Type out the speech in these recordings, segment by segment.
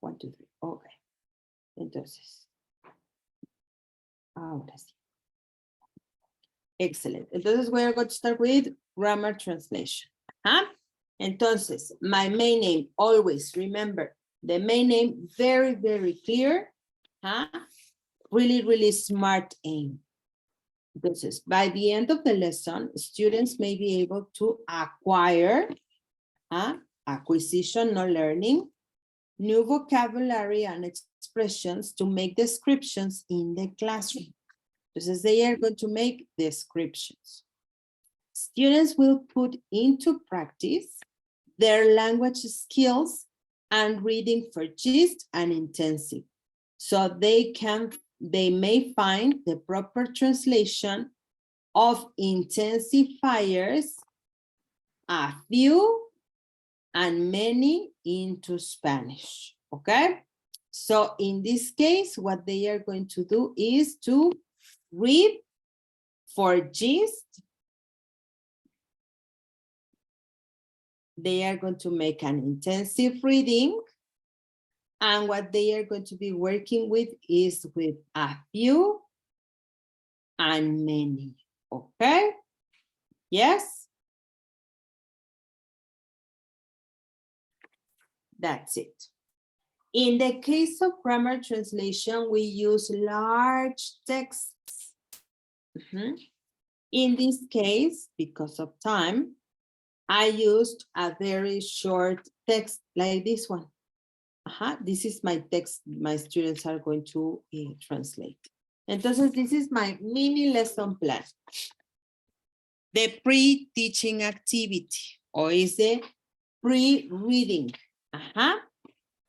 1, 2, 3. Ok. Entonces, ahora sí. Excellent. Entonces, we are going to start with grammar translation. Entonces, my main name, always remember, the main name, very, very clear. Really, really smart aim. Entonces, by the end of the lesson, students may be able to acquire, acquisition, no learning, new vocabulary and expressions to make descriptions in the classroom. Entonces, they are going to make descriptions. Students will put into practice their language skills and reading for gist and intensive. So they may find the proper translation of intensifiers, a few and many into Spanish, okay? So in this case, what they are going to do is to read for gist. They are going to make an intensive reading. And what they are going to be working with is with a few and many, okay? Yes? That's it. In the case of grammar translation, we use large texts. In this case, because of time, I used a very short text like this one. This is my text my students are going to translate. Entonces, this is my mini lesson plan. The pre-teaching activity, or is the pre-reading.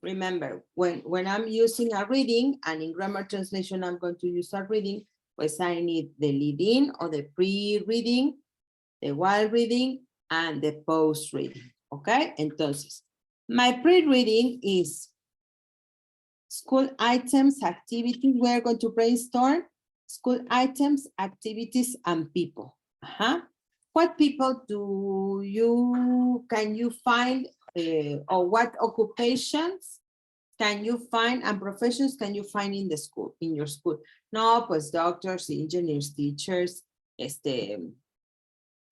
Remember, when I'm using a reading, and in grammar translation, I'm going to use a reading, pues I need the lead-in or the pre-reading, the while reading, and the post-reading, okay? Entonces, my pre-reading is school items, activities. We're going to brainstorm school items, activities, and people. What people can you find, or what occupations can you find and professions can you find in the school, in your school? No, pues doctors, engineers, teachers,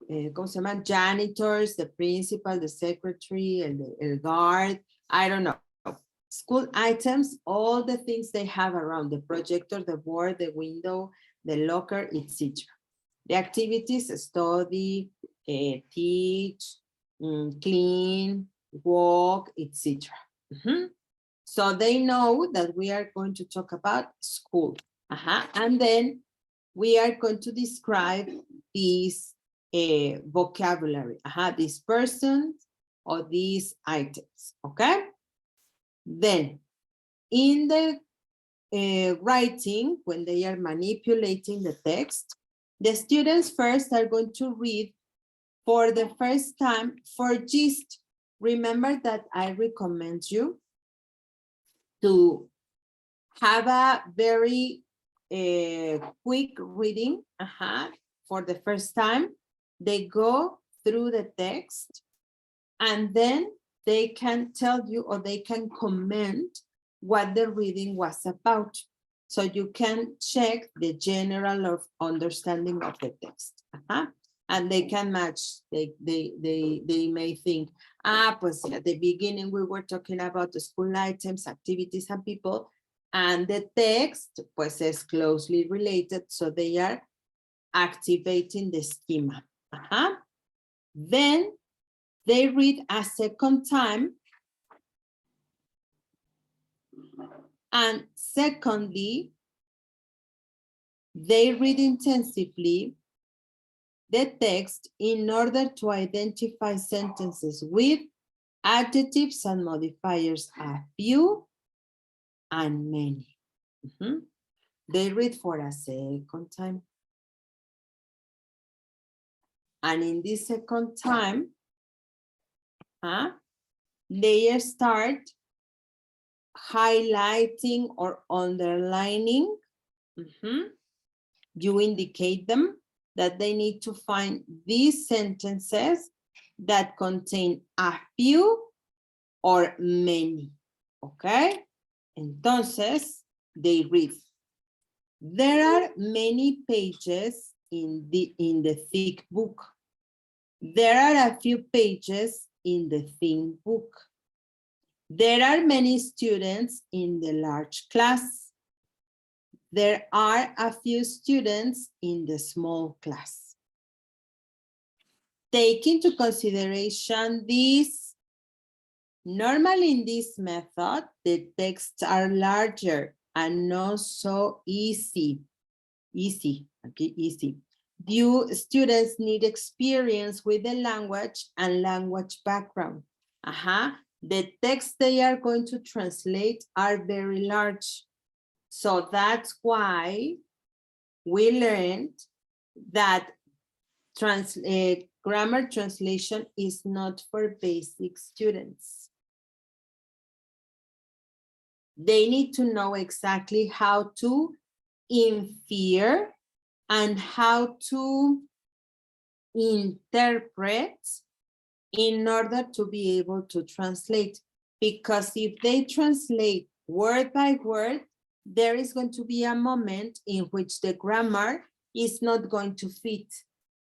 ¿cómo se llaman? Janitors, the principal, the secretary, el guard, I don't know. School items, all the things they have around, the projector, the board, the window, the locker, etc. The activities, study, teach, clean, walk, etc. So they know that we are going to talk about school. And then we are going to describe these vocabulary, these persons or these items, okay? Then in the writing, when they are manipulating the text, the students first are going to read for the first time for gist. Remember that I recommend you to have a very quick reading for the first time. They go through the text and then they can tell you or they can comment what the reading was about. So you can check the general of understanding of the text. And they can match, they may think, pues at the beginning we were talking about the school items, activities, and people, and the text pues is closely related, so they are activating the schema. Then they read a second time, and secondly, they read intensively the text in order to identify sentences with adjectives and modifiers, a few and many. They read for a second time. And in this second time, they start highlighting or underlining. You indicate them that they need to find these sentences that contain a few or many, okay? Entonces, they read. There are many pages in the thick book. There are a few pages in the thin book. There are many students in the large class. There are a few students in the small class. Take into consideration this. Normally in this method, the texts are larger and not so easy. Okay, easy. Students need experience with the language and language background. The texts they are going to translate are very large. So that's why we learned that grammar translation is not for basic students. They need to know exactly how to infer and how to interpret in order to be able to translate. Because if they translate word by word, there is going to be a moment in which the grammar is not going to fit.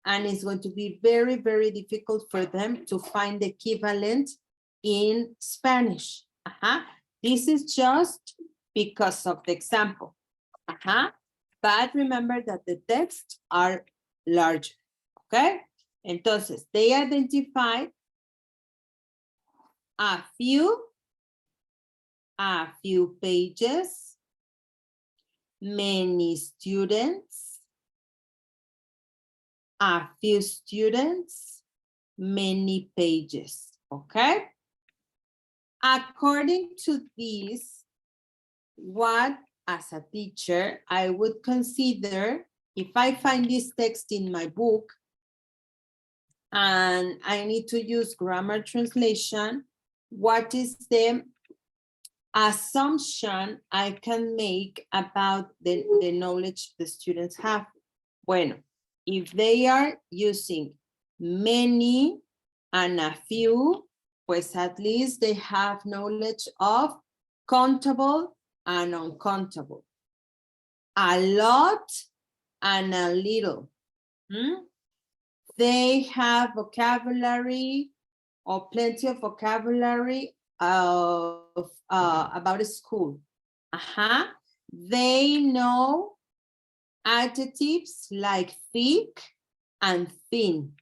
And it's going to be very, very difficult for them to find the equivalent in Spanish. This is just because of the example. But remember that the texts are larger. Okay? Entonces, they identified a few pages, many students, a few students, many pages, okay? According to this, what as a teacher, I would consider, if I find this text in my book and I need to use grammar translation, what is the assumption I can make about the knowledge the students have? Bueno, if they are using many and a few, pues at least they have knowledge of countable and uncountable. A lot and a little. They have vocabulary or plenty of vocabulary of about a school. They know adjectives like thick and thin.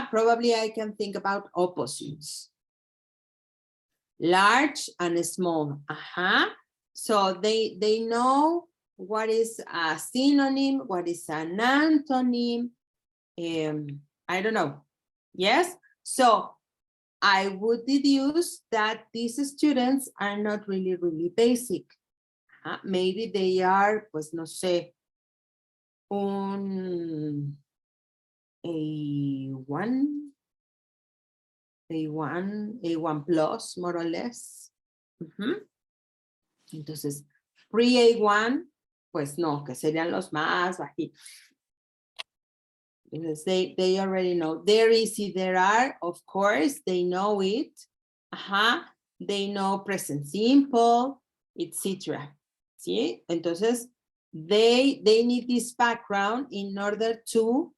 Probably I can think about opposites. Large and small. So they know what is a synonym, what is an antonym. I don't know. Yes. So I would deduce that these students are not really, really basic. Maybe they are, pues no sé, A1 plus, more or less. Entonces, pre-A1, pues no, que serían los más bajitos. Because they already know. There is, there are, of course, they know it. They know present simple, etc. ¿Sí? Entonces, they need this background in order to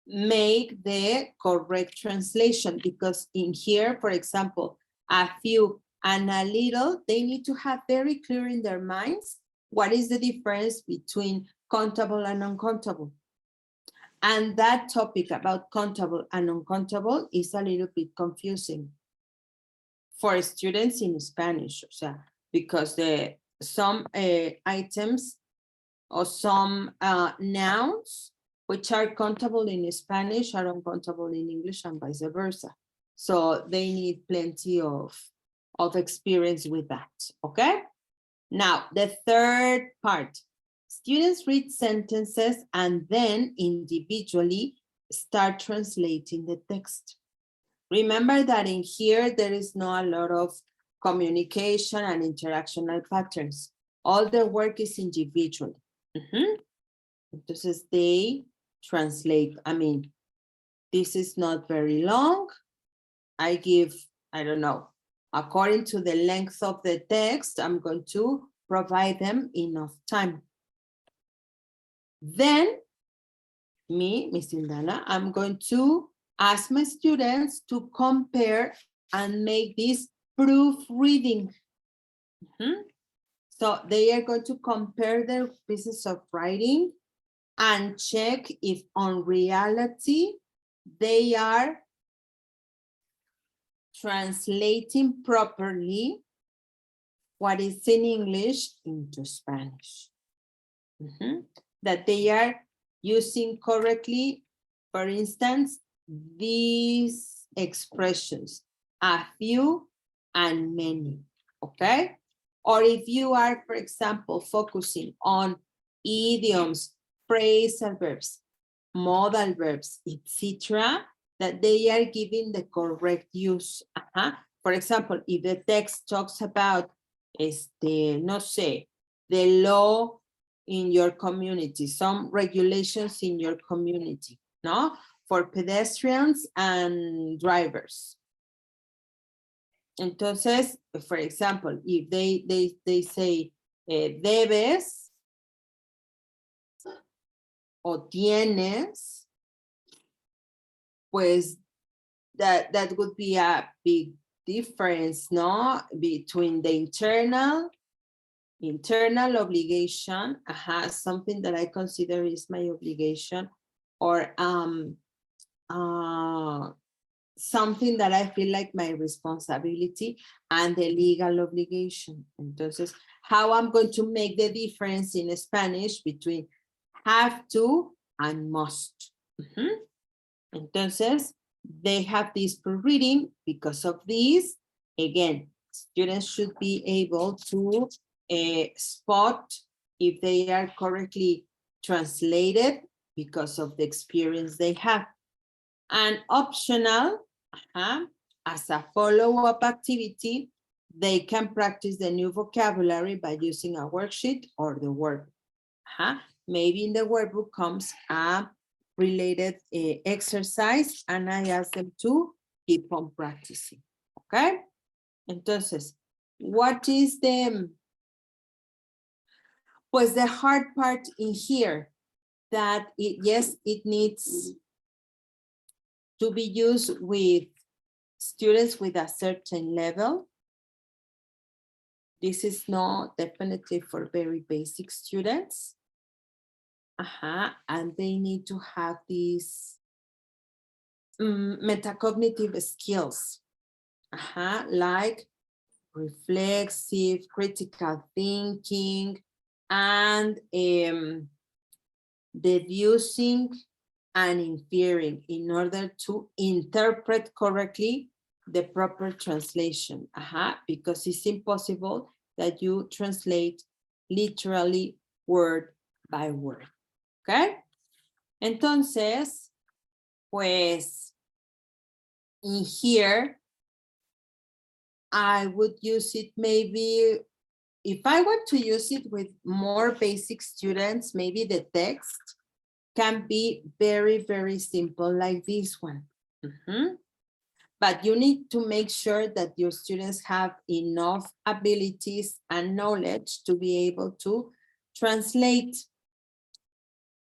make the correct translation, because in here, for example, a few and a little, they need to have very clear in their minds what is the difference between countable and uncountable. And that topic about countable and uncountable is a little bit confusing for students in Spanish, o sea, because some items or some nouns which are countable in Spanish are uncountable in English and vice versa. So they need plenty of experience with that, okay? Now, the third part. Students read sentences and then individually start translating the text. Remember that in here, there is not a lot of communication and interactional patterns. All the work is individual. Entonces, they translate. I mean, this is not very long. I give, I don't know, According to the length of the text, I'm going to provide them enough time. Then, Miss Indana, I'm going to ask my students to compare and make this proofreading. So they are going to compare their pieces of writing and check if on reality they are translating properly what is in English into Spanish. That they are using correctly, for instance, these expressions, a few and many, okay? Or if you are, for example, focusing on idioms, phrasal verbs, modal verbs, etc., that they are giving the correct use. For example, if the text talks about, no sé, the law in your community, some regulations in your community, no? For pedestrians and drivers. Entonces, for example, if they say debes o tienes, pues that would be a big difference, no? Between the internal obligation, something that I consider is my obligation, or something that I feel like my responsibility, and the legal obligation. Entonces, how I'm going to make the difference in Spanish between have to and must. Entonces, they have this proofreading. Because of this, again, students should be able to spot if they are correctly translated because of the experience they have. And optional, as a follow-up activity, they can practice the new vocabulary by using a worksheet or the workbook. Maybe in the workbook comes a related exercise, and I ask them to keep on practicing. Okay? Entonces, what is pues the hard part in here? That it needs to be used with students with a certain level. This is not definitely for very basic students. And they need to have these metacognitive skills, like reflexive, critical thinking, and deducing and inferring in order to interpret correctly the proper translation, because it's impossible that you translate literally word by word. Okay? Entonces, pues, in here, I would use it maybe, if I want to use it with more basic students, maybe the text can be very, very simple like this one. But you need to make sure that your students have enough abilities and knowledge to be able to translate.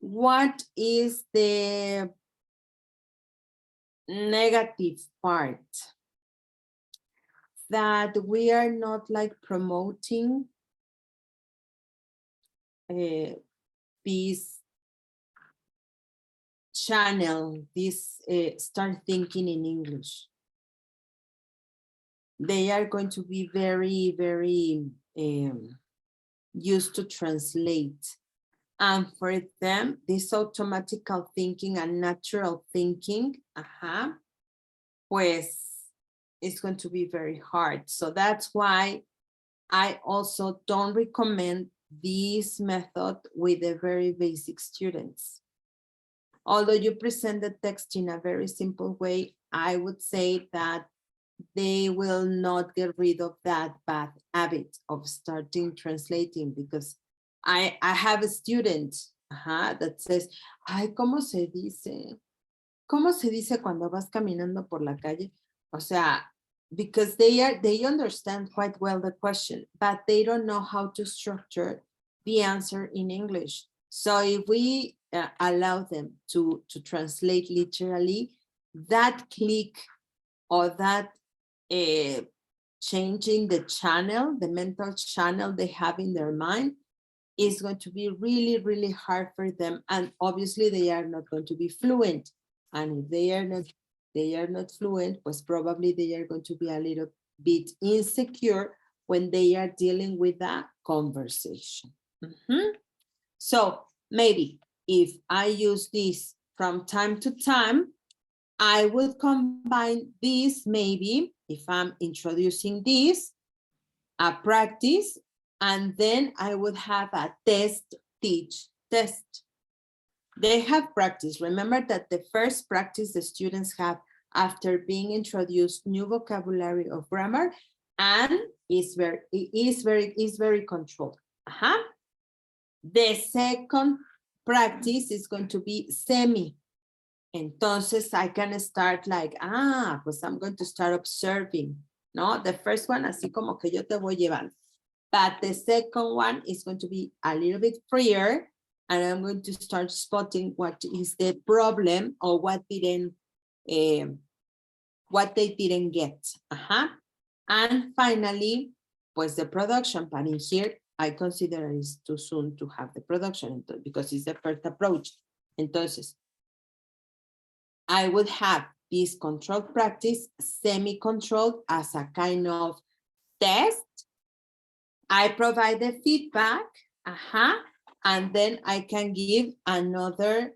What is the negative part? That we are not like promoting this channel, this start thinking in English. They are going to be very, very used to translate. And for them, this automatical thinking and natural thinking, pues, it's going to be very hard. So that's why I also don't recommend this method with the very basic students. Although you present the text in a very simple way, I would say that they will not get rid of that bad habit of starting translating, because I have a student that says, ay, ¿cómo se dice? ¿Cómo se dice cuando vas caminando por la calle? O sea, because they understand quite well the question, but they don't know how to structure the answer in English. So if we allow them to translate literally, that click or that changing the channel, the mental channel they have in their mind, is going to be really, really hard for them. And obviously they are not going to be fluent. And if they are not fluent, pues probably they are going to be a little bit insecure when they are dealing with that conversation. So maybe if I use this from time to time, I would combine this maybe if I'm introducing this, a practice, and then I would have a test, teach, test. They have practice. Remember that the first practice the students have after being introduced new vocabulary of grammar, and is very controlled. The second practice is going to be semi. Entonces I can start like, pues I'm going to start observing. No, the first one, así como que yo te voy llevando. But the second one is going to be a little bit freer, and I'm going to start spotting what is the problem or what they didn't get. And finally, pues the production. But in here, I consider it's too soon to have the production because it's the first approach. Entonces, I would have this controlled practice, semi-controlled as a kind of test. I provide the feedback, and then I can give another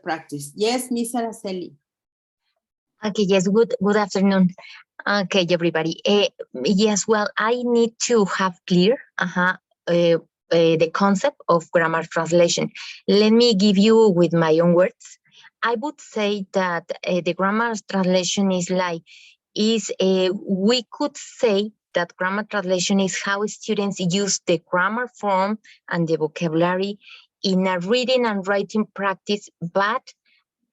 practice. Yes, Miss Araceli. Okay, yes, good afternoon. Okay, everybody. Yes, well, I need to have clear the concept of grammar translation. Let me give you with my own words. I would say that the grammar translation is we could say that grammar translation is how students use the grammar form and the vocabulary in a reading and writing practice, but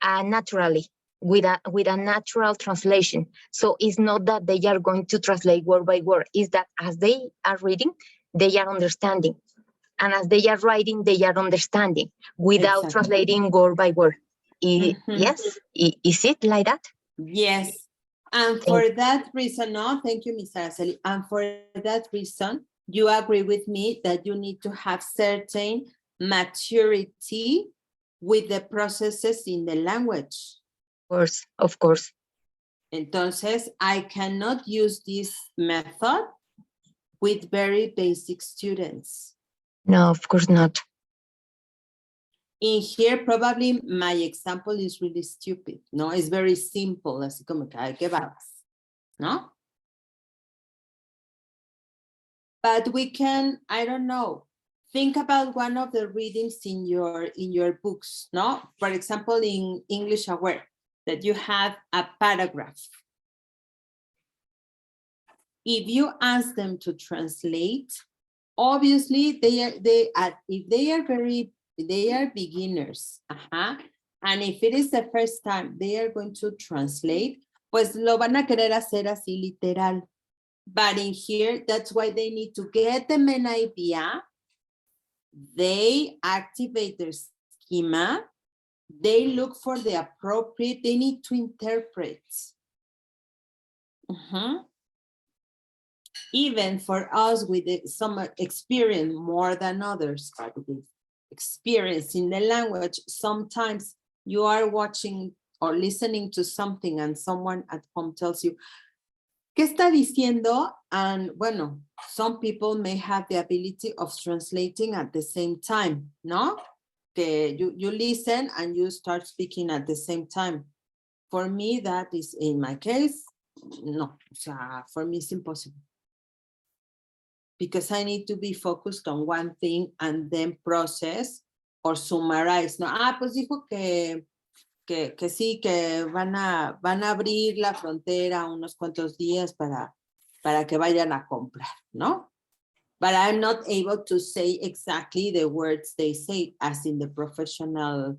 naturally, with a natural translation. So it's not that they are going to translate word by word, it's that as they are reading, they are understanding. And as they are writing, they are understanding without translating word by word. Yes, is it like that? Yes, and for that reason, no, thank you, Ms. Araceli. And for that reason, you agree with me that you need to have certain maturity with the processes in the language. Of course. Entonces, I cannot use this method with very basic students. No, of course not. In here, probably my example is really stupid. No, it's very simple, así como que vas, no? But we can, I don't know, think about one of the readings in your books, no? For example, in English Aware, that you have a paragraph. If you ask them to translate, obviously if they are beginners, and if it is the first time they are going to translate, pues lo van a querer hacer así literal. But in here, that's why they need to get the main idea. They activate their schema. They look for the appropriate, they need to interpret. Even for us with some experience more than others, but with experience in the language, sometimes you are watching or listening to something and someone at home tells you, ¿qué está diciendo? And bueno, some people may have the ability of translating at the same time, no? Que you listen and you start speaking at the same time. For me, that is, in my case, no. For me, it's impossible. Because I need to be focused on one thing and then process or summarize. No, pues dijo que sí, que van a abrir la frontera unos cuantos días para que vayan a comprar, ¿no? But I'm not able to say exactly the words they say as in the professional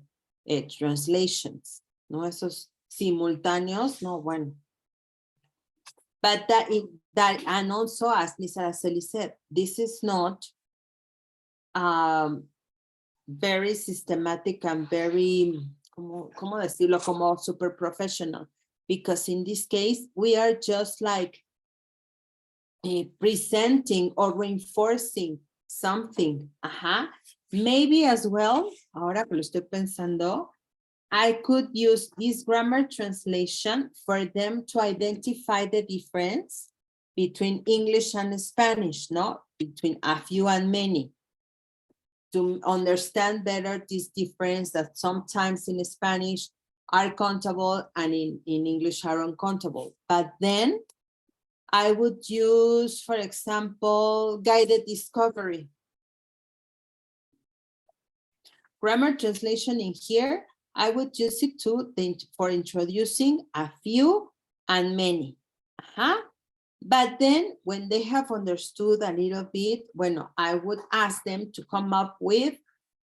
translations, ¿no? Esos simultáneos, no, bueno. But and also, as Ms. Araceli said, this is not very systematic and very, ¿cómo decirlo? Como super professional. Because in this case, we are just like presenting or reinforcing something. Maybe as well, ahora que lo estoy pensando, I could use this grammar translation for them to identify the difference between English and Spanish, no? Between a few and many. To understand better this difference that sometimes in Spanish are countable and in English are uncountable. But then I would use, for example, guided discovery. Grammar translation in here, I would use it for introducing a few and many. But then when they have understood a little bit, bueno, I would ask them to come up with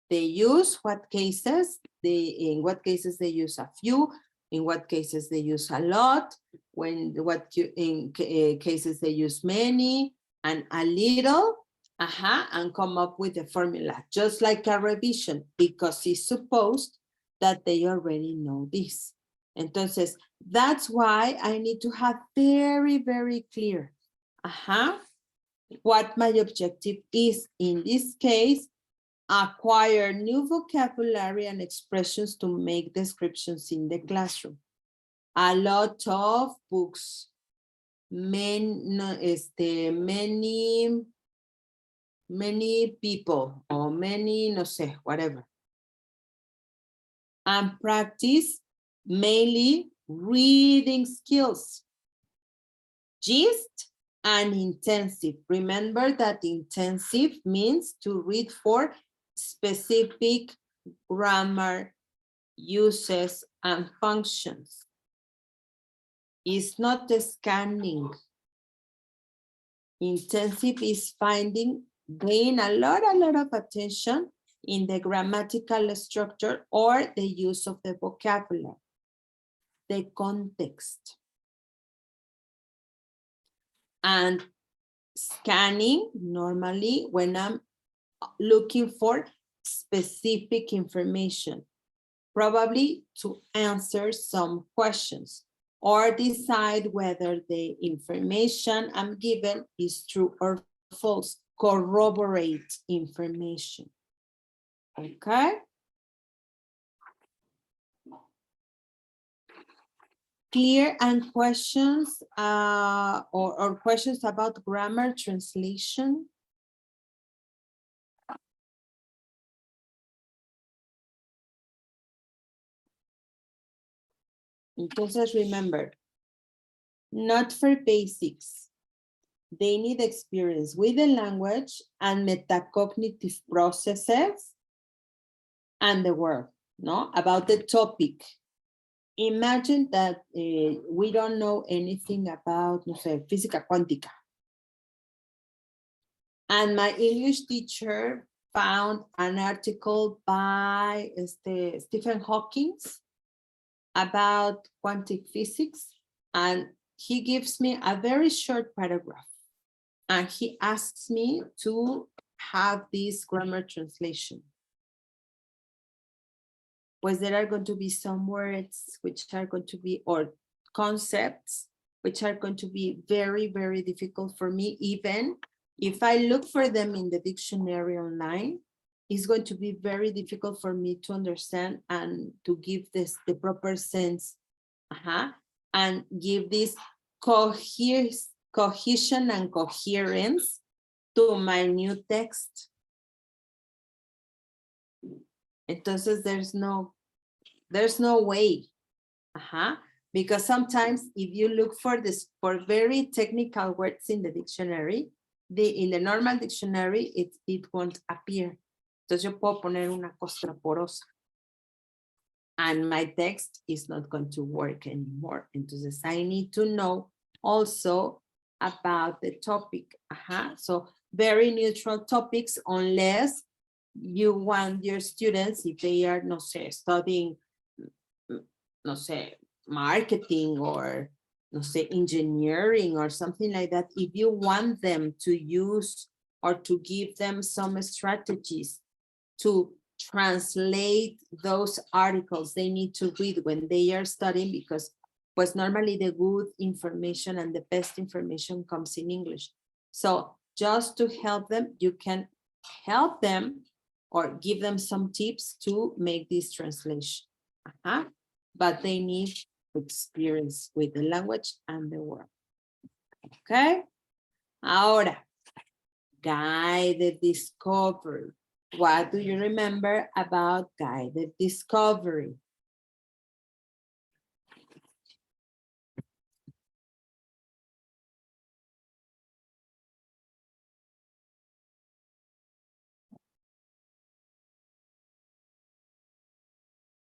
they use what cases, in what cases they use a few, in what cases they use a lot, in cases they use many and a little, and come up with a formula, just like a revision, because it's supposed that they already know this. Entonces, that's why I need to have very, very clear what my objective is. In this case, acquire new vocabulary and expressions to make descriptions in the classroom. A lot of books, many people, or many, no sé, whatever. And practice mainly reading skills, gist and intensive. Remember that intensive means to read for specific grammar uses and functions. It's not the scanning. Intensive is paying a lot of attention in the grammatical structure or the use of the vocabulary, the context. And scanning, normally when I'm looking for specific information, probably to answer some questions or decide whether the information I'm given is true or false, corroborate information. Okay. Clear and questions or questions about grammar translation? Entonces, remember, not for basics. They need experience with the language and metacognitive processes and the word, no? About the topic. Imagine that we don't know anything about, no sé, física cuántica. And my English teacher found an article by Stephen Hawking about quantum physics, and he gives me a very short paragraph, and he asks me to have this grammar translation. Pues there are going to be some words which are going to be, or concepts, which are going to be very, very difficult for me. Even if I look for them in the dictionary online, it's going to be very difficult for me to understand and to give this the proper sense, and give this cohesion and coherence to my new text. Entonces there's no way, because sometimes if you look for very technical words in the dictionary, in the normal dictionary, it won't appear. Entonces yo puedo poner una cosa porosa, and my text is not going to work anymore. Entonces I need to know also about the topic. So very neutral topics, unless you want your students, if they are, no sé, studying, no sé, marketing or, no sé, engineering or something like that, if you want them to use or to give them some strategies to translate those articles they need to read when they are studying, because pues normally the good information and the best information comes in English. So just to help them, you can help them or give them some tips to make this translation. But they need experience with the language and the word. Okay. Ahora, guided discovery. What do you remember about guided discovery?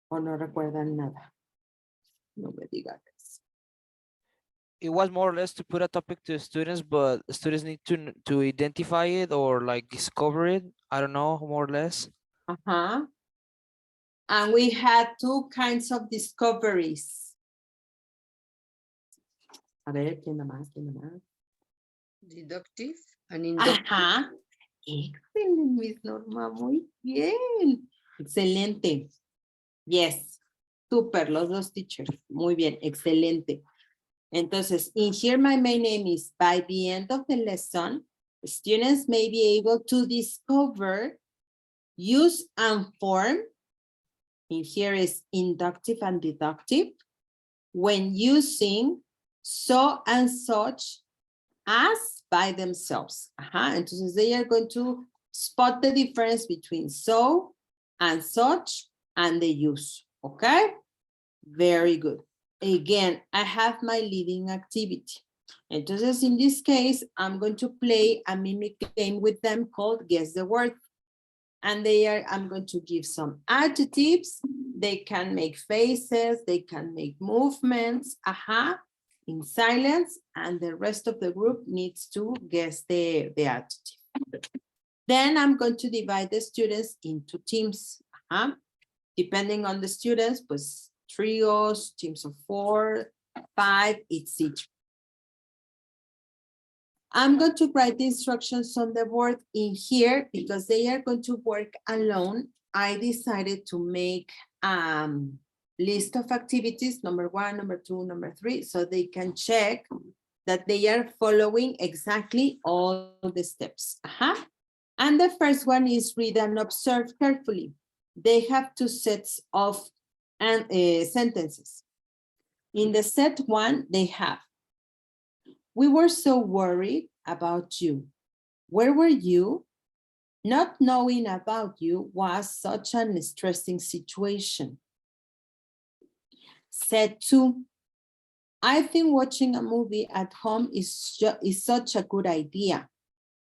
¿O no recuerdan nada? No me digas. It was more or less to put a topic to students, but students need to identify it or like discover it. I don't know, more or less. And we had two kinds of discoveries. A ver, ¿quién más? ¿Quién más? Deductive and inductive. Ajá. Excelente, Miss Norma, muy bien. Excelente. Yes. Super, los dos teachers. Muy bien, excelente. Entonces, in here my main aim is by the end of the lesson, students may be able to discover, use and form. In here is inductive and deductive. When using so and such as by themselves. Entonces, they are going to spot the difference between so and such and the use. Okay? Very good. Again, I have my leading activity. Entonces, in this case, I'm going to play a mimic game with them called Guess the Word. And I'm going to give some adjectives. They can make faces, they can make movements, in silence, and the rest of the group needs to guess the adjective. Then I'm going to divide the students into teams. Depending on the students, pues trios, teams of 4, 5, etc. I'm going to write the instructions on the board in here because they are going to work alone. I decided to make list of activities, number 1, number 2, number 3, so they can check that they are following exactly all the steps. And the first one is read and observe carefully. They have 2 sets of sentences. In the set 1, they have, we were so worried about you. Where were you? Not knowing about you was such an stressing situation. Set 2, I think watching a movie at home is such a good idea.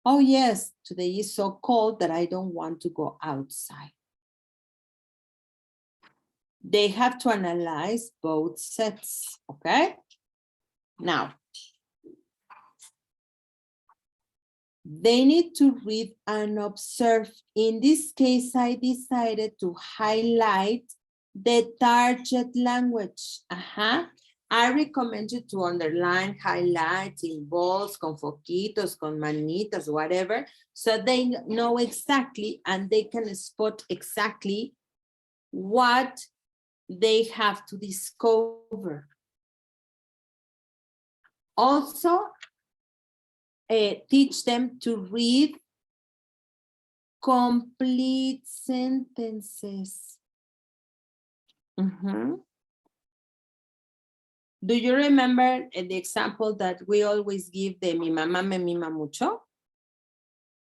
Oh yes, today is so cold that I don't want to go outside. They have to analyze both sets, okay? Now, they need to read and observe. In this case, I decided to highlight the target language. I recommend you to underline, highlight in balls, con foquitos, con manitas, whatever, so they know exactly and they can spot exactly what they have to discover. Also, teach them to read complete sentences. Do you remember the example that we always give de mi mamá me mima mucho?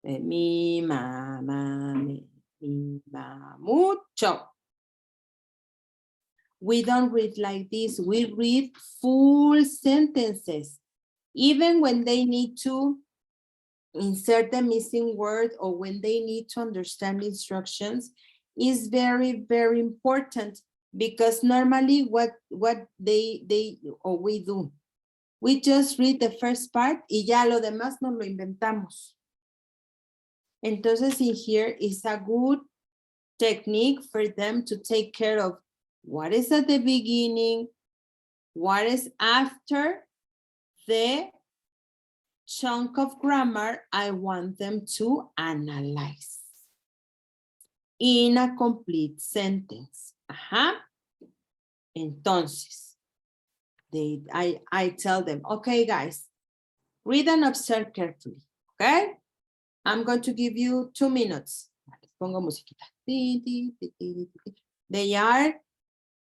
Mi mamá me mima mucho. We don't read like this. We read full sentences. Even when they need to insert the missing word or when they need to understand instructions is very, very important, because normally what we do, we just read the first part y ya lo demás nos lo inventamos. Entonces in here is a good technique for them to take care of what is at the beginning, What is after the chunk of grammar I want them to analyze in a complete sentence? Ajá. Entonces, I tell them, okay, guys, read and observe carefully, okay? I'm going to give you 2 minutes. Pongo musiquita. They are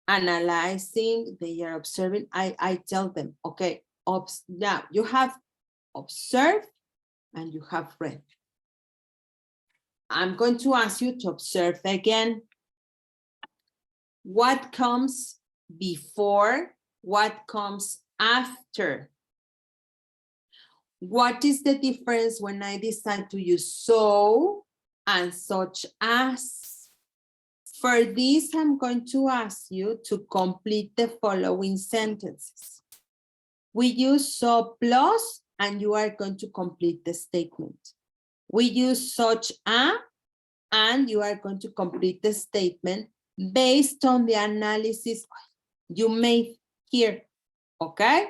analyzing, they are observing. I tell them, okay, now you have observed and you have read. I'm going to ask you to observe again. What comes before? What comes after? What is the difference when I decide to use so and such as? For this, I'm going to ask you to complete the following sentences. We use so plus, and you are going to complete the statement. We use such a, and you are going to complete the statement based on the analysis you made here, okay?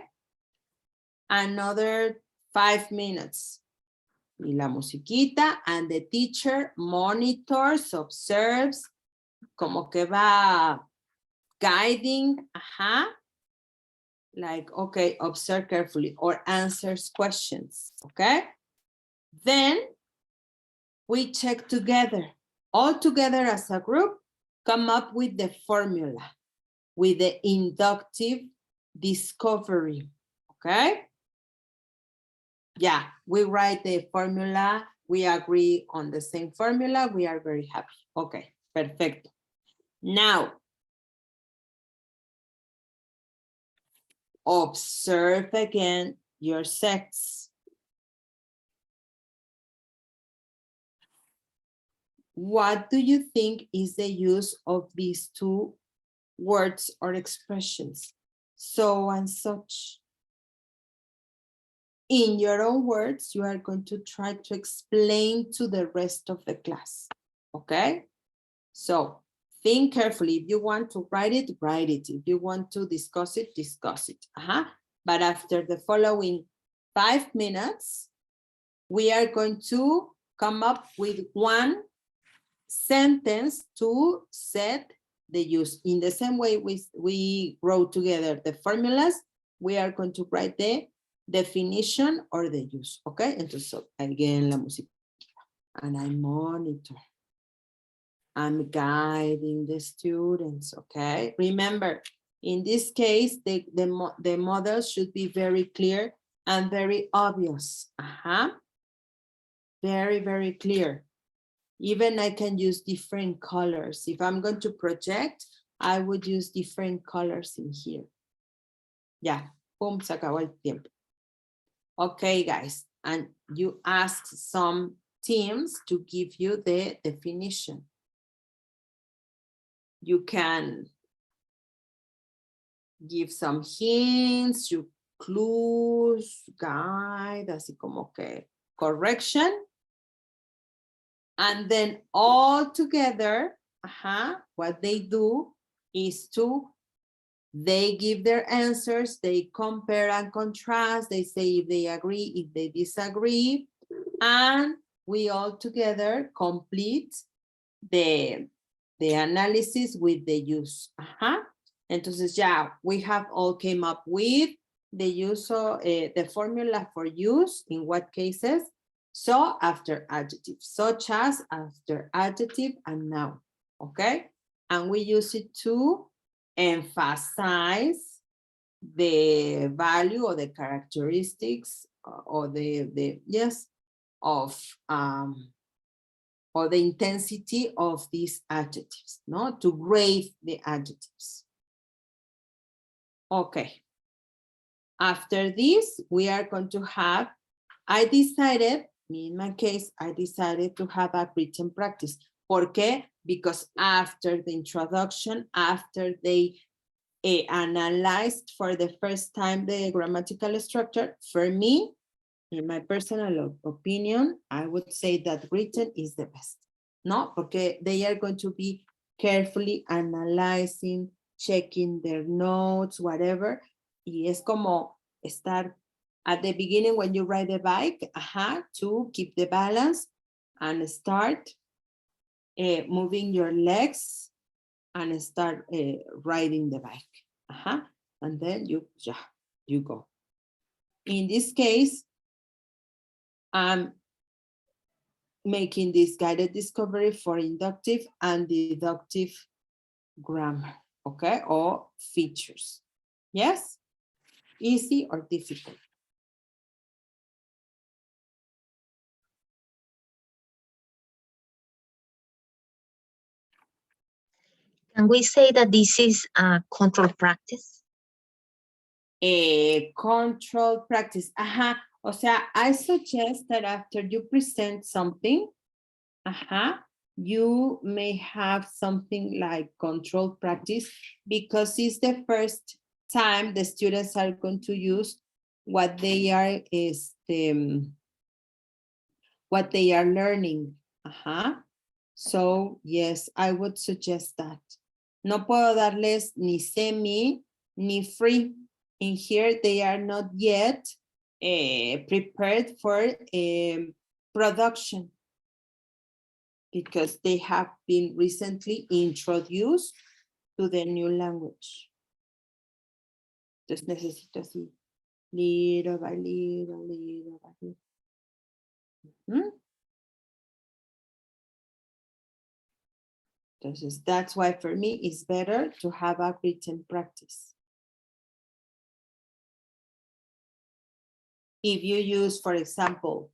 Another 5 minutes. Y la musiquita, and the teacher monitors, observes, como que va guiding, like, okay, observe carefully, or answers questions, okay? Then we check together, all together as a group, come up with the formula, with the inductive discovery, okay? Yeah, we write the formula, we agree on the same formula, we are very happy. Okay, perfecto. Now, observe again your sex. What do you think is the use of these two words or expressions? So and such. In your own words, you are going to try to explain to the rest of the class, okay? So think carefully. If you want to write it, write it. If you want to discuss it, discuss it. But after the following 5 minutes, we are going to come up with one sentence to set the use. In the same way we wrote together the formulas, we are going to write the definition or the use, okay? Entonces, again, la música. And I monitor. I'm guiding the students, okay? Remember, in this case, the model should be very clear and very obvious. Very, very clear. Even I can use different colors. If I'm going to project, I would use different colors in here. Yeah, boom, se acabó el tiempo. Okay, guys, and you ask some teams to give you the definition. You can give some hints, you clues, guide, así como que correction. And then all together, what they do is they give their answers, they compare and contrast, they say if they agree, if they disagree, and we all together complete the analysis with the use. Entonces ya, we have all came up with the use of the formula for use, in what cases, so after adjective, such as after adjective and noun, okay? And we use it to emphasize the value or the characteristics or or the intensity of these adjectives, no? To grade the adjectives. Okay. After this, we are going to have, in my case, I decided to have a written practice. ¿Por qué? Because after the introduction, after they analyzed for the first time the grammatical structure, for me, in my personal opinion, I would say that written is the best. No, porque they are going to be carefully analyzing, checking their notes, whatever. Y es como estar at the beginning when you ride a bike, to keep the balance and start moving your legs and start riding the bike. And then you go. In this case, I'm making this guided discovery for inductive and deductive grammar, okay, or features. Yes? Easy or difficult? Can we say that this is a control practice? A control practice. O sea, I suggest that after you present something, you may have something like control practice because it's the first time the students are going to use what they are learning. So yes, I would suggest that. No puedo darles ni semi ni free. In here, they are not yet prepared for production because they have been recently introduced to the new language. Entonces necesito así, little by little, little by little. Entonces, that's why for me it's better to have a written practice. If you use, for example,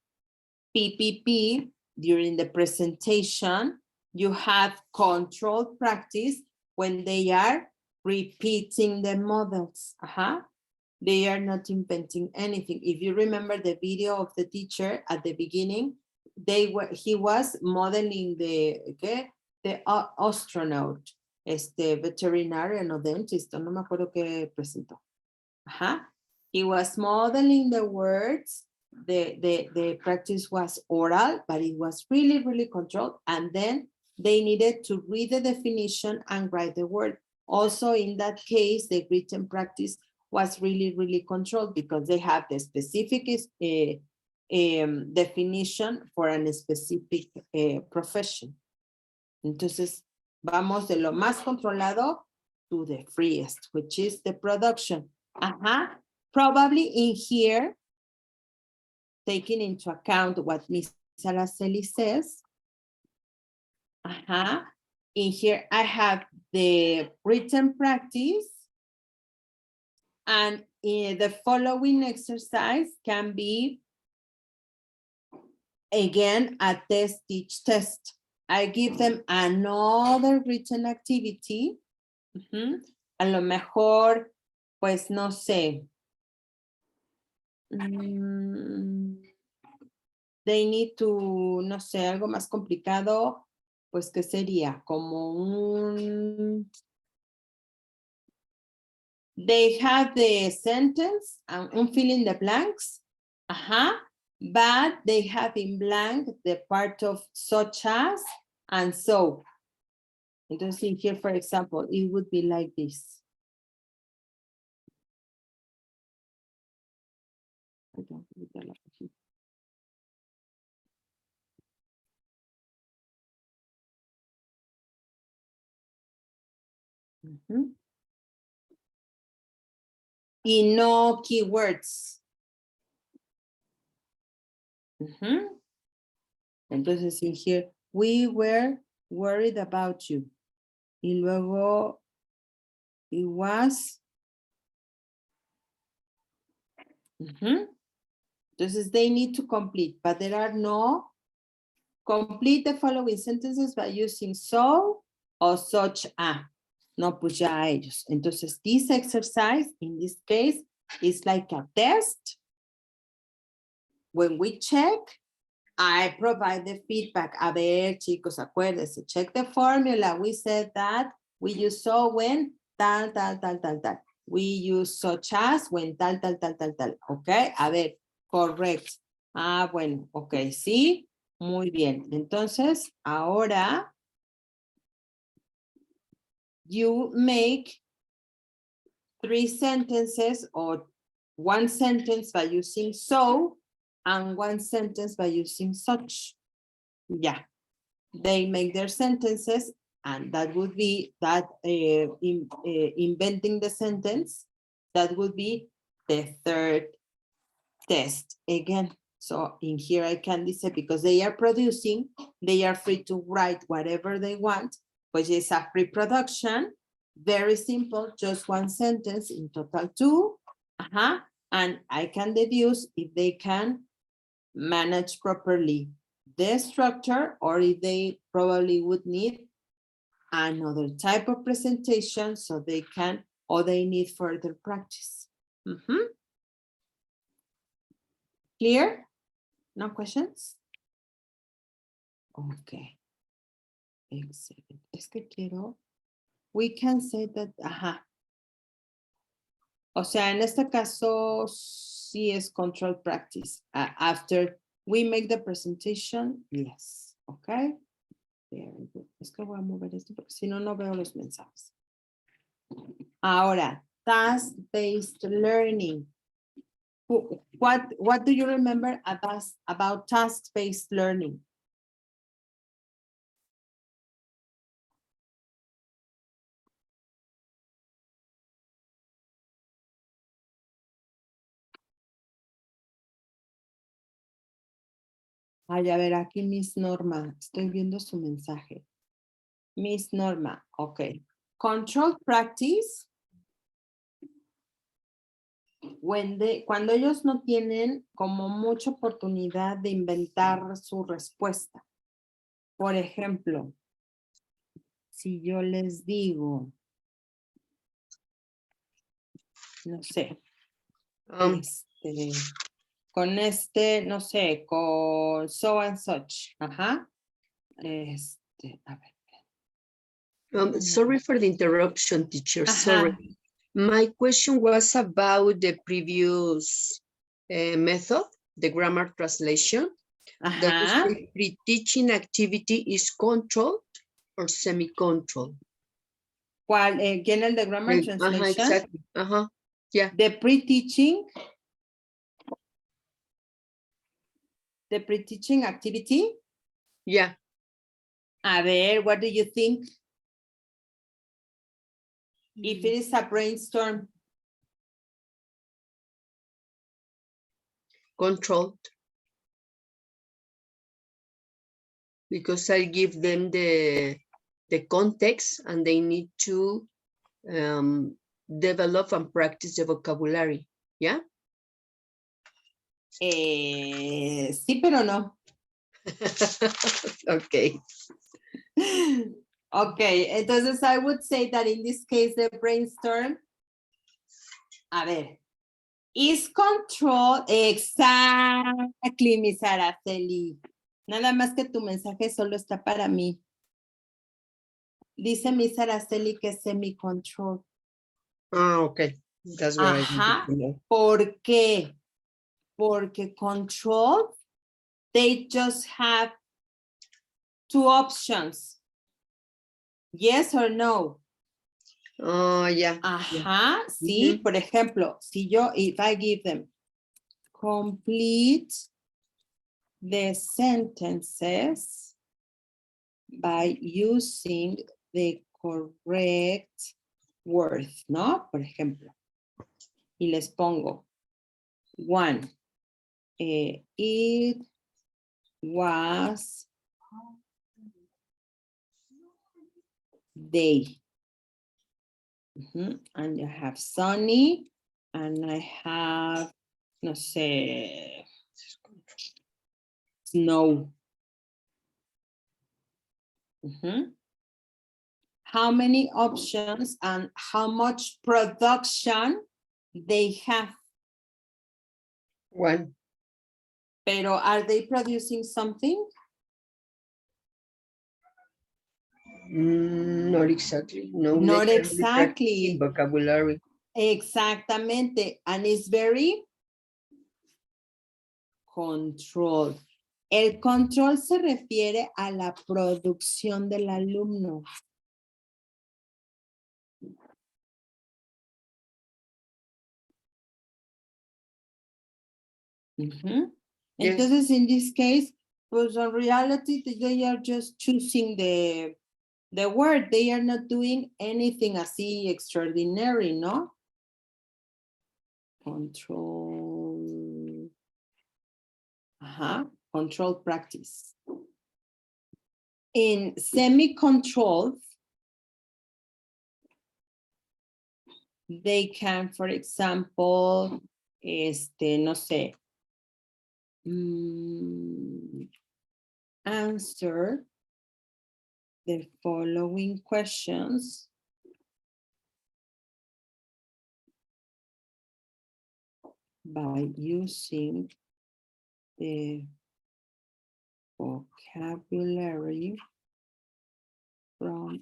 PPP during the presentation, you have control practice when they are repeating the models. They are not inventing anything. If you remember the video of the teacher at the beginning, he was modeling the astronaut, veterinarian o dentist, no me acuerdo qué presentó. He was modeling the words. The practice was oral, but it was really, really controlled. And then they needed to read the definition and write the word. Also, in that case, the written practice was really, really controlled because they have the specific definition for a specific profession. Entonces, vamos de lo más controlado to the freest, which is the production. Probably in here, taking into account what Ms. Araceli says, in here I have the written practice, and the following exercise can be, again, a test, teach, test. I give them another written activity. A lo mejor, pues no sé. They need to, no sé, algo más complicado, pues ¿qué sería? Como un... They have the sentence, un fill in the blanks, but they have in blank the part of such as and so. Entonces, in here, for example, it would be like this. Y no keywords. Entonces, in here, we were worried about you. Y luego, it was. Entonces, they need to complete, but there are no. Complete the following sentences by using so or such a. No, pues ya a ellos. Entonces, this exercise, in this case, is like a test. When we check, I provide the feedback. A ver, chicos, acuérdense, check the formula. We said that we use so when tal, tal, tal, tal, tal. We use such as when tal, tal, tal, tal, tal. Okay, a ver, correct. Bueno, ok, sí. Muy bien. Entonces, ahora you make 3 sentences or 1 sentence by using so and 1 sentence by using such. Yeah, they make their sentences and that would be that inventing the sentence, that would be the third test again. So in here I can say because they are producing, they are free to write whatever they want, which is a free production. Very simple, just 1 sentence, in total 2. And I can deduce if they can manage properly the structure or if they probably would need another type of presentation so they can, or they need further practice. Clear? No questions? Okay. Excellent. Es que quiero, we can say that, O sea, en este caso, sí es control practice. After we make the presentation, yes. Okay. Very good. Es que voy a mover esto porque si no, no veo los mensajes. Ahora, task-based learning. What do you remember about task-based learning? Ay, a ver, aquí Miss Norma, estoy viendo su mensaje. Miss Norma, ok. Control practice. Cuando ellos no tienen como mucha oportunidad de inventar su respuesta. Por ejemplo, si yo les digo, no sé, con no sé, con so and such, a ver. Sorry for the interruption, teacher. Sorry. My question was about the previous method, the grammar translation. The pre-teaching activity is controlled or semi-controlled? ¿Cuál? ¿Quién el de grammar translation? Exactly. Yeah. The pre-teaching activity? Yeah. A ver, what do you think? If it is a brainstorm. Controlled. Because I give them the context and they need to develop and practice the vocabulary. Yeah. Sí, pero no. Okay. Okay, entonces I would say that in this case, the brainstorm, a ver, is control, exactly, Miss Araceli. Nada más que tu mensaje solo está para mí. Dice Miss Araceli que es semi-control. Okay. That's what I wanted to know. ¿Por qué? Porque control, they just have 2 options. Yes or no? Oh, yeah. Sí, por ejemplo, si yo, if I give them complete the sentences by using the correct word, ¿no? Por ejemplo, y les pongo 1, it was day. And you have sunny, and I have, no sé, snow. How many options and how much production they have? 1. Pero are they producing something? Not exactly. No, Not exactly. Vocabulary. Exactamente. And it's very controlled. El control se refiere a la producción del alumno. Ujú. Yes. Entonces, in this case, pues in reality, they are just choosing the word. They are not doing anything así extraordinary, ¿no? Control. Control practice. In semi-controlled, they can, for example, no sé, answer the following questions by using the vocabulary from,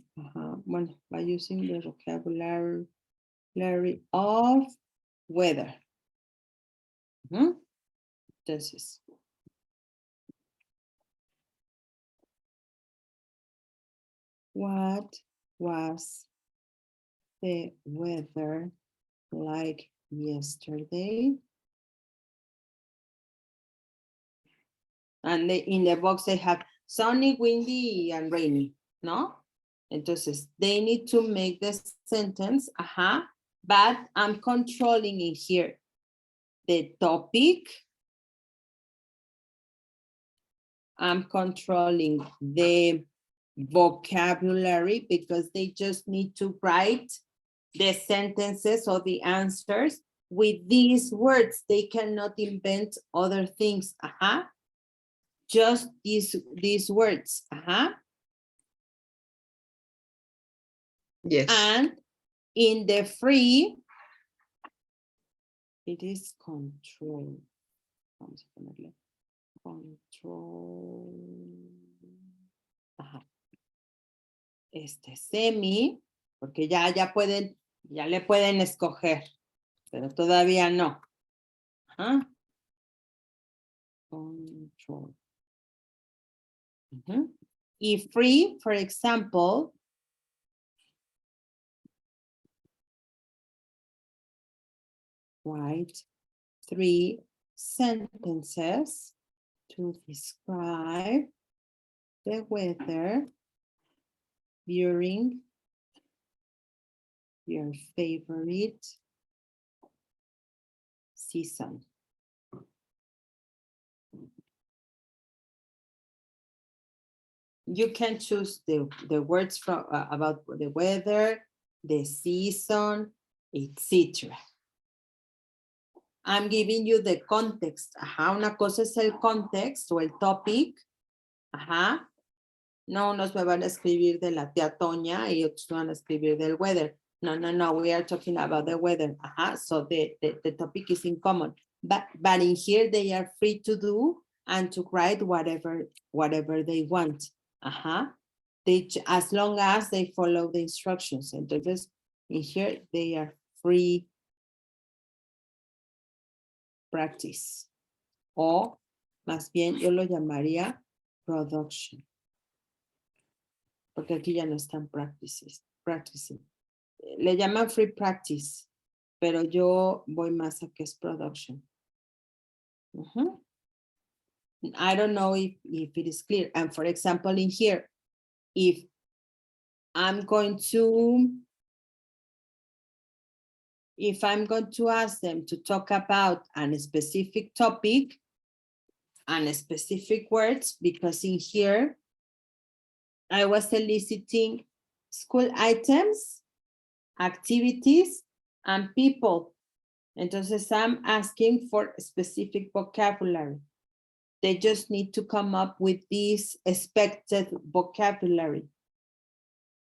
well, by using the vocabulary of weather. Entonces, what was the weather like yesterday? And in the box they have sunny, windy, and rainy, ¿no? Entonces, they need to make the sentence, but I'm controlling in here the topic. I'm controlling the vocabulary because they just need to write the sentences or the answers with these words. They cannot invent other things. Just these words. Yes. And in the free, it is control. Vamos a ponerle control. Semi, porque ya le pueden escoger, pero todavía no. Control. Y free, for example, write 3 sentences to describe the weather during your favorite season. You can choose the words from about the weather, the season, etc. I'm giving you the context. Una cosa es el context o el topic. No, unos me van a escribir de la tía Toña y otros van a escribir del weather. No, we are talking about the weather. So the topic is in common. But in here they are free to do and to write whatever they want. As long as they follow the instructions. Entonces, in here they are free practice. O más bien yo lo llamaría production. Porque aquí ya no están practicing. Le llaman free practice, pero yo voy más a que es production. I don't know if it is clear. And for example, in here, if I'm going to ask them to talk about a specific topic and specific words, because in here, I was eliciting school items, activities, and people. Entonces, I'm asking for specific vocabulary. They just need to come up with this expected vocabulary.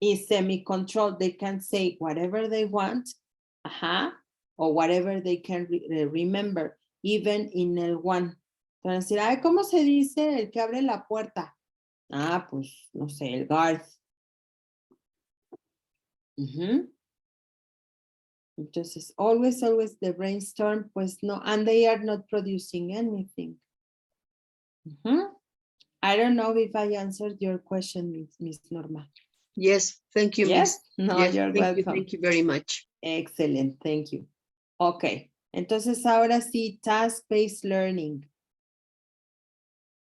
Is semi-controlled. They can say whatever they want, or whatever they can remember, even in el one. Entonces, decir, ¿cómo se dice el que abre la puerta? Pues, no sé, el guard. Entonces, always the brainstorm, pues no, and they are not producing anything. I don't know if I answered your question, Miss Norma. Yes, thank you, Yes? Miss. No, yes, you're welcome. Thank you very much. Excellent, thank you. Okay, Entonces, ahora sí, task-based learning.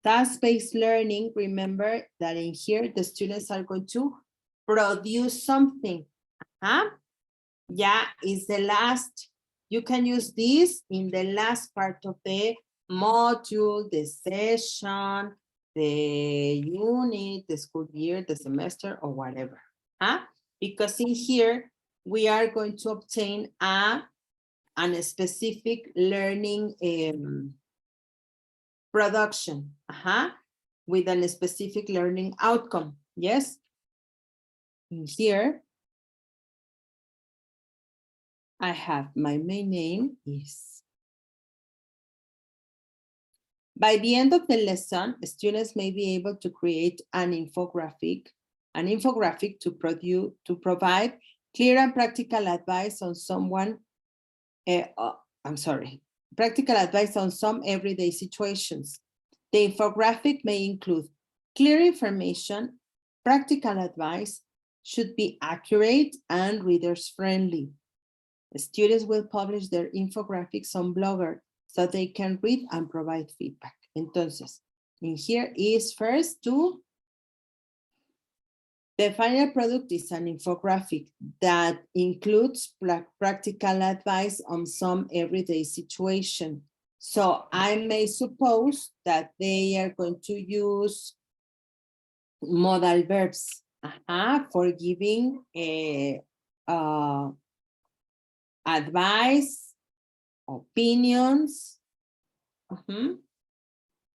Task-based learning, remember that in here, the students are going to produce something. Yeah, is the last, you can use this in the last part of the module, the session, the unit, the school year, the semester, or whatever. Because in here, we are going to obtain a specific learning production, with a specific learning outcome. Yes. In here, I have my main name is. By the end of the lesson, students may be able to create an infographic to provide clear and practical advice on practical advice on some everyday situations. The infographic may include clear information, practical advice, should be accurate and readers friendly. The students will publish their infographics on Blogger so they can read and provide feedback. Entonces, in here is first to, the final product is an infographic that includes practical advice on some everyday situation. So I may suppose that they are going to use modal verbs for giving advice, opinions.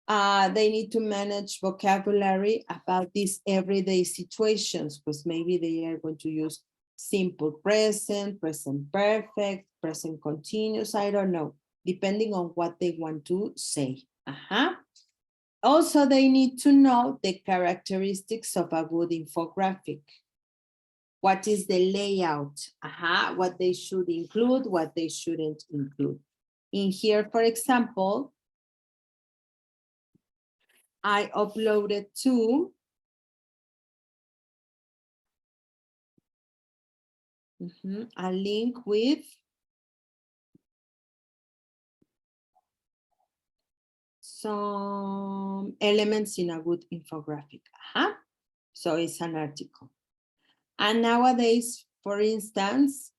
They need to manage vocabulary about these everyday situations, because maybe they are going to use simple present, present perfect, present continuous, I don't know, depending on what they want to say. Also, they need to know the characteristics of a good infographic. What is the layout? What they should include, what they shouldn't include. In here, for example, I uploaded two. A link with some elements in a good infographic. So it's an article. And nowadays, for instance,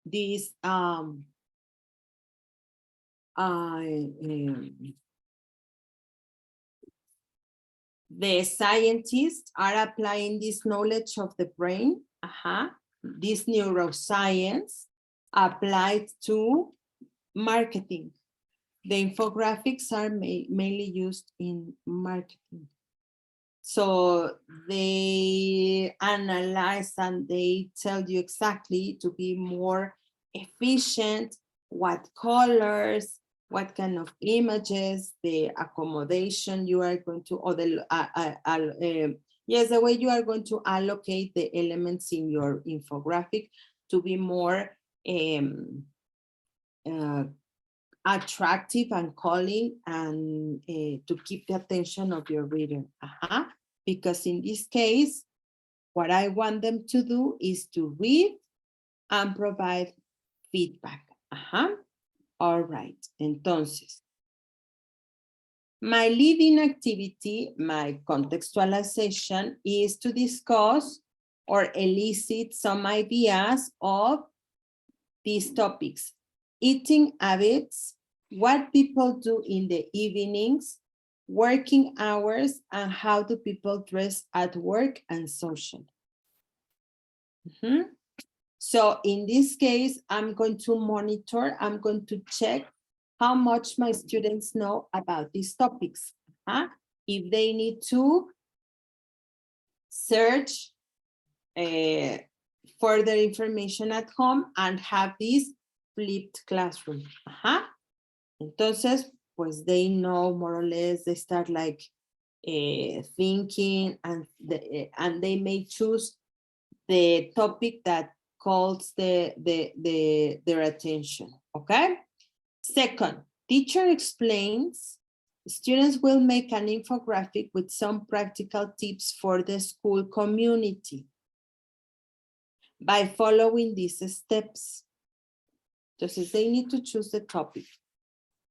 this the scientists are applying this knowledge of the brain, this neuroscience applied to marketing. The infographics are mainly used in marketing. So they analyze and they tell you exactly to be more efficient, what colors, what kind of images, the accommodation you are going to, or the, yes, the way you are going to allocate the elements in your infographic to be more attractive and calling, and to keep the attention of your reader. Because in this case, what I want them to do is to read and provide feedback. All right, entonces, my leading activity, my contextualization, is to discuss or elicit some ideas of these topics: eating habits, what people do in the evenings, working hours, and how do people dress at work and social. So in this case, I'm going to monitor, I'm going to check how much my students know about these topics. If they need to search further information at home and have this flipped classroom. Entonces, pues they know more or less, they start like thinking, and they may choose the topic that calls their attention, okay? Second, teacher explains, students will make an infographic with some practical tips for the school community by following these steps. Entonces, they need to choose the topic,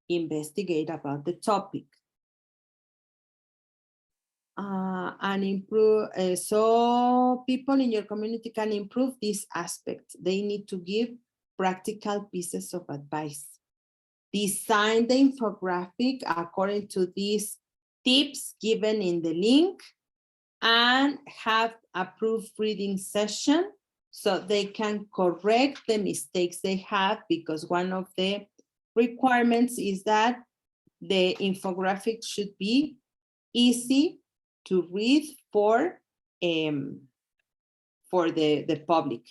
investigate about the topic, and improve. So people in your community can improve this aspect. They need to give practical pieces of advice. Design the infographic according to these tips given in the link, and have a proofreading session so they can correct the mistakes they have, because one of the requirements is that the infographic should be easy to read for the public.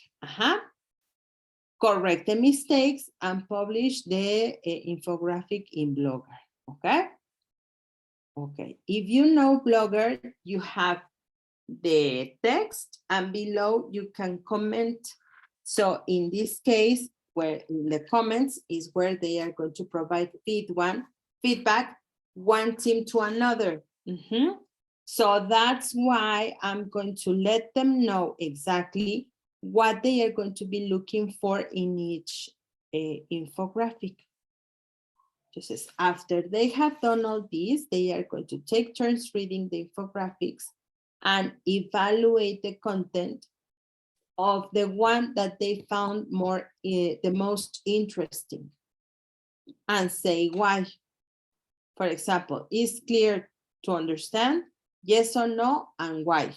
Correct the mistakes and publish the infographic in Blogger, okay? Okay, if you know Blogger, you have the text and below you can comment. So in this case, where in the comments is where they are going to provide feedback, one team to another. So that's why I'm going to let them know exactly what they are going to be looking for in each infographic. Just after they have done all this, they are going to take turns reading the infographics and evaluate the content of the one that they found the most interesting, and say why. For example, is clear to understand? Yes or no, and why?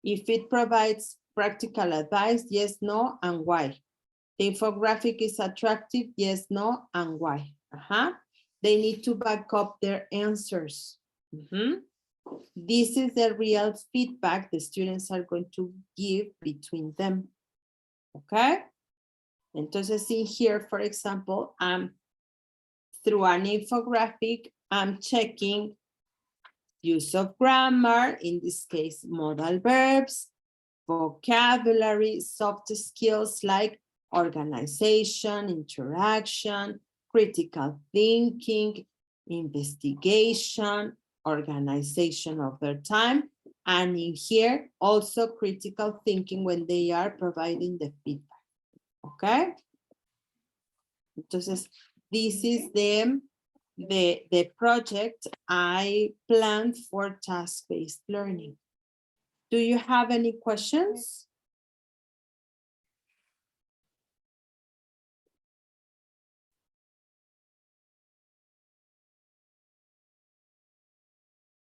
If it provides practical advice, yes, no, and why? The infographic is attractive, yes, no, and why? They need to back up their answers. This is the real feedback the students are going to give between them. Okay? Entonces, in here, for example, through an infographic, I'm checking use of grammar, in this case, modal verbs, vocabulary, soft skills like organization, interaction, critical thinking, investigation, organization of their time, and in here also critical thinking when they are providing the feedback. Okay? Entonces, this is the project I planned for task-based learning. Do you have any questions?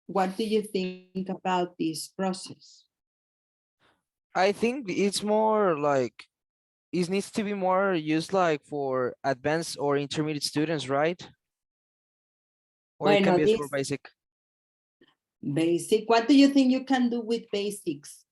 What do you think about this process? I think it's more like it needs to be more used like for advanced or intermediate students, right? Or it can be used for basic. Basic. What do you think you can do with basics?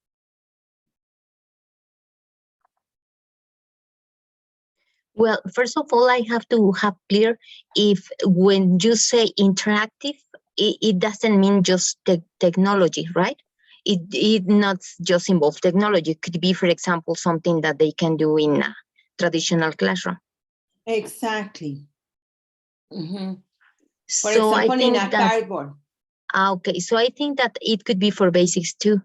Well, first of all, I have to have clear if when you say interactive, it doesn't mean just technology, right? It not just involve technology. It could be, for example, something that they can do in a traditional classroom. Exactly. For So example, I think in a cardboard. Okay, so I think that it could be for basics too.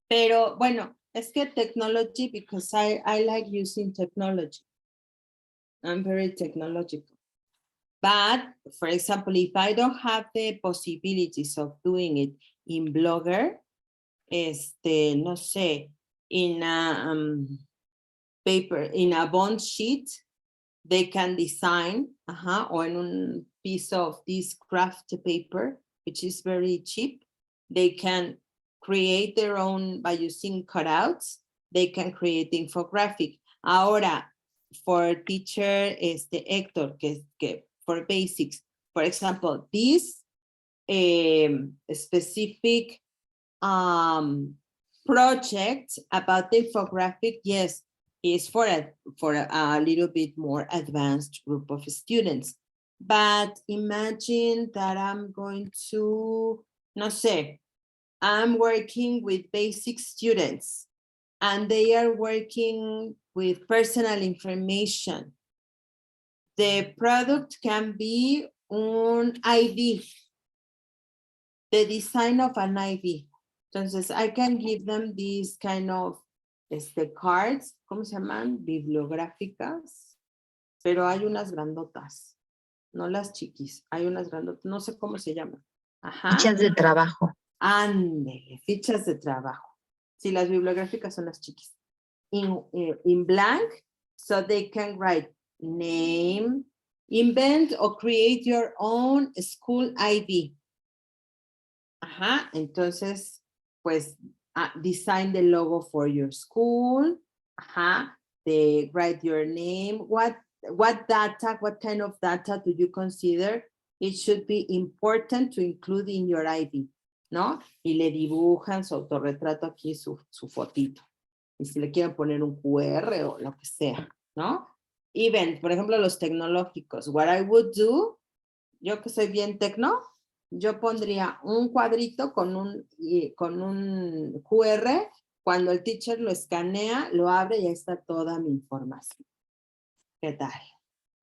Pero bueno, es que technology, because I like using technology. I'm very technological. But for example, if I don't have the possibilities of doing it in Blogger, no sé, in a paper, in a bond sheet, they can design, or in a piece of this craft paper, which is very cheap. They can create their own, by using cutouts, they can create the infographic. Ahora, for teacher, Héctor, que for basics, for example, this specific project about the infographic, yes, is for a little bit more advanced group of students. But imagine that I'm going to, no sé, I'm working with basic students and they are working with personal information. The product can be an ID, the design of an ID. Entonces, I can give them this kind of cards, ¿cómo se llaman? Bibliográficas, pero hay unas grandotas, no las chiquis, hay unas grandotas, no sé cómo se llaman. Ajá. Fichas de trabajo. Ándele, fichas de trabajo. Sí, las bibliográficas son las chiquis. In blank, so they can write name, invent or create your own school ID. Ajá, entonces, pues, design the logo for your school. Ajá, they write your name. What data, what kind of data do you consider it should be important to include in your ID? ¿No? Y le dibujan su autorretrato aquí, su fotito. Y si le quieren poner un QR o lo que sea, ¿no? Even, por ejemplo, los tecnológicos. What I would do, yo que soy bien tecno, yo pondría un cuadrito con un QR. Cuando el teacher lo escanea, lo abre y ahí está toda mi información. ¿Qué tal?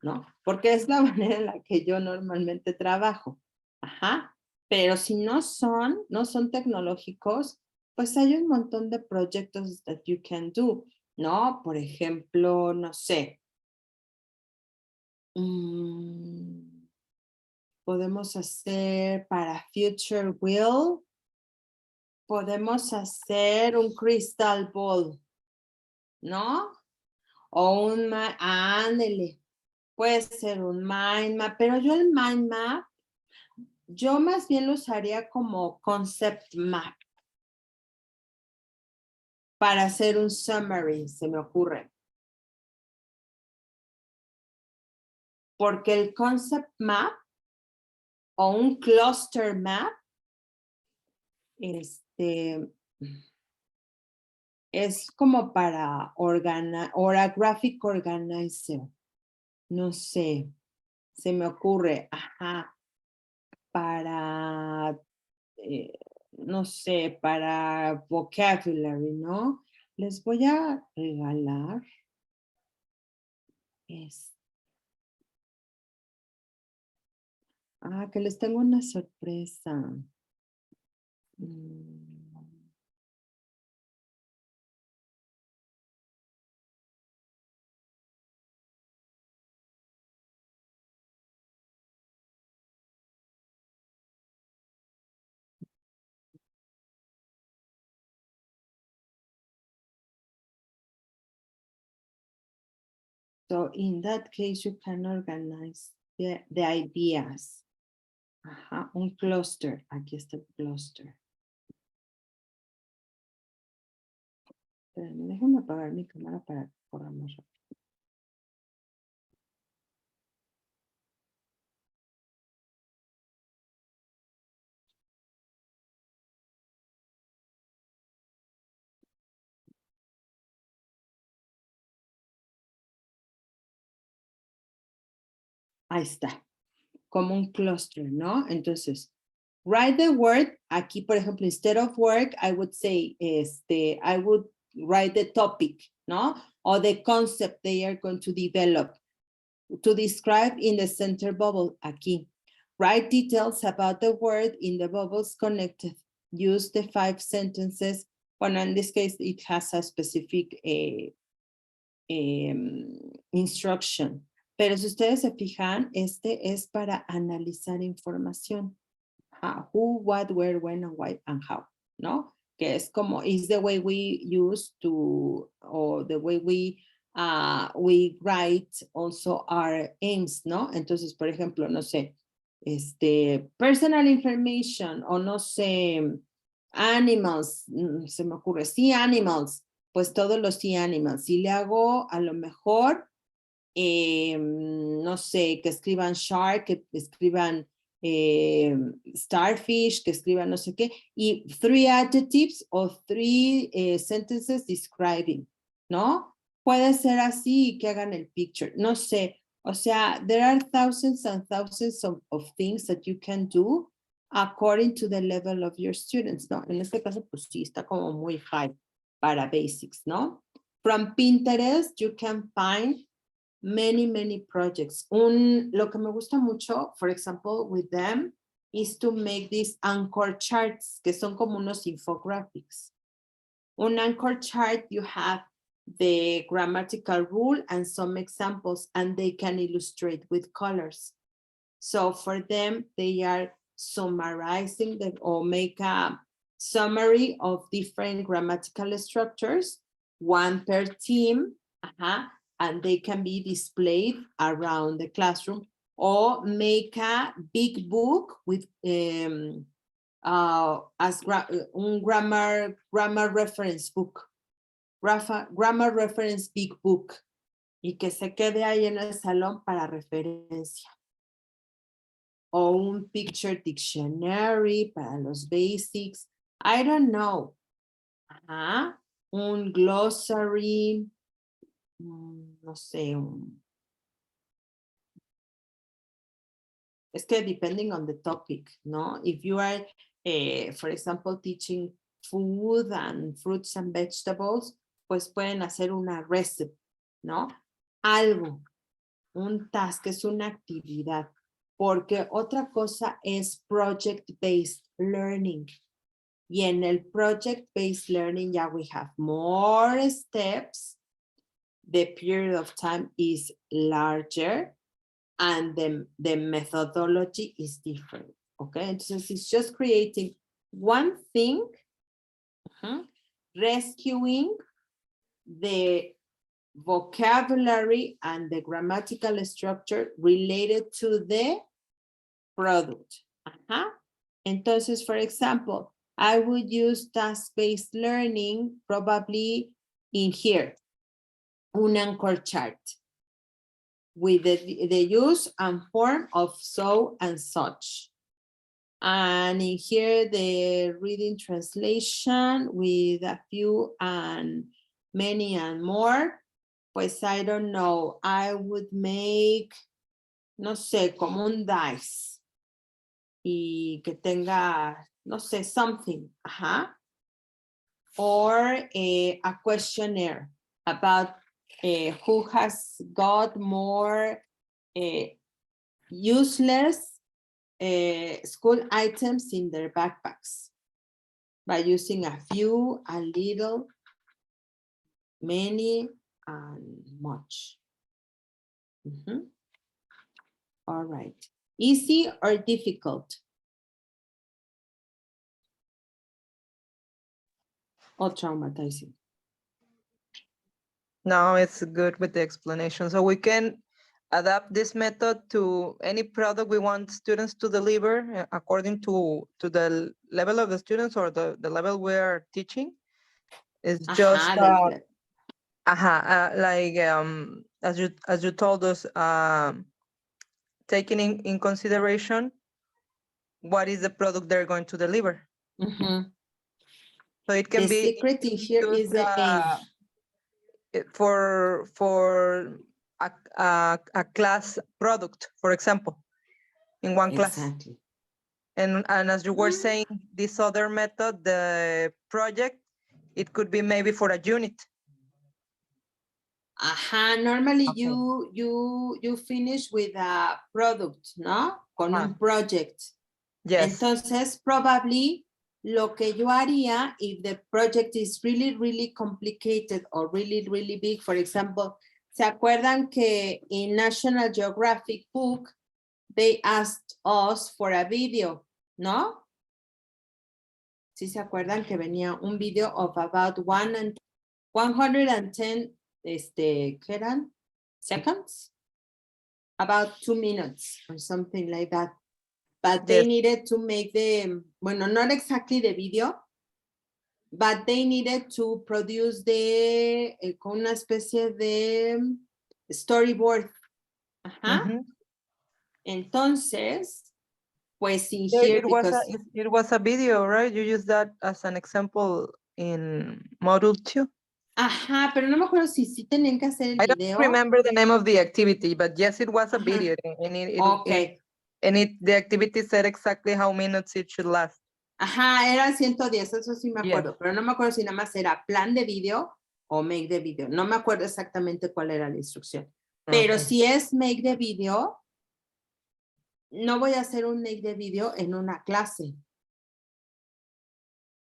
¿No? Porque es la manera en la que yo normalmente trabajo. Ajá. Pero si no son tecnológicos, pues hay un montón de proyectos that you can do, ¿no? Por ejemplo, no sé. Podemos hacer para Future Will, podemos hacer un crystal ball, ¿no? O un, ándele, puede ser un mind map, pero yo el mind map, yo más bien lo usaría como concept map para hacer un summary, se me ocurre. Porque el concept map o un cluster map, es como para graphic organizer. No sé, se me ocurre, ajá, para, no sé, para vocabulary, ¿no? Les voy a regalar que les tengo una sorpresa. So in that case, you can organize the ideas. Ajá, un cluster. Aquí está el cluster. Espérenme, déjenme apagar mi cámara para que corra más rápido. Ahí está, como un cluster, ¿no? Entonces, write the word. Aquí, por ejemplo, instead of work, I would say, I would write the topic, ¿no? Or the concept they are going to develop to describe in the center bubble, aquí. Write details about the word in the bubbles connected. Use the 5 sentences. Well, in this case, it has a specific instruction. Pero si ustedes se fijan, este es para analizar información. Who, what, where, when, and why, and how, ¿no? Que es como, is the way we use to, or the way we write also our aims, ¿no? Entonces, por ejemplo, no sé, personal information, o no sé, animals, se me ocurre, sí, animals, pues todos los sí animals. Si le hago a lo mejor, no sé, que escriban shark, que escriban starfish, que escriban no sé qué, y 3 adjectives o 3 sentences describing, ¿no? Puede ser así que hagan el picture, no sé. O sea, there are thousands and thousands of things that you can do according to the level of your students, ¿no? En este caso, pues sí, está como muy high para basics, ¿no? From Pinterest, you can find many projects. Lo que me gusta mucho, for example, with them, is to make these anchor charts, que son como unos infographics. On anchor chart, you have the grammatical rule and some examples, and they can illustrate with colors. So for them, they are summarizing or make a summary of different grammatical structures, one per team, and they can be displayed around the classroom, or make a big book with un grammar reference book, grammar reference big book, y que se quede ahí en el salón para referencia. O un picture dictionary para los basics. I don't know. Un glossary. No sé. Es que depending on the topic, ¿no? If you are, for example, teaching food and fruits and vegetables, pues pueden hacer una recipe, ¿no? Algo, un task, es una actividad. Porque otra cosa es project-based learning. Y en el project-based learning ya we have more steps. The period of time is larger and the methodology is different. Okay, entonces it's just creating one thing, rescuing the vocabulary and the grammatical structure related to the product. Entonces, for example, I would use task-based learning probably in here, un anchor chart with the use and form of so and such. And in here, the reading translation with a few and many and more. Pues I don't know, I would make, no sé, como un dice. Y que tenga, no sé, something. Or a questionnaire about who has got more useless school items in their backpacks by using a few, a little, many, and much. All right. Easy or difficult? Or traumatizing? No, it's good with the explanation. So we can adapt this method to any product we want students to deliver according to the level of the students or the level we are teaching. It's just like as you told us, taking in consideration what is the product they're going to deliver. So it can be. The secret in here is the aim. For a class product, for example, in one class. Exactly. And as you were saying, this other method, the project, it could be maybe for a unit. Normally you finish with a product, ¿no? Con un project. Yes. Entonces, probably lo que yo haría, if the project is really, really complicated or really, really big, for example, ¿se acuerdan que in National Geographic book, they asked us for a video, ¿no? ¿Sí se acuerdan que venía un video of about 110 ¿qué eran? Seconds? About 2 minutes or something like that. But they needed to make bueno, not exactly the video, but they needed to produce con una especie de storyboard. Entonces, pues in here, it was a video, right? You use that as an example in Module 2. Pero no me acuerdo si tenían que hacer el video. I don't remember the name of the activity, but yes, it was a video. And the activity said exactly how minutes it should last. Eran 110, eso sí me acuerdo, pero no me acuerdo si nada más era plan de video o make the video. No me acuerdo exactamente cuál era la instrucción. Pero si es make the video, no voy a hacer un make the video en una clase.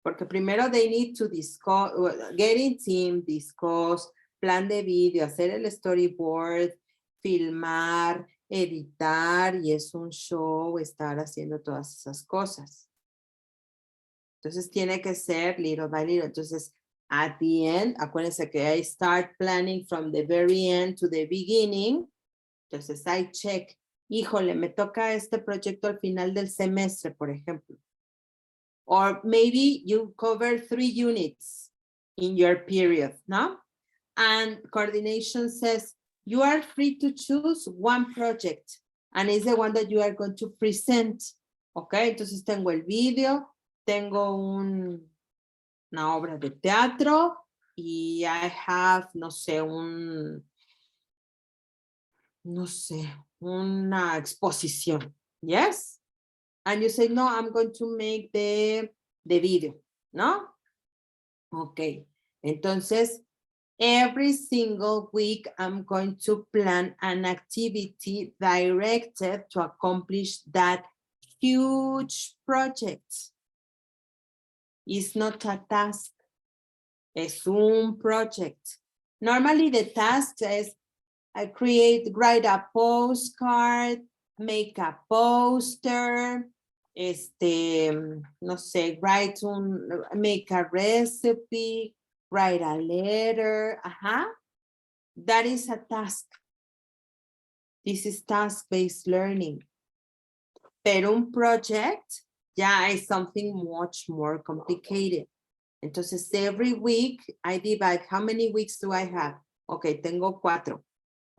Porque primero they need to discuss, get in team, discuss, plan de video, hacer el storyboard, filmar, editar, y es un show estar haciendo todas esas cosas. Entonces tiene que ser little by little. Entonces, at the end, acuérdense que I start planning from the very end to the beginning. Entonces, I check. Híjole, me toca este proyecto al final del semestre, por ejemplo. Or maybe you cover 3 units in your period, no? And coordination says, you are free to choose one project, and it's the one that you are going to present. Okay, entonces tengo el video, tengo una obra de teatro, y I have, no sé, una exposición. Yes? And you say, no, I'm going to make the video, ¿no? Okay. Entonces, every single week, I'm going to plan an activity directed to accomplish that huge project. It's not a task. Es un project. Normally, the task is write a postcard, make a poster, no sé, make a recipe, write a letter, That is a task. This is task-based learning. Pero un project ya is something much more complicated. Entonces, every week I divide, how many weeks do I have? Okay, tengo 4.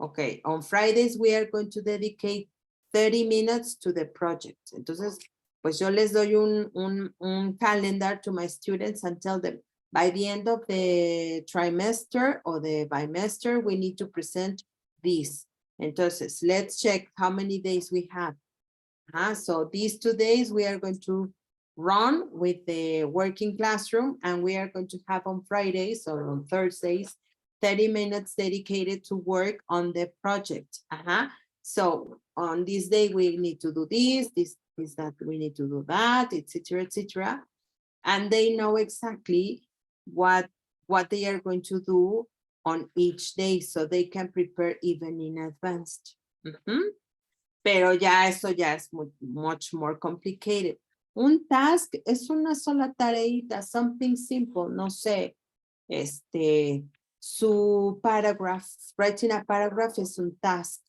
Okay, on Fridays we are going to dedicate 30 minutes to the project. Entonces, pues yo les doy un calendar to my students and tell them, by the end of the trimester or the bimester, we need to present this. Entonces, let's check how many days we have. So these 2 days we are going to run with the working classroom, and we are going to have on Fridays or on Thursdays 30 minutes dedicated to work on the project. So on this day we need to do this that we need to do that, etc., etc. And they know exactly what they are going to do on each day, so they can prepare even in advance. Pero ya eso ya es much more complicated. Un task es una sola tareita, something simple, no sé, su paragraph, writing a paragraph is un task.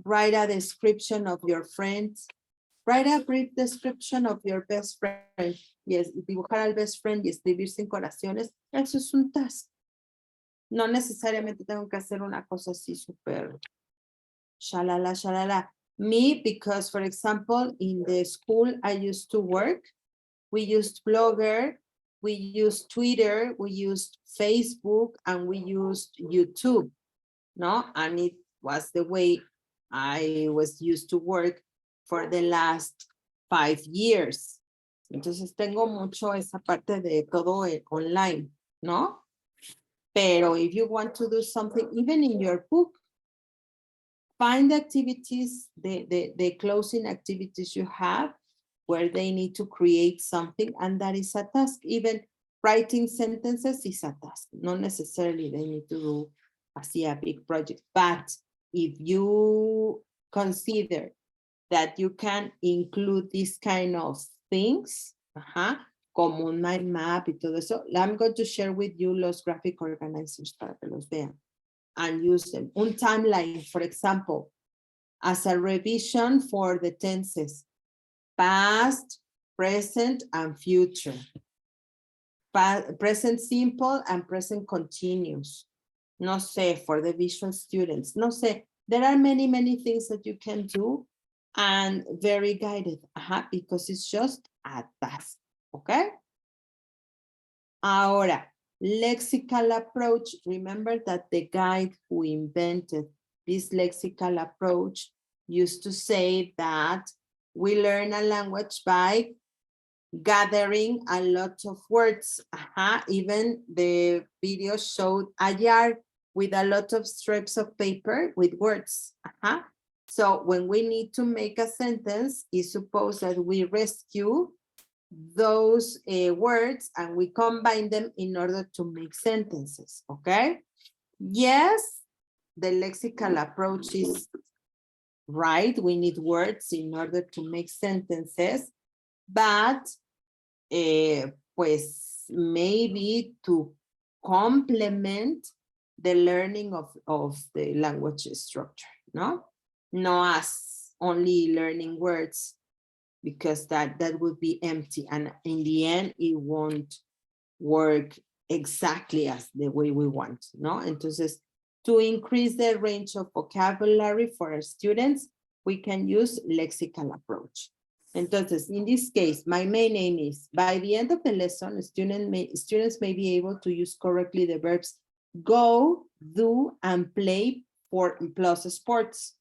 Write a description of your friends. Write a brief description of your best friend. Yes, dibujar al best friend y escribir 5 oraciones, eso es un task. No necesariamente tengo que hacer una cosa así súper shalala, shalala. Me, because for example, in the school I used to work, we used Blogger, we used Twitter, we used Facebook, and we used YouTube, no? And it was the way I was used to work for the last 5 years. Entonces tengo mucho esa parte de todo online, ¿no? Pero if you want to do something, even in your book, find activities, the closing activities you have where they need to create something, and that is a task. Even writing sentences is a task. Not necessarily they need to do a big project, but if you consider that you can include these kind of things, como un mind map y todo eso, I'm going to share with you los graphic organizers para que los vean and use them. Un timeline, for example, as a revision for the tenses, past, present, and future. Present simple and present continuous. No sé, for the visual students. No sé, there are many, many things that you can do and very guided, because it's just a task, okay? Ahora, lexical approach. Remember that the guy who invented this lexical approach used to say that we learn a language by gathering a lot of words. Even the video showed a yard with a lot of strips of paper with words. So when we need to make a sentence, it's supposed that we rescue those words and we combine them in order to make sentences, okay? Yes, the lexical approach is right. We need words in order to make sentences, but pues maybe to complement the learning of the language structure, no? No as only learning words, because that would be empty. And in the end, it won't work exactly as the way we want, no? Entonces, to increase the range of vocabulary for our students, we can use lexical approach. Entonces, in this case, my main aim is, by the end of the lesson, students may be able to use correctly the verbs go, do, and play plus sports.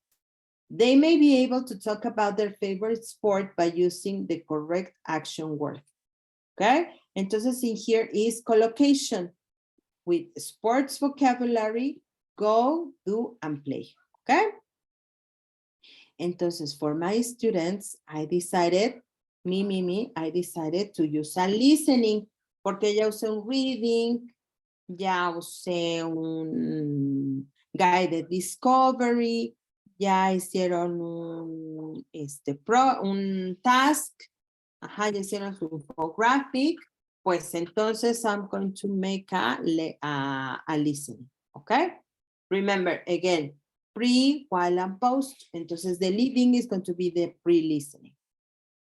They may be able to talk about their favorite sport by using the correct action word. Okay? Entonces, in here is collocation with sports vocabulary, go, do, and play. Okay? Entonces, for my students, I decided, I decided to use a listening, porque ya usé un reading, ya usé un guided discovery, ya hicieron un task, ya hicieron su infographic, pues entonces I'm going to make a listening, okay? Remember, again, pre, while, and post. Entonces, the leading is going to be the pre-listening.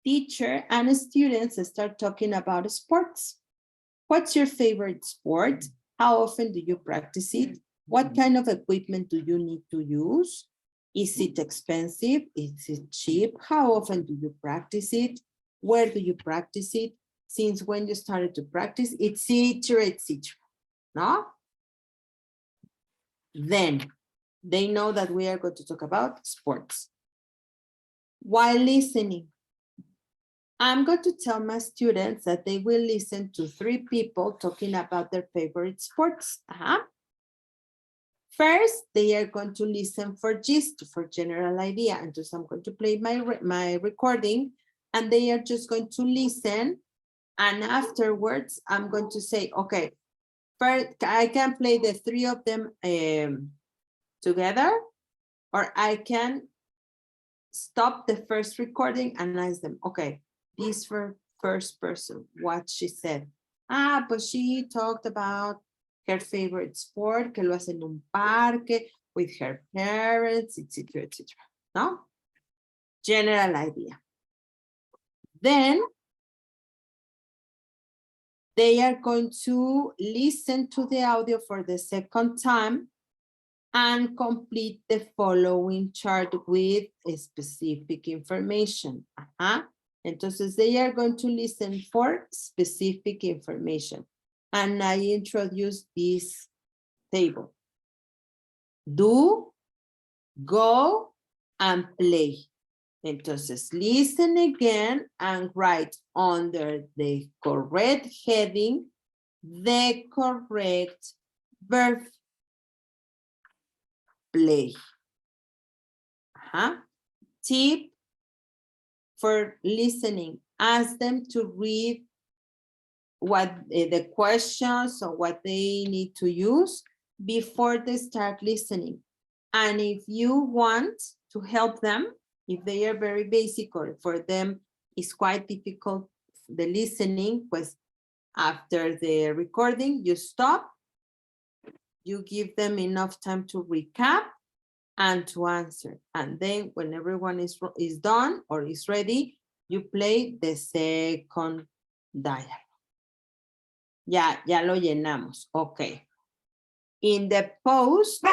Teacher and students start talking about sports. What's your favorite sport? How often do you practice it? What kind of equipment do you need to use? Is it expensive? Is it cheap? How often do you practice it? Where do you practice it? Since when you started to practice, etc., no? Then they know that we are going to talk about sports. While listening, I'm going to tell my students that they will listen to 3 people talking about their favorite sports. First, they are going to listen for gist, for general idea. And just I'm going to play my recording, and they are just going to listen. And afterwards, I'm going to say, okay, first, I can play the 3 of them together, or I can stop the first recording and ask them, okay, this for first person, what she said. But she talked about her favorite sport, que lo hace en un parque, with her parents, etc., etc. No? General idea. Then they are going to listen to the audio for the second time and complete the following chart with specific information. Entonces, they are going to listen for specific information. And I introduce this table. Do, go, and play. Entonces, listen again and write under the correct heading the correct verb. Play. Tip for listening. Ask them to read what the questions or what they need to use before they start listening. And if you want to help them, if they are very basic or for them it's quite difficult, the listening, pues after the recording, you stop, you give them enough time to recap and to answer. And then when everyone is done or is ready, you play the second dialogue. Ya lo llenamos. Okay. In the post,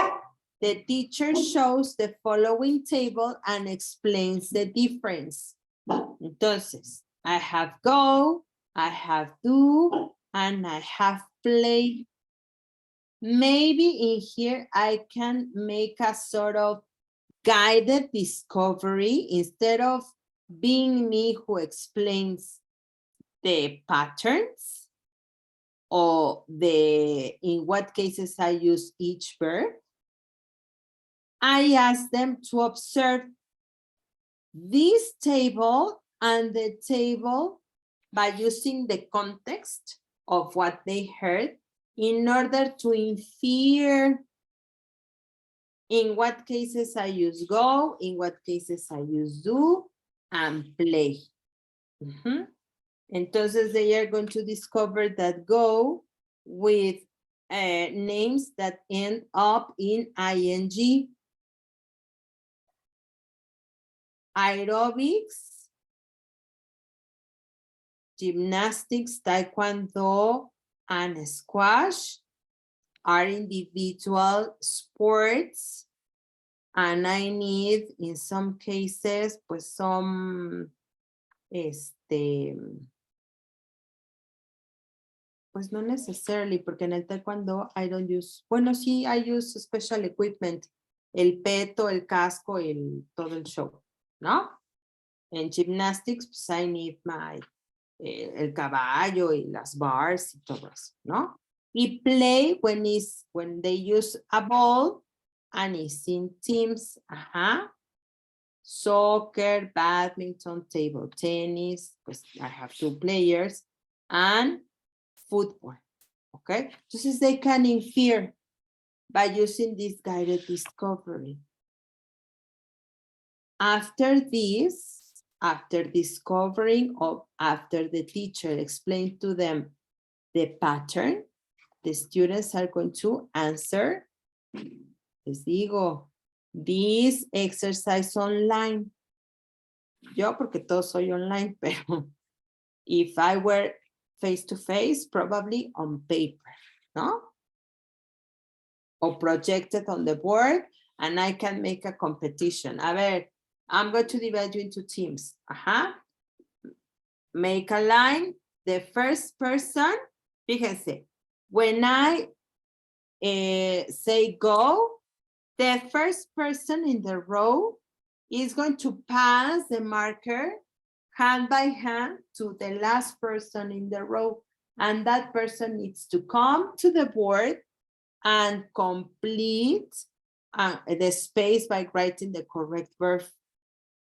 the teacher shows the following table and explains the difference. Entonces, I have go, I have do, and I have play. Maybe in here, I can make a sort of guided discovery instead of being me who explains the patterns or in what cases I use each verb. I ask them to observe this table and the table by using the context of what they heard in order to infer in what cases I use go, in what cases I use do, and play. Entonces they are going to discover that go with names that end up in ing. Aerobics, gymnastics, taekwondo, and squash are individual sports, and I need, in some cases, pues some, pues no necessarily, porque en el taekwondo I don't use, bueno, sí, I use special equipment, el peto, el casco, todo el show, ¿no? En gymnastics, pues I need my, el caballo y las bars y todo eso, ¿no? Y play when they use a ball and it's in teams, soccer, badminton, table tennis, pues I have 2 players, and football, okay? Entonces they can infer by using this guided discovery. After this, after discovering or after the teacher explained to them the pattern, the students are going to answer, les digo, this exercise online. Yo porque todo soy online, pero if I were face-to-face, probably on paper, ¿no? Or projected on the board, and I can make a competition. A ver, I'm going to divide you into teams. Make a line. The first person, fíjense, when I say go, the first person in the row is going to pass the marker hand by hand to the last person in the row. And that person needs to come to the board and complete the space by writing the correct verb.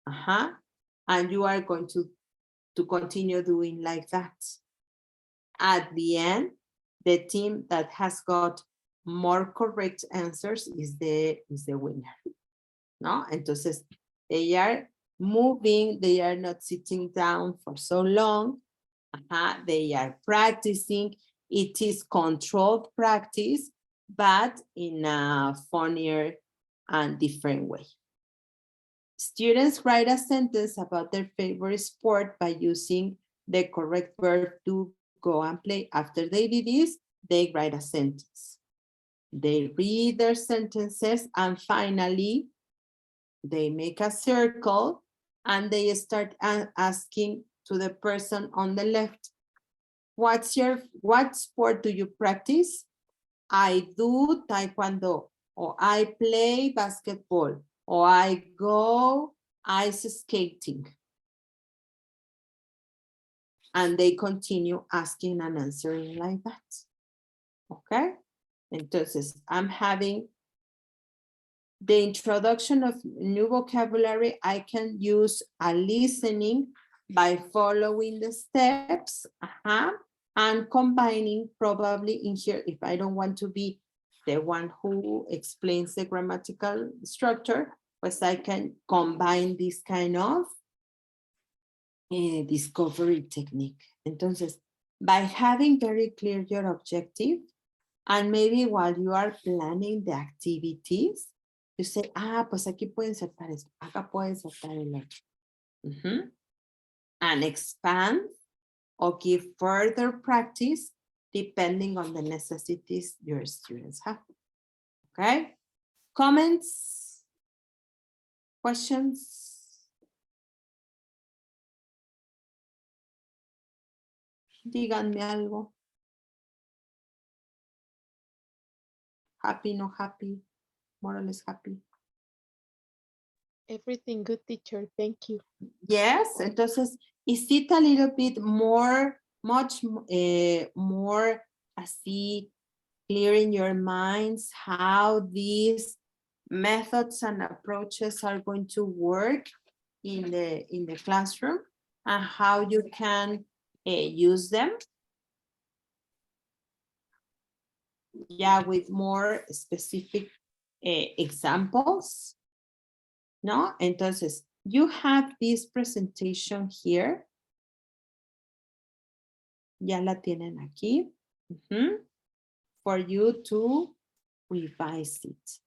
And you are going to continue doing like that. At the end, the team that has got more correct answers is the winner. ¿No? Entonces, they are moving, they are not sitting down for so long. They are practicing. It is controlled practice, but in a funnier and different way. Students write a sentence about their favorite sport by using the correct verb to go and play. After they do this, they write a sentence. They read their sentences, and finally, they make a circle and they start asking to the person on the left, what sport do you practice? I do taekwondo, or I play basketball, or I go ice skating. And they continue asking and answering like that. Okay? Entonces, I'm having the introduction of new vocabulary. I can use a listening by following the steps and combining probably in here, if I don't want to be the one who explains the grammatical structure, pues I can combine this kind of discovery technique. Entonces, by having very clear your objective, and maybe while you are planning the activities, you say, pues aquí pueden saltar esto, acá pueden saltar el otro. And expand or give further practice depending on the necessities your students have. Okay? Comments? Questions? Díganme algo. Happy, no happy, more or less happy. Everything good, teacher. Thank you. Yes, entonces, is it a little bit more, much more así, clear in your minds how these methods and approaches are going to work in the classroom, and how you can use them. Yeah, with more specific examples. ¿No? Entonces, you have this presentation here. Ya la tienen aquí. For you to revise it.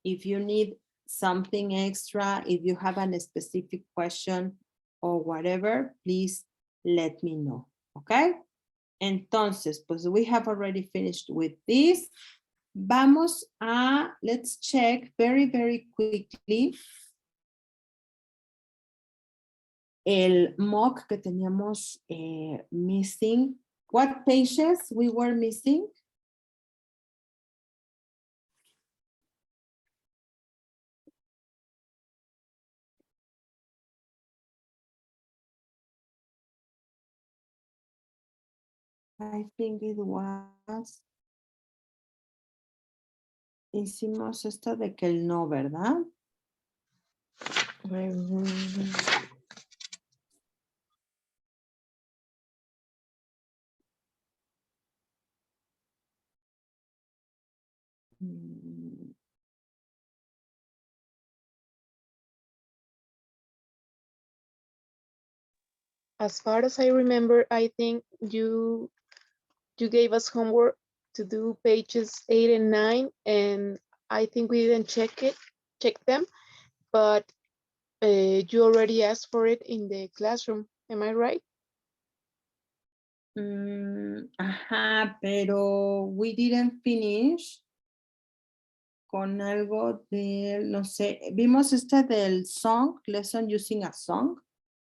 If you need something extra, if you have a specific question or whatever, please let me know. Okay? Entonces, pues we have already finished with this. Vamos a, let's check very, very quickly el mock que teníamos missing. What pages we were missing? I think it was. Hicimos esto de que el no, ¿verdad? As far as I remember, I think you gave us homework to do pages 8 and 9, and I think we didn't check them, but you already asked for it in the classroom. Am I right? Ajá, pero we didn't finish con algo de, no sé, vimos este del song, lesson using a song,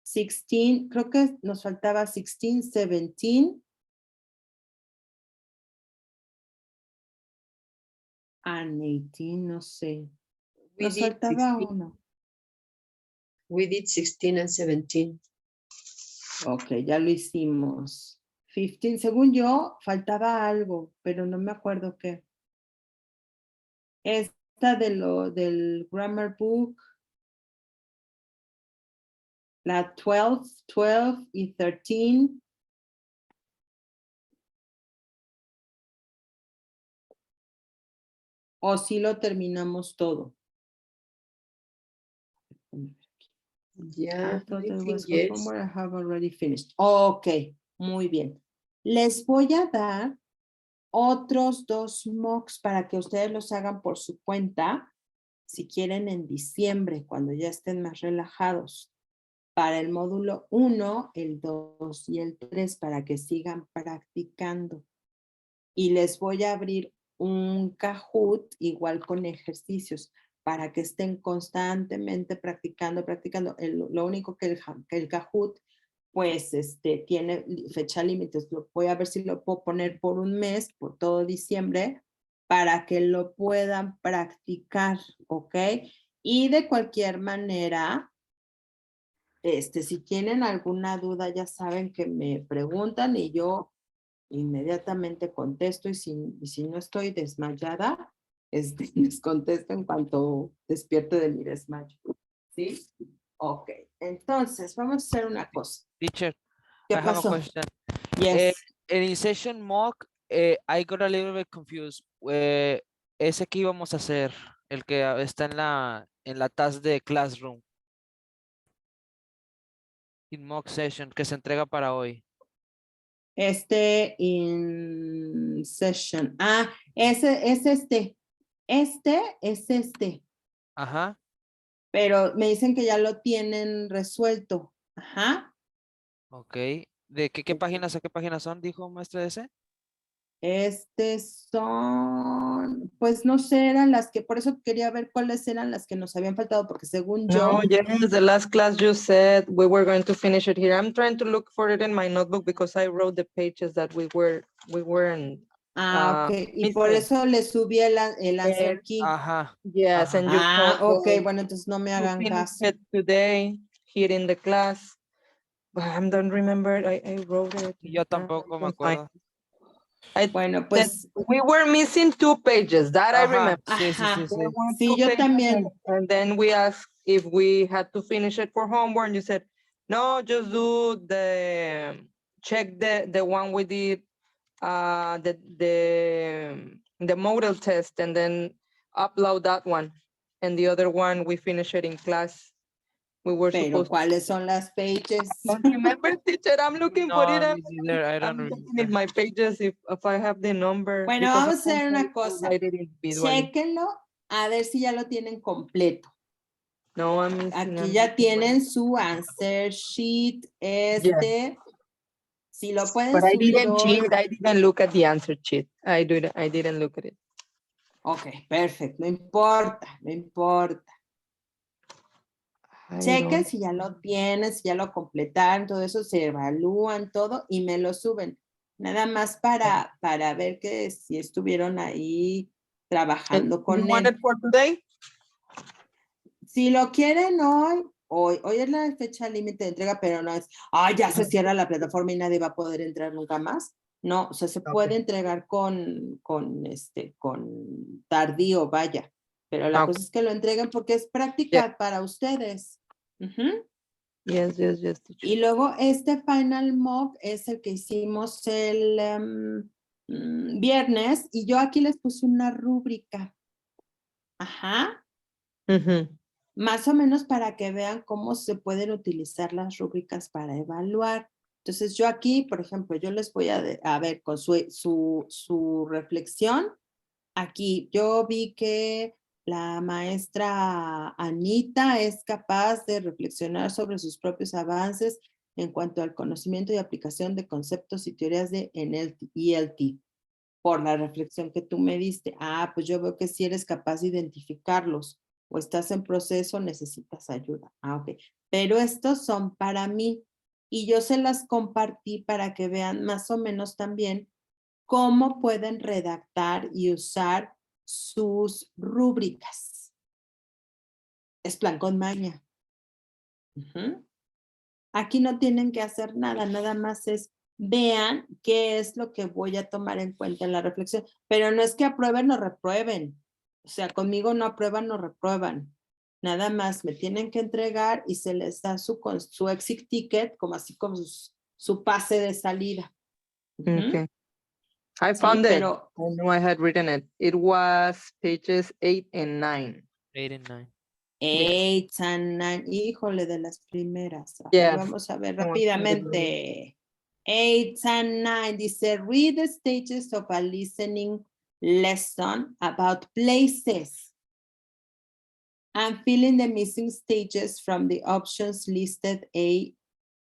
16, creo que nos faltaba 16, 17, and 18, no sé. Nos faltaba uno. We did 16 and 17. Ok, ya lo hicimos. 15, según yo, faltaba algo, pero no me acuerdo qué. Esta del grammar book. La 12 y 13. O si lo terminamos todo. Yeah, I thought I there think was yes. homework. I have already finished. Ok, muy bien. Les voy a dar otros 2 mocks para que ustedes los hagan por su cuenta, si quieren en diciembre, cuando ya estén más relajados. Para el módulo 1, el 2 y el 3, para que sigan practicando. Y les voy a abrir un Kahoot, igual con ejercicios, para que estén constantemente practicando. Lo único que el Kahoot, pues, tiene fecha límite. Voy a ver si lo puedo poner por un mes, por todo diciembre, para que lo puedan practicar, ¿ok? Y de cualquier manera, si tienen alguna duda, ya saben que me preguntan y yo inmediatamente contesto, y si no estoy desmayada, les contesto en cuanto despierte de mi desmayo. ¿Sí? Ok, entonces vamos a hacer una cosa. Teacher, ¿Qué I have a pasó? question. Yes. In session mock, I got a little bit confused. Ese que íbamos a hacer, el que está en la task de Classroom. In mock session, que se entrega para hoy. In session. Es este. Este es este. Ajá. Pero me dicen que ya lo tienen resuelto. Ajá. Ok. ¿De qué páginas a qué páginas son, dijo maestra ese? Son, pues no sé, eran las que, por eso quería ver cuáles eran las que nos habían faltado, porque según yo. No, yes, the last class you said we were going to finish it here. I'm trying to look for it in my notebook because I wrote the pages that we weren't. Ok. Y por eso le subí el answer key. Ajá. Yes, and you told ok, bueno, entonces no me hagan caso. it today here in the class. But I don't remember. I wrote it. Yo tampoco me Fine. acuerdo. Bueno, pues. We were missing 2 pages, that I remember. Sí, sí, sí, Ajá. sí. There were Sí, 2 yo pages, también. and then we asked if we had to finish it for homework, and you said, no, just do check the one we did, the model test, and then upload that one. And the other one, we finish it in class. We were Pero supposed ¿cuáles son las pages? to. Don't remember, teacher, I'm looking for it. No, me neither. I don't I'm looking remember. in my pages if I have the number. Bueno, because vamos a hacer sometimes una I cosa. write it individually. Chéquenlo a ver si ya lo tienen completo. No, I'm missing. Aquí I'm ya missing tienen su answer sheet. Si lo pueden But I subir didn't hoy. cheat. I didn't look at the answer sheet. I didn't look at it. Ok, perfecto. No importa, no importa. Chequen si ya lo tienen, si ya lo completaron, todo eso se evalúan todo y me lo suben. Nada más para ver que si estuvieron ahí trabajando con You want él. it for today? Si lo quieren hoy es la fecha límite de entrega, pero no es, ya se cierra la plataforma y nadie va a poder entrar nunca más. No, o sea, se puede entregar con tardío, vaya. Pero la cosa es que lo entreguen porque es práctica para ustedes. Yes, teacher. Y luego este final mock es el que hicimos el viernes y yo aquí les puse una rúbrica. Ajá. Más o menos para que vean cómo se pueden utilizar las rúbricas para evaluar. Entonces yo aquí, por ejemplo, yo les voy a ver con su reflexión. Aquí yo vi que la maestra Anita es capaz de reflexionar sobre sus propios avances en cuanto al conocimiento y aplicación de conceptos y teorías de ELT, por la reflexión que tú me diste. Pues yo veo que si eres capaz de identificarlos o estás en proceso, necesitas ayuda. Ok. Pero estos son para mí y yo se las compartí para que vean más o menos también cómo pueden redactar y usar sus rúbricas. Es plan con maña. Aquí no tienen que hacer nada, nada más es vean qué es lo que voy a tomar en cuenta en la reflexión. Pero no es que aprueben o reprueben. O sea, conmigo no aprueban o reprueban. Nada más me tienen que entregar y se les da su exit ticket, como así como su pase de salida. Okay. I found it. I knew I had written it. It was pages 8 and 9. 8 and 9. 8 and 9. Híjole, de las primeras. Yes. Vamos a ver rápidamente. 8 and 9. Dice, read the stages of a listening lesson about places. And fill in the missing stages from the options listed A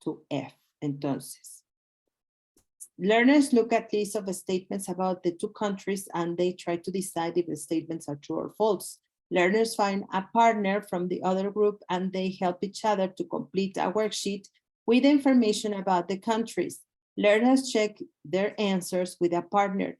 to F. Entonces, learners look at lists of statements about the two countries and they try to decide if the statements are true or false. Learners find a partner from the other group and they help each other to complete a worksheet with information about the countries. Learners check their answers with a partner.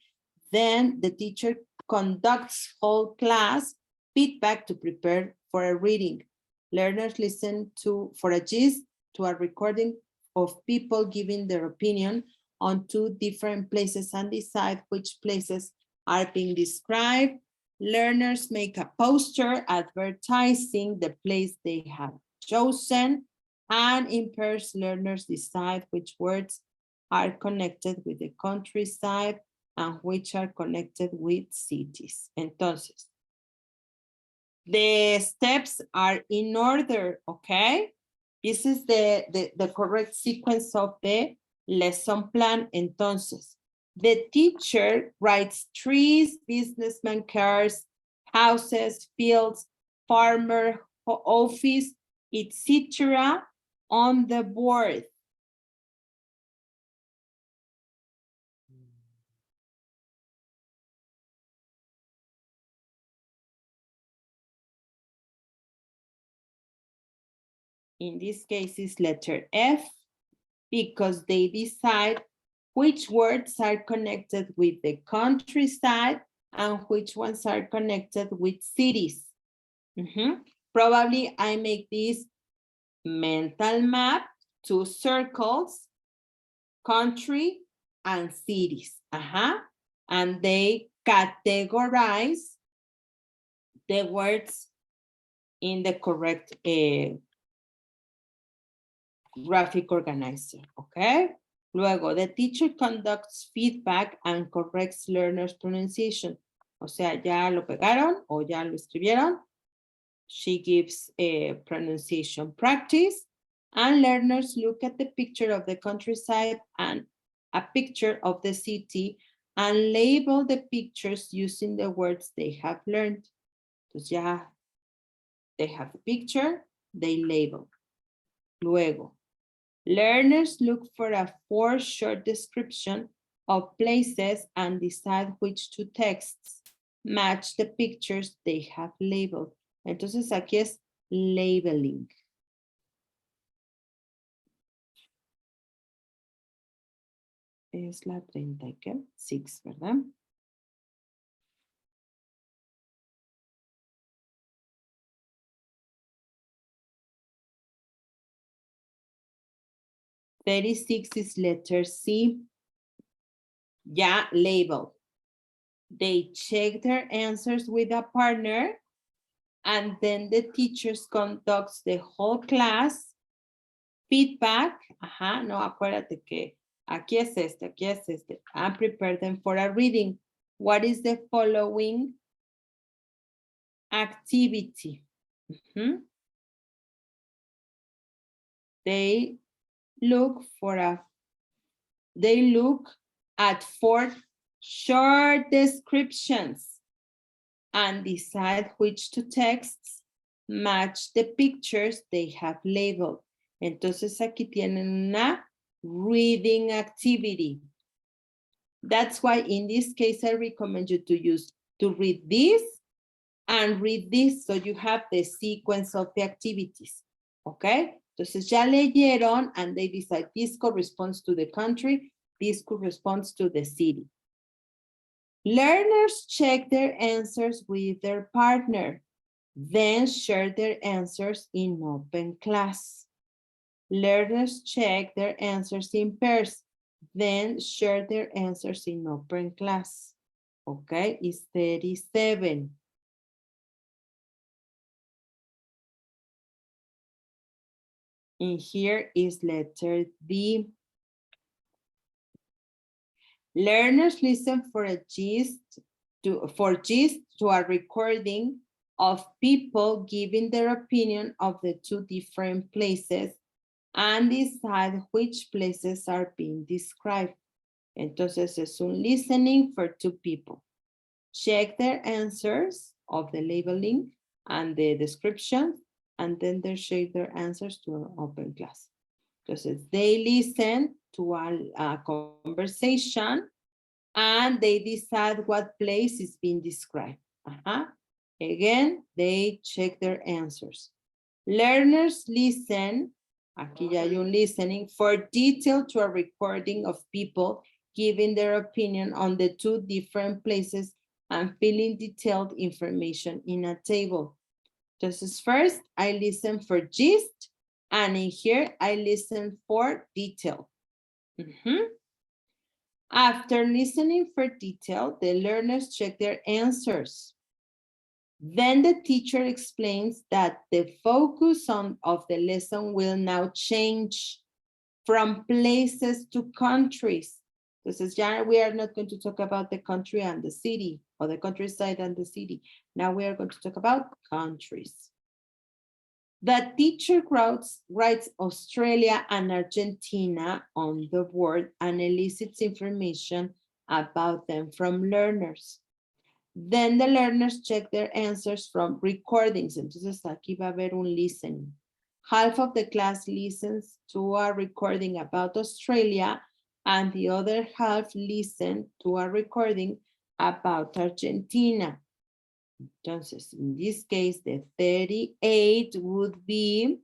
Then the teacher conducts whole class feedback to prepare for a reading. Learners listen for a gist to a recording of people giving their opinion on two different places and decide which places are being described. Learners make a poster advertising the place they have chosen, and in pairs, learners decide which words are connected with the countryside and which are connected with cities. Entonces, the steps are in order, okay? This is the correct sequence of the lesson plan. Entonces, the teacher writes trees, businessman, cars, houses, fields, farmer, office, etc. on the board. In this case, it's letter F, because they decide which words are connected with the countryside and which ones are connected with cities. Probably I make this mental map, 2 circles, country and cities. And they categorize the words in the correct graphic organizer, okay? Luego, the teacher conducts feedback and corrects learners' pronunciation. O sea, ya lo pegaron o ya lo escribieron. She gives a pronunciation practice and learners look at the picture of the countryside and a picture of the city and label the pictures using the words they have learned. Entonces ya, they have the picture, they label. Luego, learners look for a short description of places and decide which two texts match the pictures they have labeled. Entonces aquí es labeling. Es la 36, ¿verdad? is letter C. Ya label. They check their answers with a partner and then the teachers conducts the whole class feedback. Ajá, no, acuérdate que aquí es este. And prepare them for a reading. What is the following activity? They look at 4 short descriptions and decide which two texts match the pictures they have labeled. Entonces aquí tienen una reading activity. That's why in this case I recommend you to read this and read this so you have the sequence of the activities. Okay? Entonces ya leyeron and they decide this corresponds to the country, this corresponds to the city. Learners check their answers with their partner, then share their answers in open class. Learners check their answers in pairs, then share their answers in open class. Okay, it's 37. And here is letter D. Learners listen for a gist to a recording of people giving their opinion of the two different places and decide which places are being described. Entonces es un listening for 2 people. Check their answers of the labeling and the description, and then they share their answers to an open class. Entonces they listen to a conversation and they decide what place is being described. Again, they check their answers. Learners listen, aquí ya hay un listening, for detail to a recording of people giving their opinion on the 2 different places and filling detailed information in a table. Entonces, first, I listen for gist, and in here, I listen for detail. After listening for detail, the learners check their answers. Then the teacher explains that the focus of the lesson will now change from places to countries. Entonces, ya we are not going to talk about the country and the city, or the countryside and the city. Now we are going to talk about countries. The teacher writes Australia and Argentina on the board and elicits information about them from learners. Then the learners check their answers from recordings. Entonces aquí va a haber un listening. Half of the class listens to a recording about Australia and the other half listen to a recording about Argentina. Entonces, in this case, the 38 would be,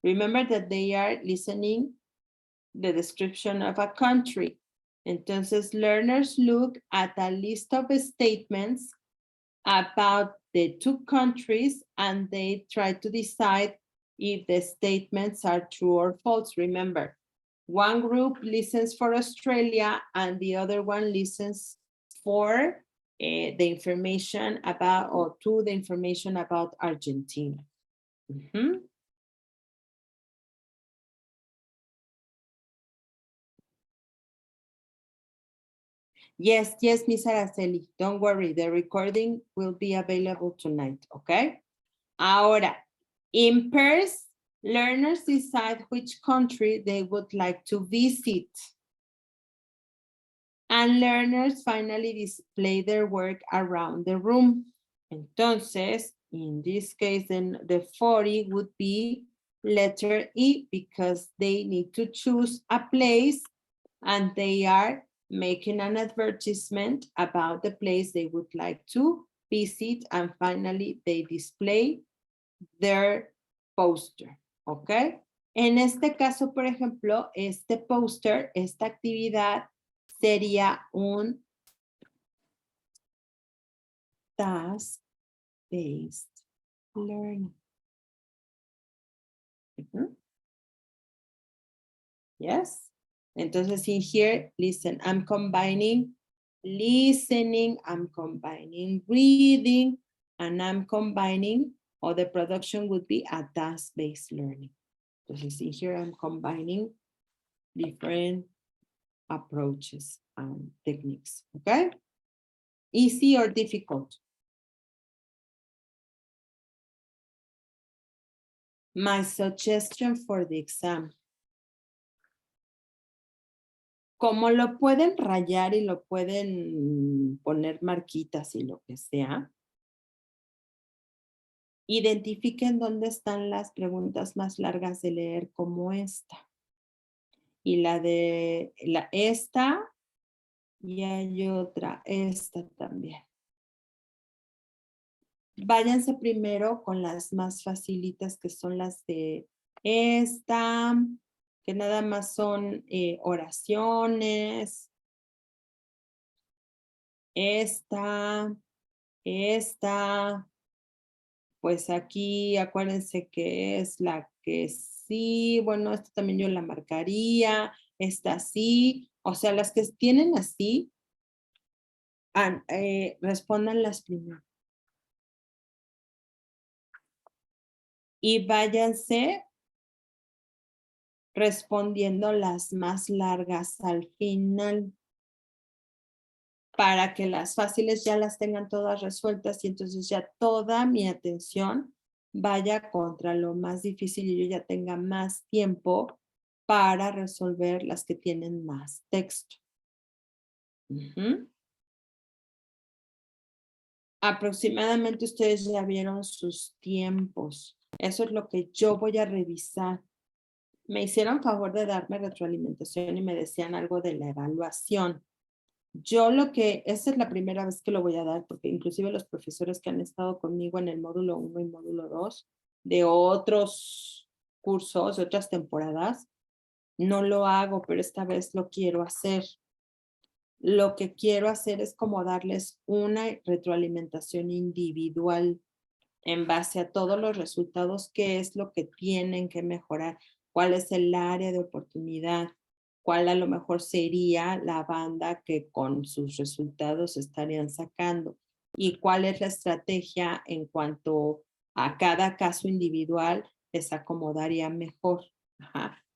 remember that they are listening the description of a country. Entonces, learners look at a list of statements about the 2 countries and they try to decide if the statements are true or false. Remember, one group listens for Australia and the other one listens for the information about, or to the information about Argentina. Yes, Miss Araceli, don't worry, the recording will be available tonight, okay? Ahora, in pairs, learners decide which country they would like to visit. And learners finally display their work around the room. Entonces, in this case, then the 40 would be letter E because they need to choose a place and they are making an advertisement about the place they would like to visit, and finally they display their poster, ¿ok? En este caso, por ejemplo, este poster, esta actividad sería un task-based learning. Yes. Entonces, in here, listen, I'm combining listening, I'm combining reading, and I'm combining, or the production would be a task-based learning. Entonces, in here, I'm combining different approaches and techniques, okay? Easy or difficult? My suggestion for the exam. Como lo pueden rayar y lo pueden poner marquitas y lo que sea, identifiquen dónde están las preguntas más largas de leer como esta. Y esta, y hay otra, esta también. Váyanse primero con las más facilitas, que son las de esta, que nada más son oraciones. Esta, pues aquí acuérdense que es la que sí, bueno, esta también yo la marcaría, esta sí, o sea, las que tienen así, respondan las primeras. Y váyanse respondiendo las más largas al final, para que las fáciles ya las tengan todas resueltas y entonces ya toda mi atención vaya contra lo más difícil y yo ya tenga más tiempo para resolver las que tienen más texto. Aproximadamente ustedes ya vieron sus tiempos. Eso es lo que yo voy a revisar. Me hicieron favor de darme retroalimentación y me decían algo de la evaluación. Esta es la primera vez que lo voy a dar, porque inclusive los profesores que han estado conmigo en el módulo 1 y módulo 2, de otros cursos, de otras temporadas, no lo hago, pero esta vez lo quiero hacer. Lo que quiero hacer es como darles una retroalimentación individual en base a todos los resultados, qué es lo que tienen que mejorar, cuál es el área de oportunidad, cuál a lo mejor sería la banda que con sus resultados estarían sacando y cuál es la estrategia en cuanto a cada caso individual les acomodaría mejor.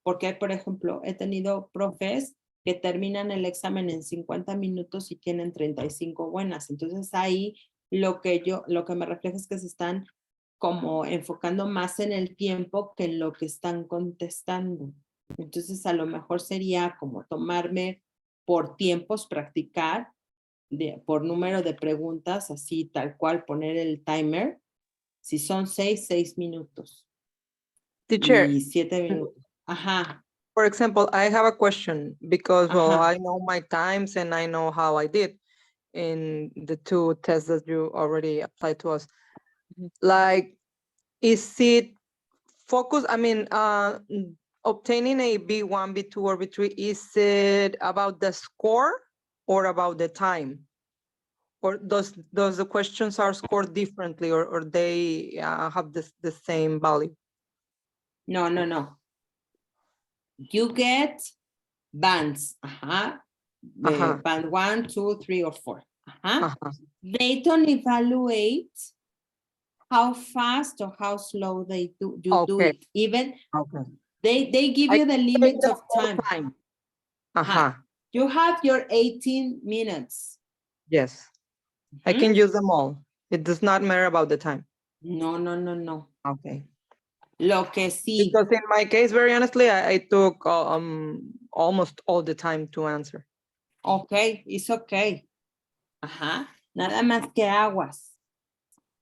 Porque, por ejemplo, he tenido profes que terminan el examen en 50 minutos y tienen 35 buenas. Entonces ahí lo que me refleja es que se están como enfocando más en el tiempo que en lo que están contestando. Entonces a lo mejor sería como tomarme por tiempos, practicar por número de preguntas, así tal cual poner el timer. Si son 6 minutos. Teacher. Y 7 minutos. Ajá. For example, I have a question because well, I know my times and I know how I did in the 2 tests that you already applied to us. Like, is it focus? I mean, obtaining a B1, B2, or B3, is it about the score or about the time? Or does the questions are scored differently, or they have the same value? No. You get bands. Band 1, 2, 3, or 4. They don't evaluate how fast or how slow you do it. Even they give you the limits of time. You have your 18 minutes. Yes, I Hmm? can use them all. It does not matter about the time. No, no, no, no. Okay. Lo que sí. Because in my case, very honestly, I took almost all the time to answer. Okay, it's okay. Ajá. Nada más que aguas.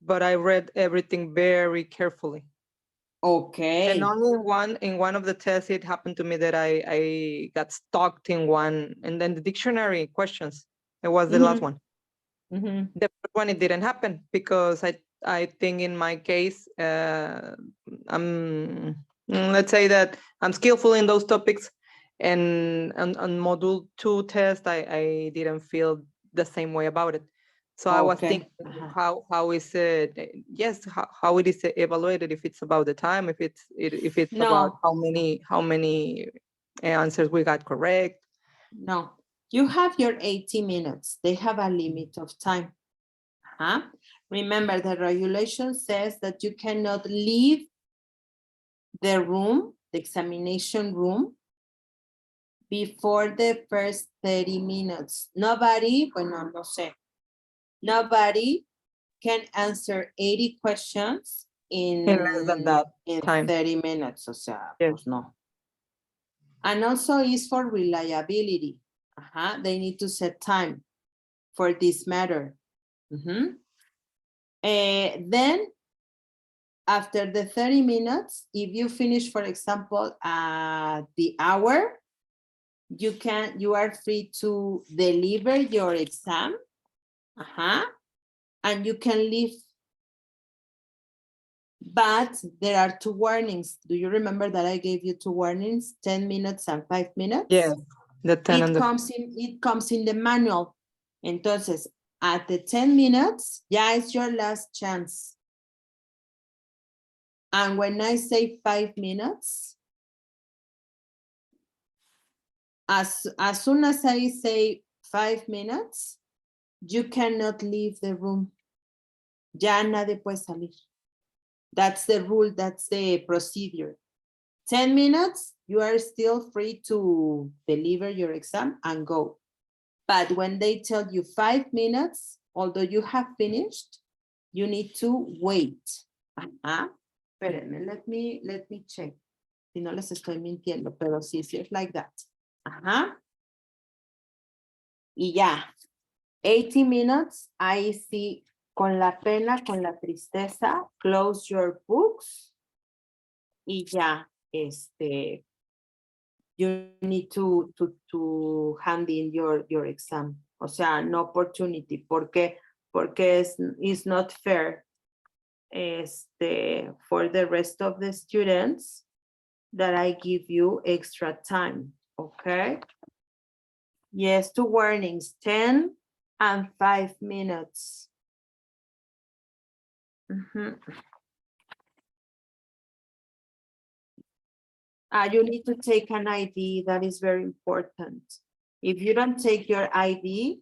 But I read everything very carefully. Okay. And only in one of the tests, it happened to me that I got stuck in one, and then the dictionary questions, it was the last one. Mhm. The first one, it didn't happen because I think in my case, let's say that I'm skillful in those topics, and on module 2 test, I didn't feel the same way about it. So I was Okay. thinking, how is it? Yes, how it is evaluated? If it's about the time, if it's about No. how many answers we got correct. No, you have your 80 minutes. They have a limit of time. Remember, the regulation says that you cannot leave the room, the examination room, before the first 30 minutes. Nobody, bueno, no sé, nobody can answer 80 questions in less than that time. 30 minutes. O sea, Yes. pues no. And also is for reliability. They need to set time for this matter. Then after the 30 minutes, if you finish, for example, the hour, you are free to deliver your exam. And you can leave. But there are 2 warnings. Do you remember that I gave you 2 warnings, 10 minutes and 5 minutes? Yes, the 10 and the It comes in the manual. Entonces, at the 10 minutes, ya is your last chance. And when I say 5 minutes, as soon as I say 5 minutes, you cannot leave the room. Ya nadie puede salir. That's the rule, that's the procedure. 10 minutes, you are still free to deliver your exam and go. But when they tell you 5 minutes, although you have finished, you need to wait. Espérenme, let me check. Si no les estoy mintiendo, pero sí, es like that. Y ya, 80 minutes, ahí sí, con la pena, con la tristeza, close your books. Y ya, you need to hand in your exam. O sea, no opportunity, porque it's not fair for the rest of the students that I give you extra time, okay? Yes, 2 warnings, 10 and 5 minutes. You need to take an ID, that is very important. If you don't take your ID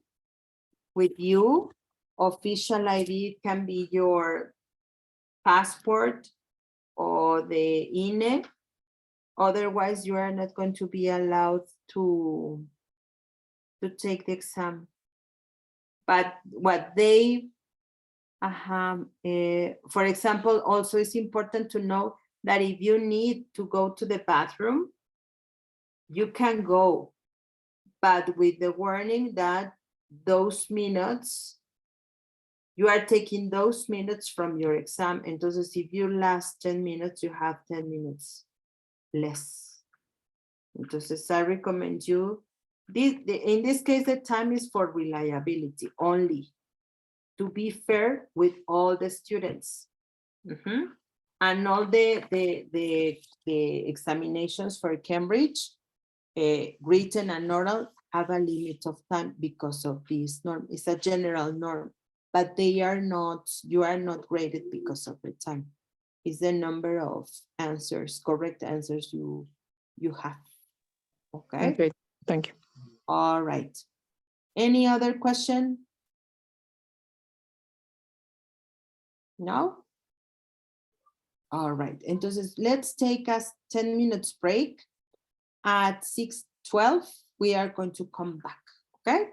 with you, official ID can be your passport or the INE. Otherwise, you are not going to be allowed to take the exam. But what they, for example, also it's important to know that if you need to go to the bathroom, you can go, but with the warning that those minutes, you are taking those minutes from your exam. Entonces, if you last 10 minutes, you have 10 minutes less. Entonces, I recommend you, in this case, the time is for reliability only, to be fair with all the students. And all the examinations for Cambridge, written and oral, have a limit of time because of this norm. It's a general norm, but they are not, you are not graded because of the time. It's the number of answers, correct answers you have. Okay. Okay, thank you. All right. Any other question? No? All right. Entonces, let's take a 10 minutes break. At 6:12, we are going to come back, okay?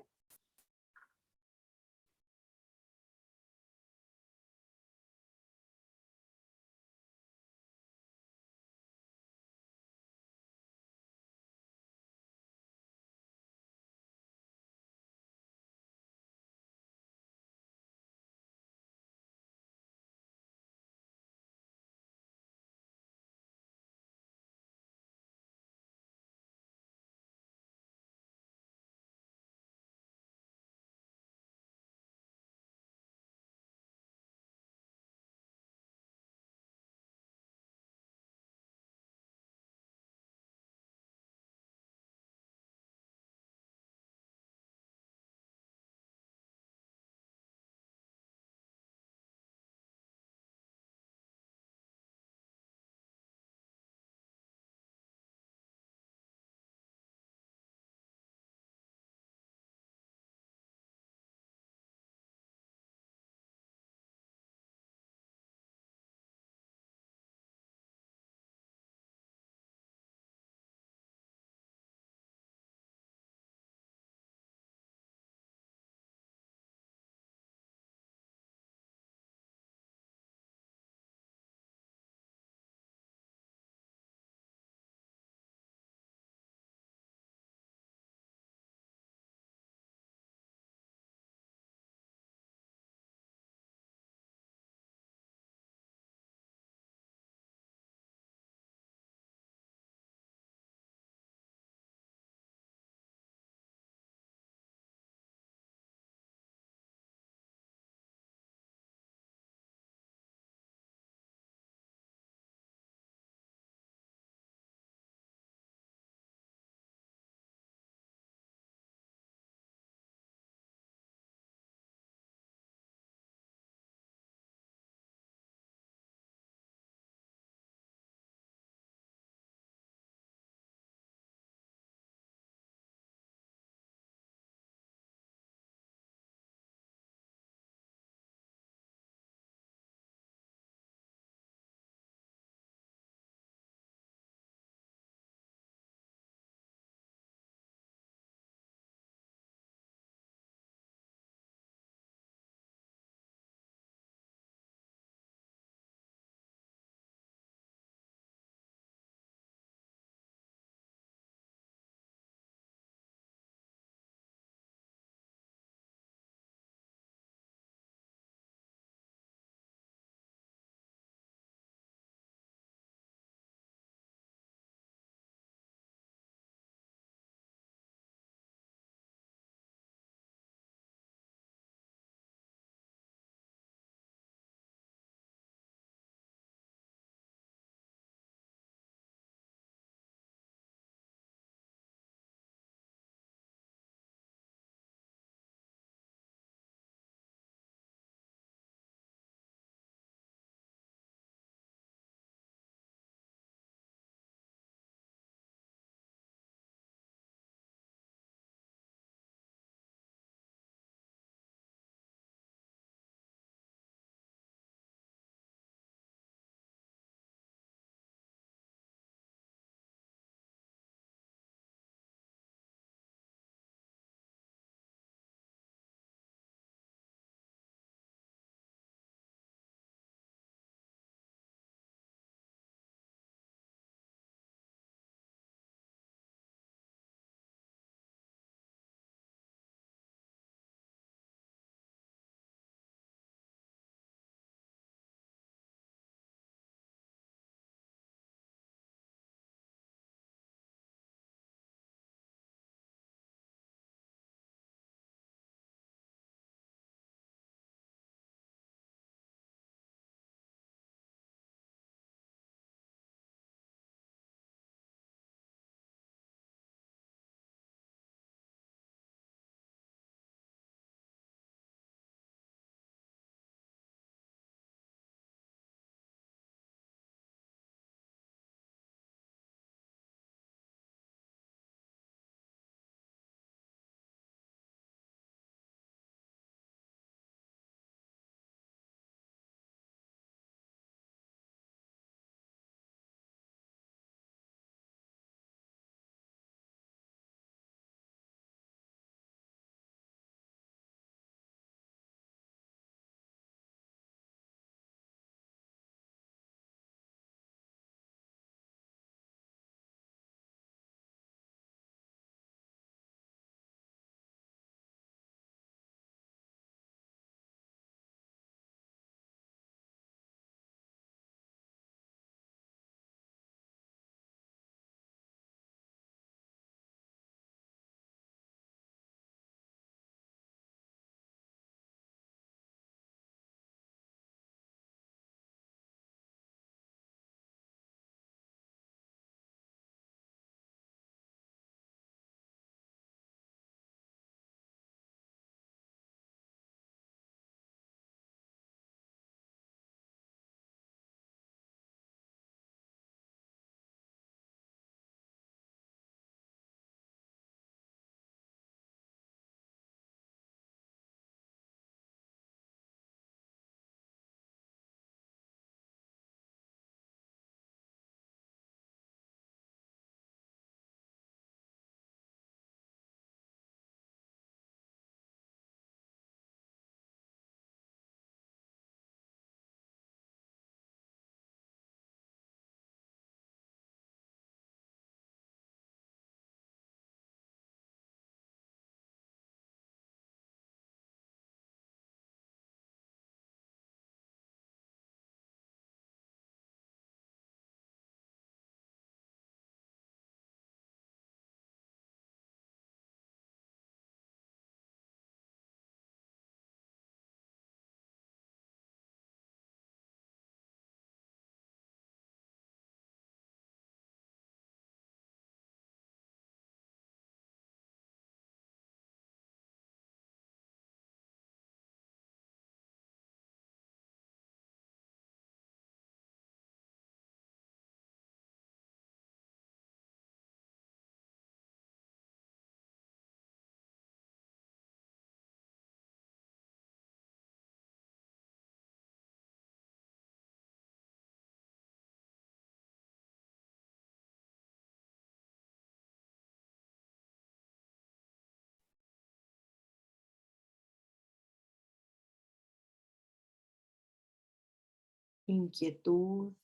inquietud,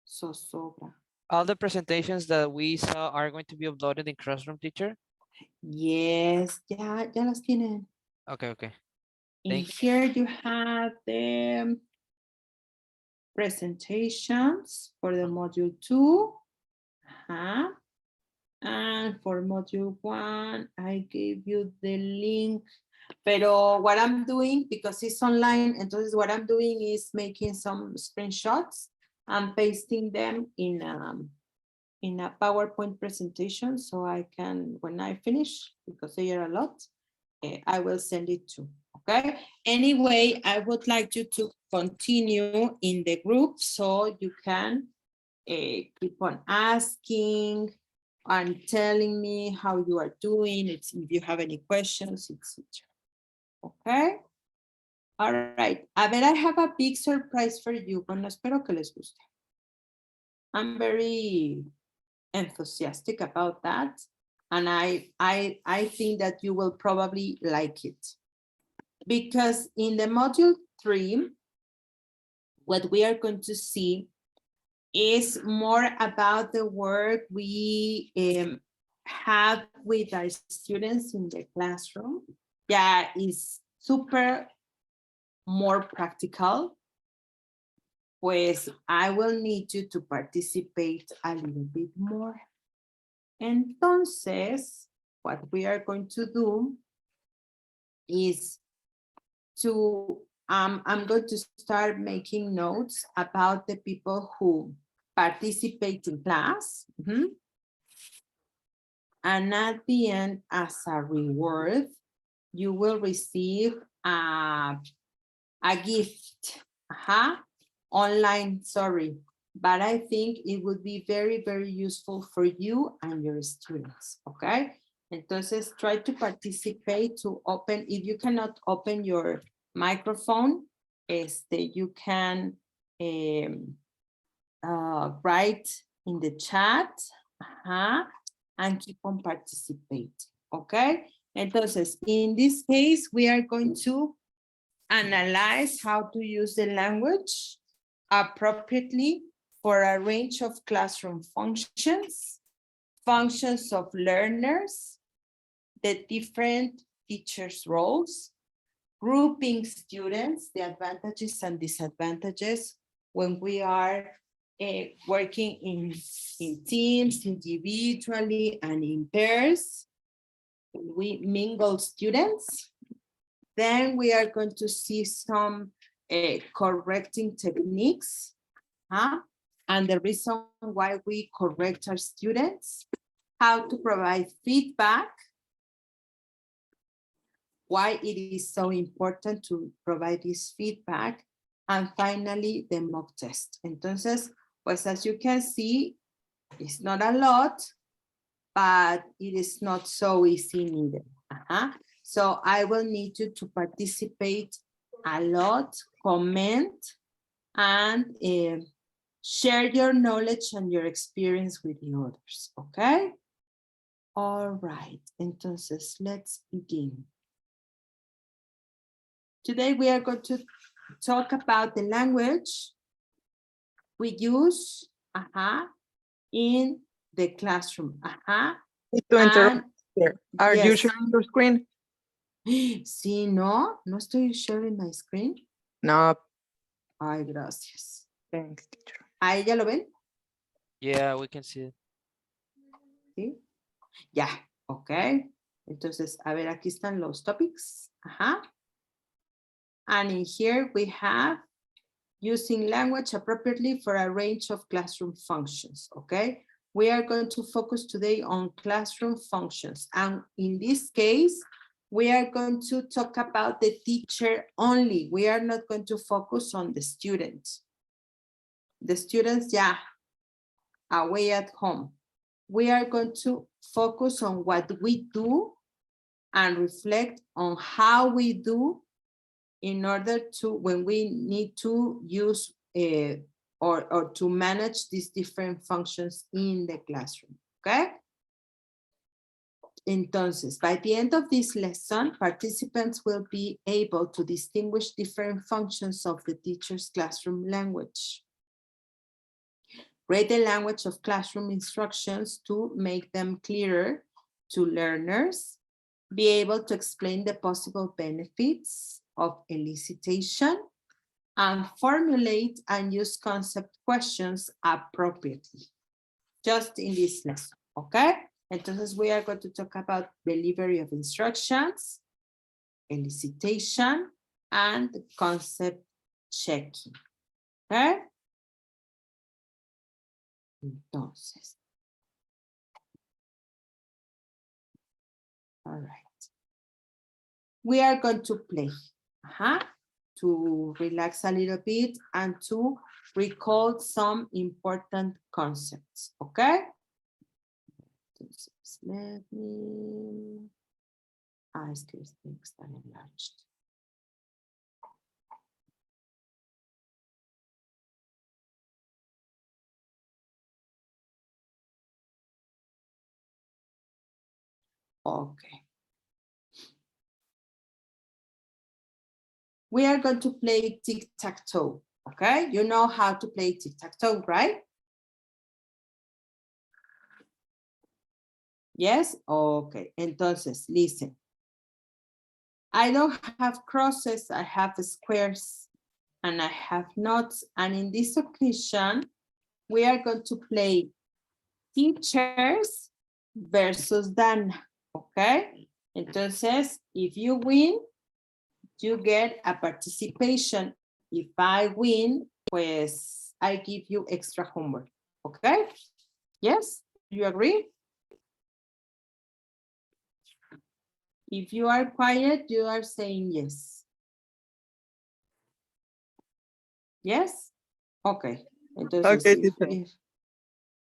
zozobra. All the presentations that we saw are going to be uploaded in Classroom, teacher? Yes, ya las tienen. Okay, okay. In Thank here you have the presentations for the module 2. And for module 1, I gave you the link. Pero what I'm doing, because it's online, entonces what I'm doing is making some screenshots and pasting them in a PowerPoint presentation, so I can, when I finish, because they are a lot, I will send it to, okay? Anyway, I would like you to continue in the group so you can keep on asking and telling me how you are doing, if you have any questions, etc. Okay? All right. A ver, I have a big surprise for you. Bueno, espero que les guste. I'm very enthusiastic about that. And I think that you will probably like it. Because in the module 3, what we are going to see is more about the work we have with our students in the classroom. Yeah, it's super more practical. Pues I will need you to participate a little bit more. Entonces, what we are going to do is to, I'm going to start making notes about the people who participate in class. And at the end, as a reward, you will receive a gift. Online, sorry. But I think it would be very, very useful for you and your students, okay? Entonces, try to participate to open, if you cannot open your microphone, you can write in the chat, and keep on participating, okay? Entonces, in this case, we are going to analyze how to use the language appropriately for a range of classroom functions, functions of learners, the different teachers' roles, grouping students, the advantages and disadvantages when we are working in teams, individually and in pairs. We mingle students. Then we are going to see some correcting techniques, and the reason why we correct our students, how to provide feedback, why it is so important to provide this feedback, and finally the mock test. Entonces, pues as you can see, it's not a lot, but it is not so easy neither. So I will need you to participate a lot, comment, and share your knowledge and your experience with the others, okay? All right, entonces let's begin. Today we are going to talk about the language we use in the classroom. To interrupt here. Are you yes. sharing your screen? Sí, no estoy sharing my screen. No. Ay, gracias. Thanks, teacher. ¿Ahí ya lo ven? Yeah, we can see it. ¿Sí? Ya, ok. Entonces, a ver, aquí están los topics. And in here we have using language appropriately for a range of classroom functions, okay? We are going to focus today on classroom functions. And in this case, we are going to talk about the teacher only. We are not going to focus on the students. The students, yeah, away at home. We are going to focus on what we do and reflect on how we do in order to, when we need to use or to manage these different functions in the classroom, okay? Entonces, by the end of this lesson, participants will be able to distinguish different functions of the teacher's classroom language. Read the language of classroom instructions to make them clearer to learners, be able to explain the possible benefits of elicitation, and formulate and use concept questions appropriately. Just in this lesson, okay? Entonces we are going to talk about delivery of instructions, elicitation, and concept checking, okay? Entonces. All right. We are going to play, to relax a little bit and to recall some important concepts, okay? Entonces, let me, es que están enlarged. Okay. We are going to play tic-tac-toe, okay? You know how to play tic-tac-toe, right? Yes? Okay, entonces, listen. I don't have crosses, I have squares, and I have knots, and in this occasion, we are going to play teachers versus Dana, okay? Entonces, if you win, you get a participation. If I win, pues I give you extra homework, okay? Yes, you agree? If you are quiet, you are saying yes. Yes? Okay. Entonces, Okay, teacher.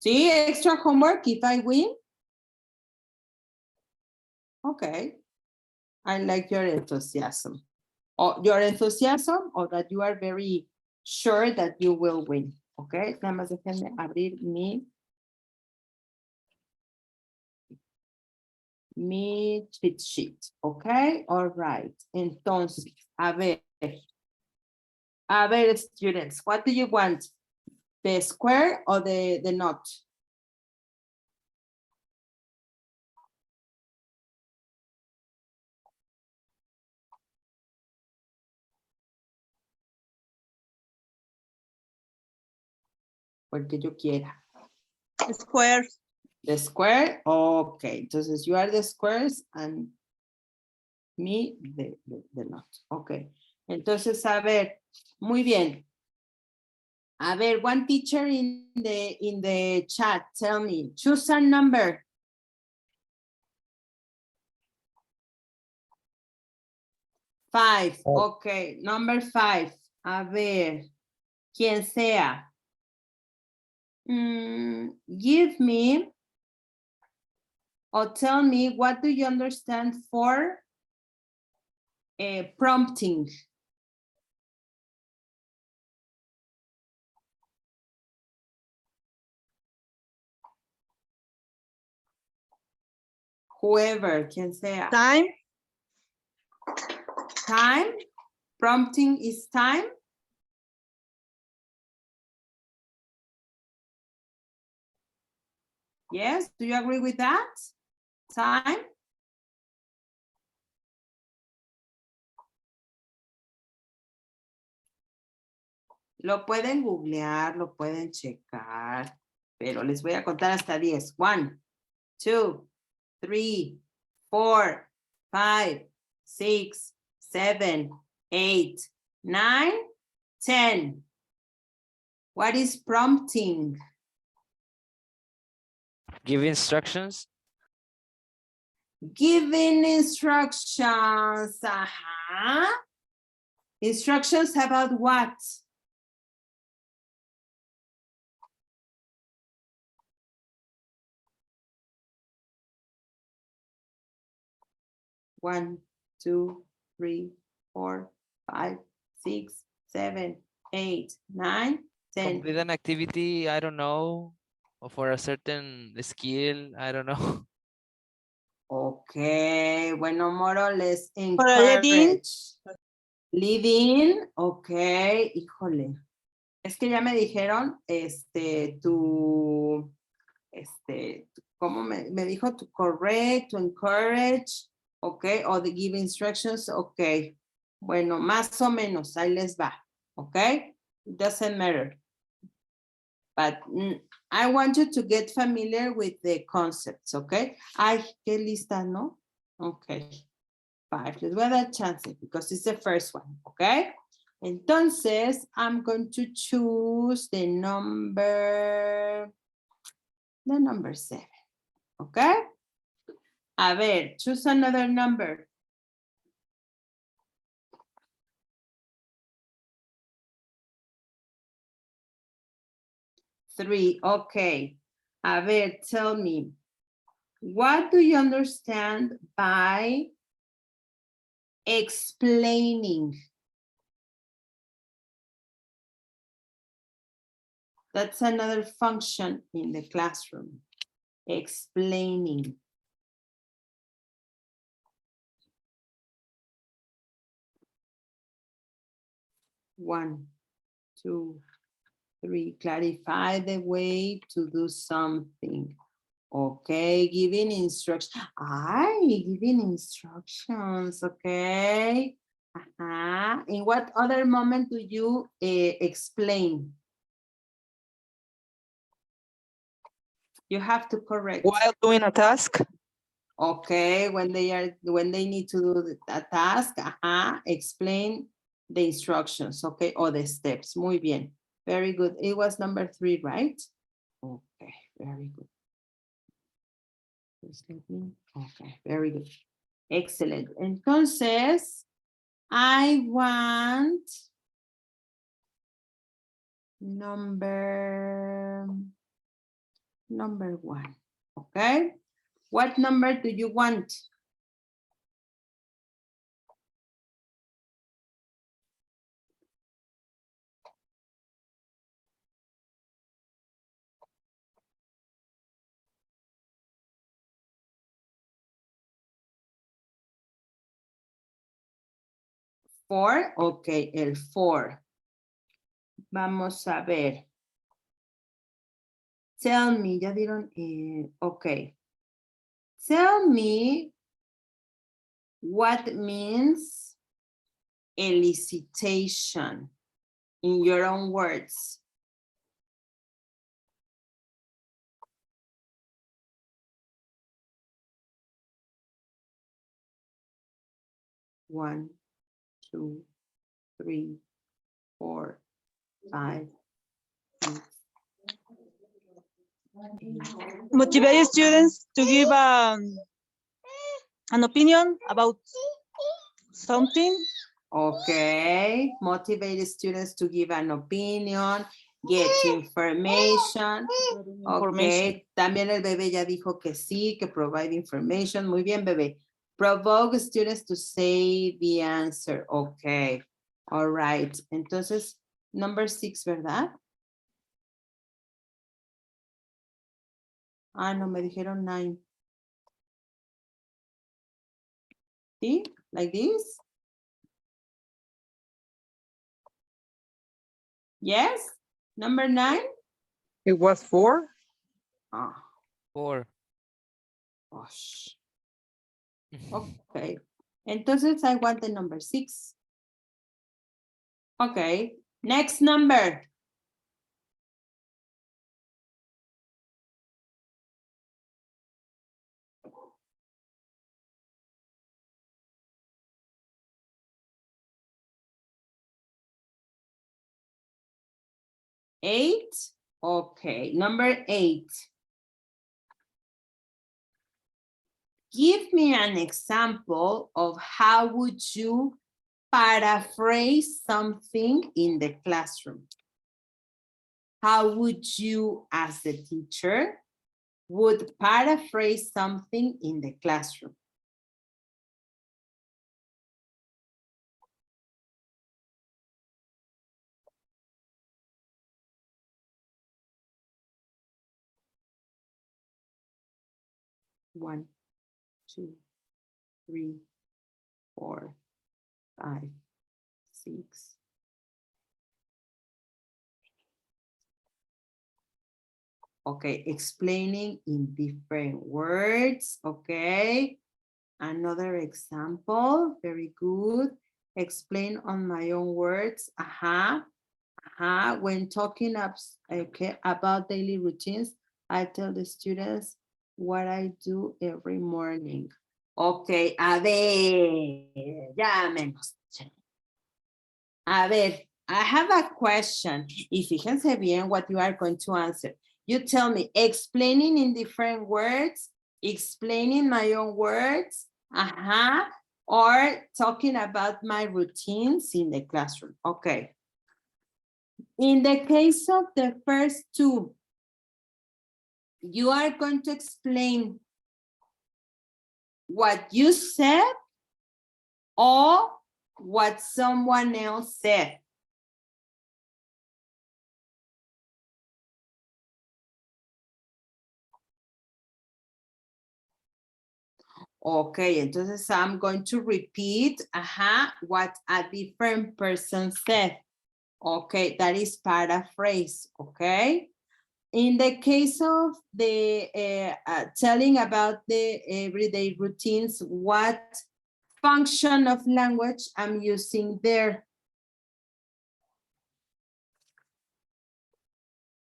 sí, extra homework if I win. Okay. I like your enthusiasm. Or your enthusiasm, or that you are very sure that you will win. Okay. Nada más déjenme abrir mi cheat sheet. Okay. All right. Entonces, a ver, students, what do you want? The square or the knot? Porque yo quiera. Square. The square, okay. Entonces, you are the squares and me the knot. Okay. Entonces, a ver, muy bien. A ver, one teacher in the chat, tell me, choose a number. Five, okay, number 5. A ver, quien sea. Give me or tell me, what do you understand for prompting? Whoever, quien sea. Time. Time? Prompting is time? Yes, do you agree with that? Time? Lo pueden googlear, lo pueden checar, pero les voy a contar hasta 10. 1, 2, 3, 4, 5, 6, 7, 8, 9, 10. What is prompting? Give instructions. Giving instructions. Instructions about what? One, 2, 3, 4, 5, 6, 7, 8, 9, 10. Complete an activity, I don't know, or for a certain skill, I don't know. Okay, bueno, more or less Para leading. encourage. Leading, okay, híjole. Es que ya me dijeron, ¿cómo me dijo? To correct, to encourage, okay, or the give instructions, okay. Bueno, más o menos, ahí les va, okay? It doesn't matter. But I want you to get familiar with the concepts, okay? Ay, qué lista, ¿no? Okay. 5. Les voy a dar chance because it's the first one, okay? Entonces, I'm going to choose the number 7, okay? A ver, choose another number. 3, okay. A ver, tell me, what do you understand by explaining? That's another function in the classroom. Explaining. One, 2, 3. Clarify the way to do something. Okay, giving instructions. Giving instructions, okay. In what other moment do you explain? You have to correct. While doing a task. Okay, when they need to do a task, explain the instructions, okay, or the steps. Muy bien. Very good. It was number 3, right? Okay, very good. Okay, very good. Excellent. Entonces, I want number 1, okay? What number do you want? Four, okay, el 4. Vamos a ver. Tell me, ya dieron, okay. Tell me what means elicitation in your own words. One, 2, 3, 4, 5, 6. Motivate students to give an opinion about something. Okay, motivate students to give an opinion, get information. Okay, también el bebé ya dijo que sí, que provide information. Muy bien, bebé. Provoke students to say the answer. Okay, all right. Entonces, number 6, ¿verdad? No, me dijeron 9. ¿Sí? Like this? Yes? Number 9? It was 4. 4. Gosh. Okay. Entonces, I want the number 6. Okay. Next number. Eight. Okay. Number 8. Give me an example of how would you paraphrase something in the classroom. How would you, as the teacher, would paraphrase something in the classroom? One, 2, 3, 4, 5, 6. Okay, explaining in different words. Okay. Another example. Very good. Explain on my own words. When talking about daily routines, I tell the students what I do every morning. Okay, a ver, ya menos. A ver, I have a question. Y fíjense bien what you are going to answer. You tell me, explaining in different words, explaining my own words, or talking about my routines in the classroom. Okay. In the case of the first two, you are going to explain what you said or what someone else said. Okay, entonces I'm going to repeat what a different person said. Okay, that is paraphrase, okay? In the case of the telling about the everyday routines, what function of language I'm using there?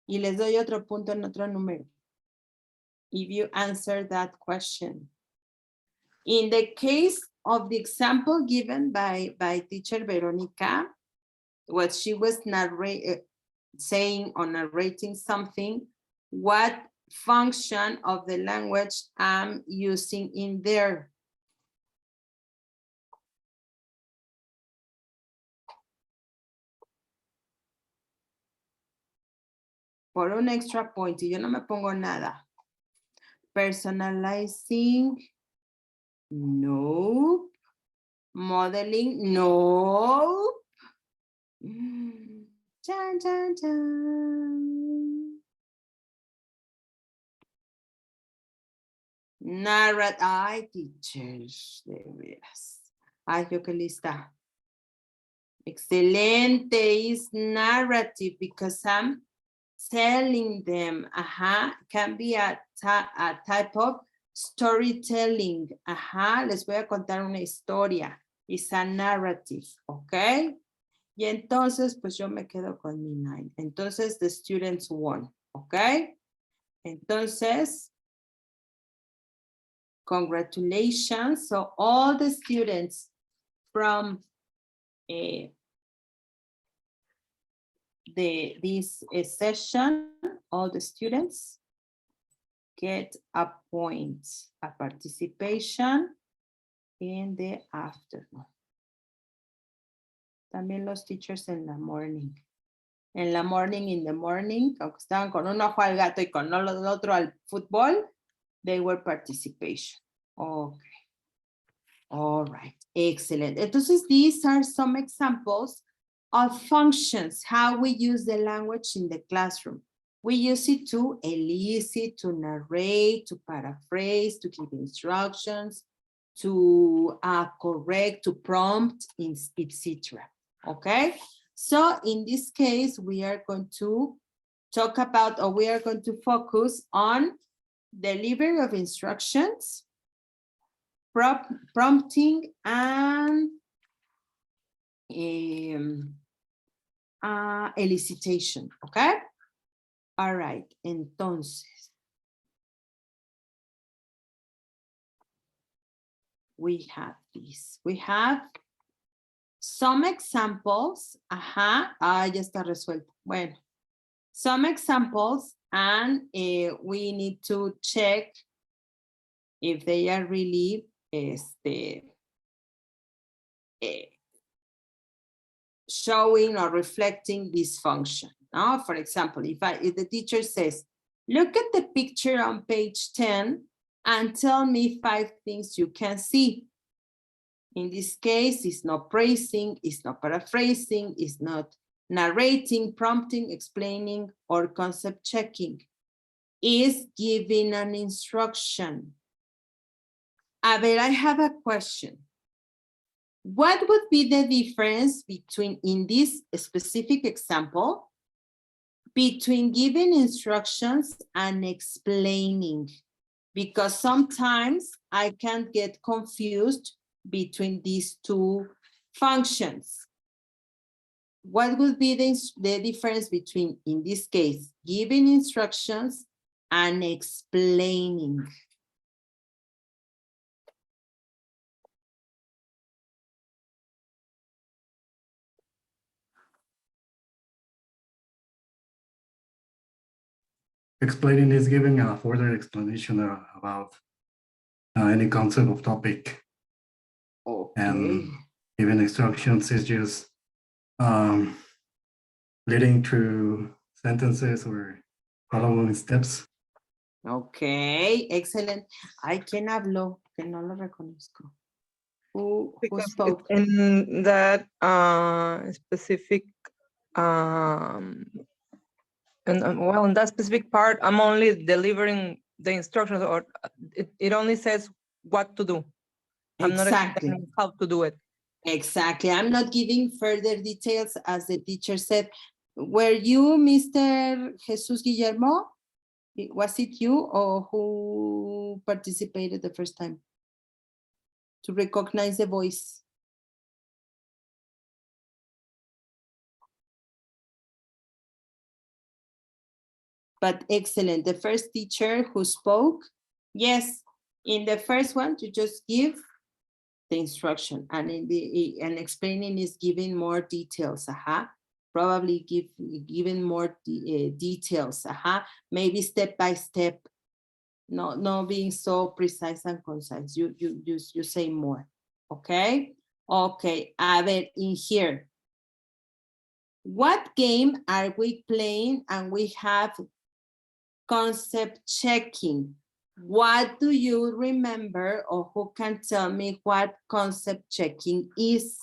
Y les doy otro punto en otro número. If you answer that question. In the case of the example given by teacher Veronica, what she was saying or narrating something, what function of the language I'm using in there? Por un extra point, y yo no me pongo nada. Personalizing, no. Modeling, no. Chan, chan, chan. Narrate, ay, teachers, de veras. Ay, yo qué lista. Excelente, is narrative because I'm telling them, can be a type of storytelling. Les voy a contar una historia. It's a narrative, okay? Y entonces, pues yo me quedo con mi 9. Entonces, the students won, okay? Entonces, congratulations. So all the students from this session, all the students get a point, a participation in the afternoon. También los teachers en la morning. En la morning, in the morning, aunque estaban con un ojo al gato y con el otro al fútbol, they were participation. Okay. All right, excellent. Entonces, these are some examples of functions, how we use the language in the classroom. We use it to elicit, to narrate, to paraphrase, to give instructions, to correct, to prompt, etc. Okay, so in this case, we are going to talk about, or we are going to focus on delivery of instructions, prompting, and elicitation, okay? All right, entonces. We have this. We have some examples. Ya está resuelto. Bueno, some examples, and we need to check if they are really showing or reflecting this function. No? For example, if the teacher says, look at the picture on page 10 and tell me 5 things you can see. In this case, it's not praising, it's not paraphrasing, it's not narrating, prompting, explaining, or concept checking. It's giving an instruction. A ver, I have a question. What would be the difference between, in this specific example, between giving instructions and explaining? Because sometimes I can get confused between these two functions. What would be the difference between, in this case, giving instructions and explaining? Explaining is giving a further explanation about any concept of topic. Okay. And giving instructions is just leading through sentences or following steps. Okay, excellent. I can hablo, que no lo reconozco. Who Because spoke? in that specific and well, in that specific part, I'm only delivering the instructions, or it only says what to do. I'm not Exactly. explaining how to do it. Exactly. I'm not giving further details, as the teacher said. Were you Mr. Jesus Guillermo? Was it you or who participated the first time? To recognize the voice. But excellent. The first teacher who spoke, yes, in the first one, to just give the instruction, and in the and explaining is giving more details. Probably giving more details. Maybe step by step. No being so precise and concise. You say more. Okay. Okay. A ver, in here. What game are we playing? And we have concept checking. What do you remember, or who can tell me what concept checking is?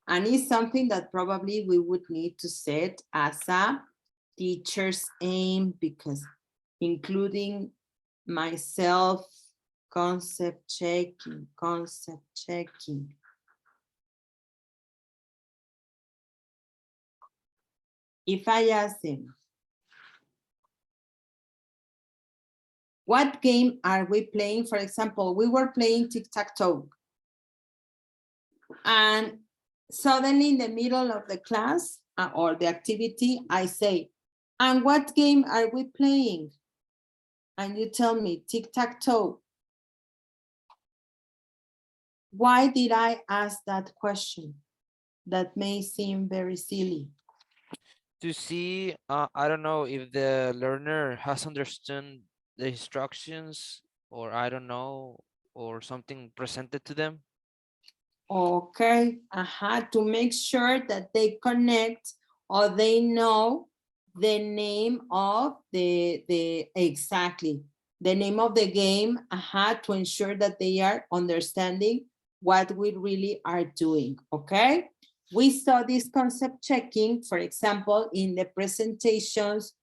And it's something that probably we would need to set as a teacher's aim, because including myself, concept checking. If I ask them, what game are we playing? For example, we were playing tic-tac-toe. And suddenly in the middle of the class or the activity, I say, and what game are we playing? And you tell me tic-tac-toe. Why did I ask that question? That may seem very silly. To see, I don't know if the learner has understood the instructions, or I don't know, or something presented to them. Okay, to make sure that they connect or they know the name of exactly, the name of the game, to ensure that they are understanding what we really are doing, okay? We saw this concept checking, for example, in the presentations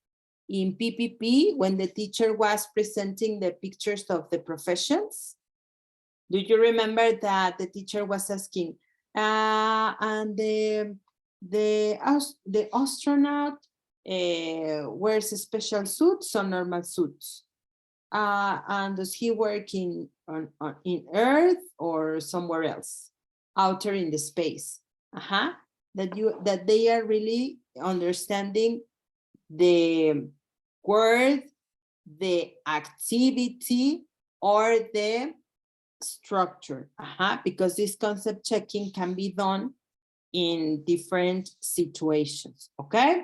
in PPP, when the teacher was presenting the pictures of the professions. Do you remember that the teacher was asking, and the astronaut wears special suits or normal suits? And does he work in Earth or somewhere else, outer in the space? That they are really understanding the word, the activity, or the structure, because this concept checking can be done in different situations, okay?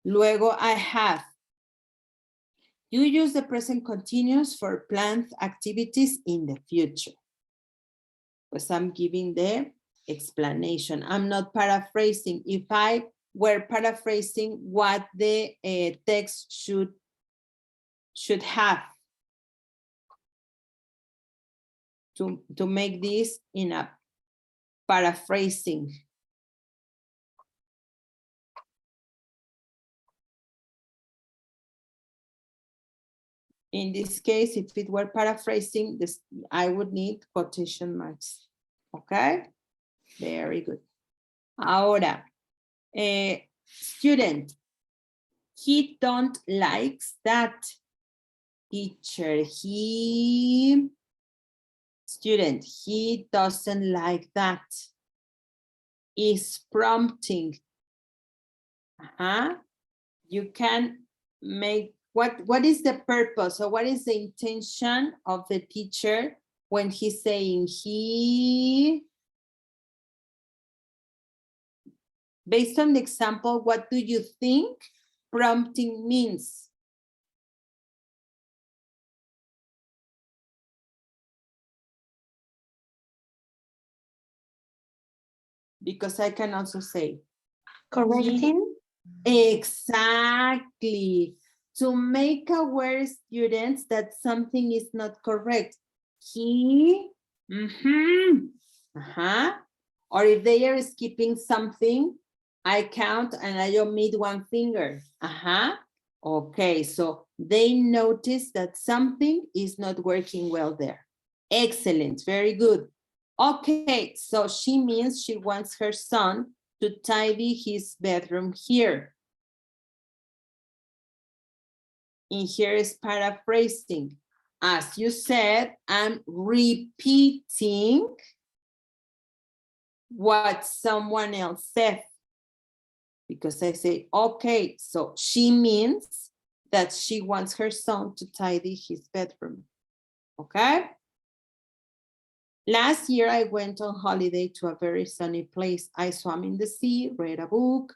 Luego I have, you use the present continuous for planned activities in the future. Pues I'm giving the explanation. I'm not paraphrasing. If I were paraphrasing what the text should have, to make this in a paraphrasing. In this case, if it were paraphrasing, this I would need quotation marks. Okay, very good. Ahora, student, he don't likes that. Teacher, student, he doesn't like that. Is prompting. You can make what is the purpose or what is the intention of the teacher when he's saying he? Based on the example, what do you think prompting means? Because I can also say Correcting. Exactly. To make aware students that something is not correct. He, or if they are skipping something, I count and I omit one finger. Okay, so they notice that something is not working well there. Excellent, very good. Okay, so she means she wants her son to tidy his bedroom here. And here is paraphrasing. As you said, I'm repeating what someone else said. Because I say, okay, so she means that she wants her son to tidy his bedroom. Okay? Last year, I went on holiday to a very sunny place. I swam in the sea, read a book,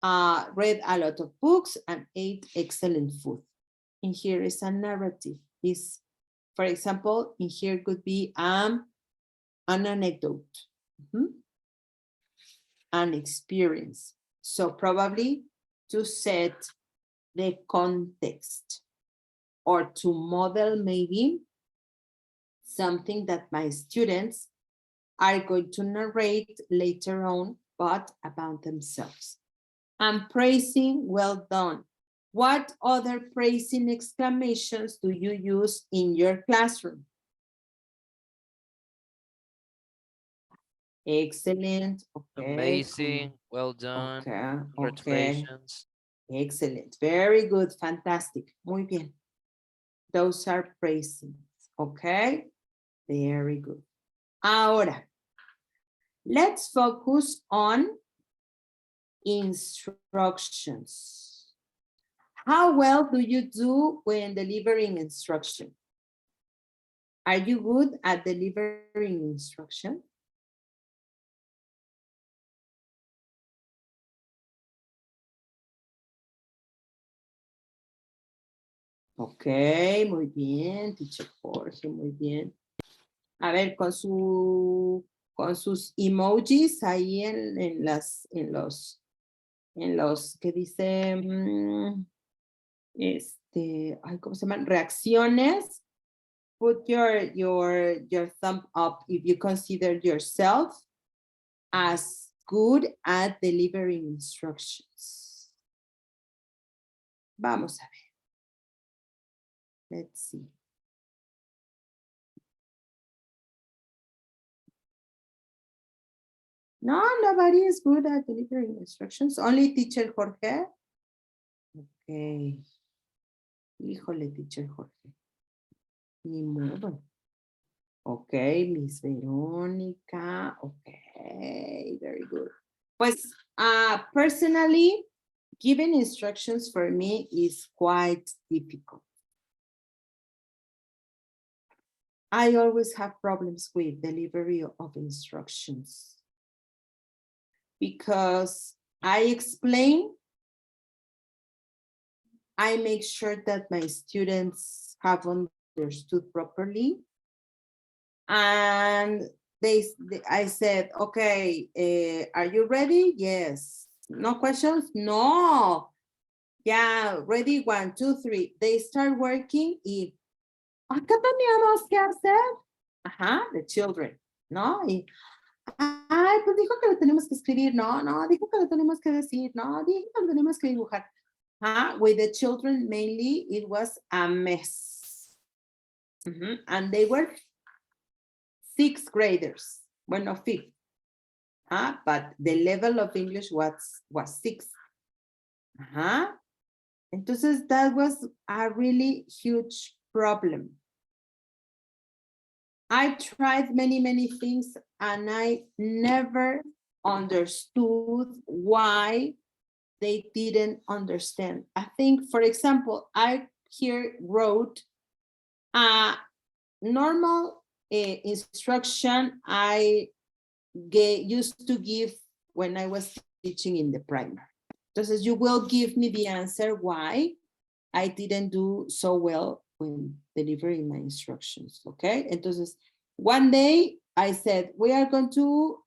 read a lot of books, and ate excellent food. And here is a narrative. For example, in here could be an anecdote, an experience. So probably to set the context or to model maybe something that my students are going to narrate later on, but about themselves. I'm praising, well done. What other praising exclamations do you use in your classroom? Excellent. Okay. Amazing. Well done. Okay. Congratulations. Okay. Excellent. Very good. Fantastic. Muy bien. Those are praising. Okay. Very good. Ahora, let's focus on instructions. How well do you do when delivering instruction? Are you good at delivering instruction? Ok, muy bien, teacher Jorge, muy bien. A ver, con sus emojis ahí en los que dice, ay, ¿cómo se llaman? Reacciones. Put your thumb up if you consider yourself as good at delivering instructions. Vamos a ver. Let's see. No, nobody is good at delivering instructions. Only teacher Jorge. Okay. Híjole, teacher Jorge. Ni modo. Okay, Miss Verónica. Okay, very good. Pues, personally, giving instructions for me is quite difficult. I always have problems with delivery of instructions because I explain, I make sure that my students have understood properly. And I said, okay, are you ready? Yes. No questions? No. Yeah, ready, 1, 2, 3. They start working y acá teníamos que hacer. The children, ¿no? Y, ay, pues dijo que lo tenemos que escribir. No, dijo que lo tenemos que decir. No, dijo que lo tenemos que dibujar. With the children, mainly, it was a mess. And they were 6th graders, well, no, 5th. But the level of English was 6. Entonces, that was a really huge problem. I tried many, many things, and I never understood why they didn't understand. I think, for example, I here wrote a normal instruction I used to give when I was teaching in the primary. Entonces, you will give me the answer why I didn't do so well when delivering my instructions, okay? Entonces, one day I said, we are going to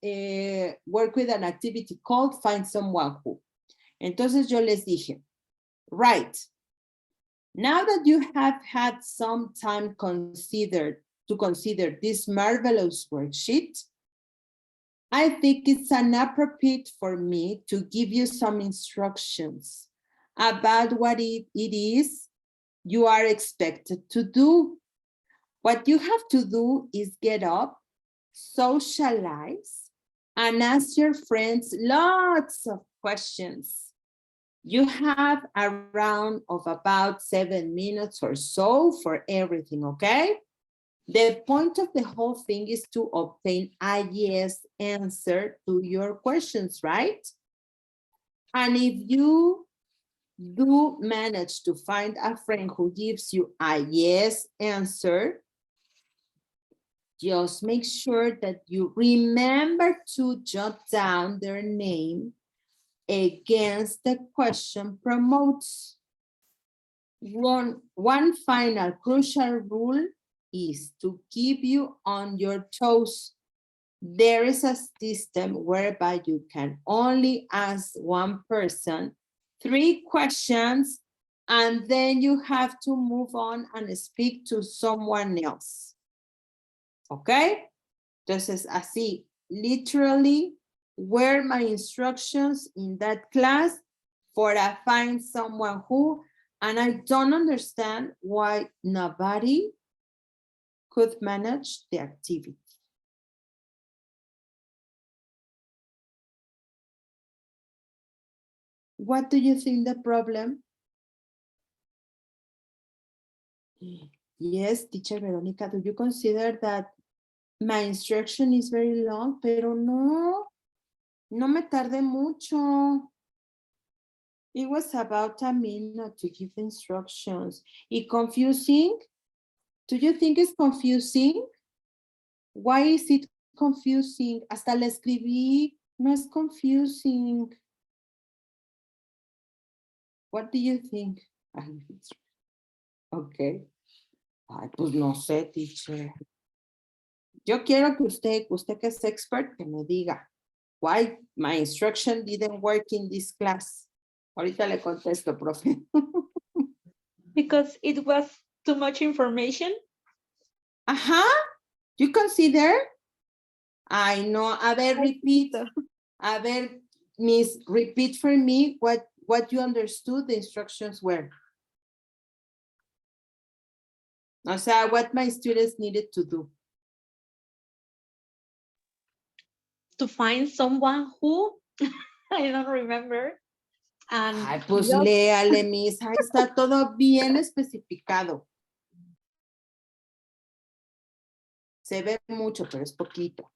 work with an activity called Find Someone Who. Entonces yo les dije, right, now that you have had some time to consider this marvelous worksheet, I think it's inappropriate for me to give you some instructions about what it is you are expected to do. What you have to do is get up, socialize, and ask your friends lots of questions. You have a round of about 7 minutes or so for everything, okay? The point of the whole thing is to obtain a yes answer to your questions, right? And if you do manage to find a friend who gives you a yes answer, just make sure that you remember to jot down their name against the question promotes. One final crucial rule is to keep you on your toes. There is a system whereby you can only ask one person 3 questions, and then you have to move on and speak to someone else. Okay? Entonces, así, literally, were my instructions in that class for I find someone who, and I don't understand why nobody could manage the activity. What do you think the problem? Yes, teacher Veronica, do you consider that my instruction is very long? Pero no me tardé mucho. It was about a minute to give the instructions. ¿Y confusing? Do you think it's confusing? Why is it confusing? Hasta la escribí. No es confusing. What do you think? Okay. Ay, pues no sé, teacher. Yo quiero que usted que es expert, que me diga why my instruction didn't work in this class. Ahorita le contesto, profe. Because it was too much information. You consider? I know. A ver, repeat. A ver, Miss, repeat for me what you understood the instructions were. O sea, what my students needed to do. To find someone who, I don't remember. And ay, pues léale, Miss. Ahí está todo bien especificado. Se ve mucho, pero es poquito.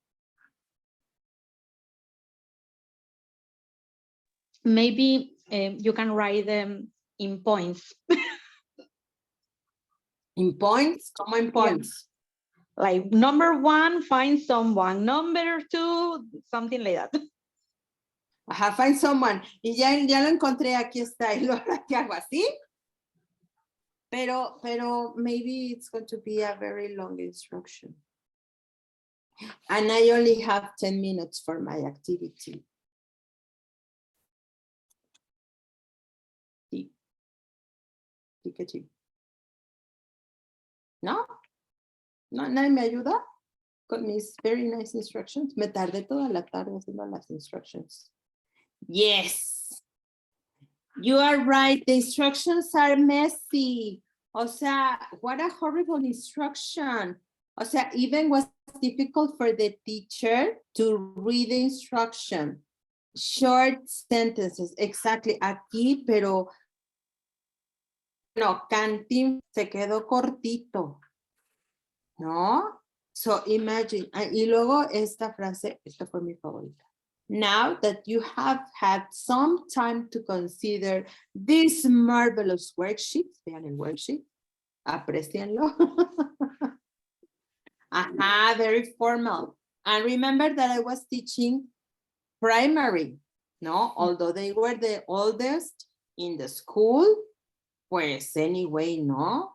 Maybe you can write them in points. In points? ¿Cómo en points? Yeah. Like number 1, find someone. Number 2, something like that. Find someone. Y ya lo encontré, aquí está. Y lo que hago así. Pero maybe it's going to be a very long instruction. And I only have 10 minutes for my activity. Sí. ¿No? ¿Nadie me ayuda con mis very nice instructions? Me tardé toda la tarde haciendo las instructions. Yes. You are right. The instructions are messy. O sea, what a horrible instruction. O sea, even was difficult for the teacher to read the instruction. Short sentences, exactly. Aquí, pero no, Cantin se quedó cortito. ¿No? So imagine, y luego esta frase, esta fue mi favorita. Now that you have had some time to consider this marvelous worksheet, vean el worksheet, aprecienlo. Ajá, very formal. And remember that I was teaching primary, no? Although they were the oldest in the school, pues anyway, no?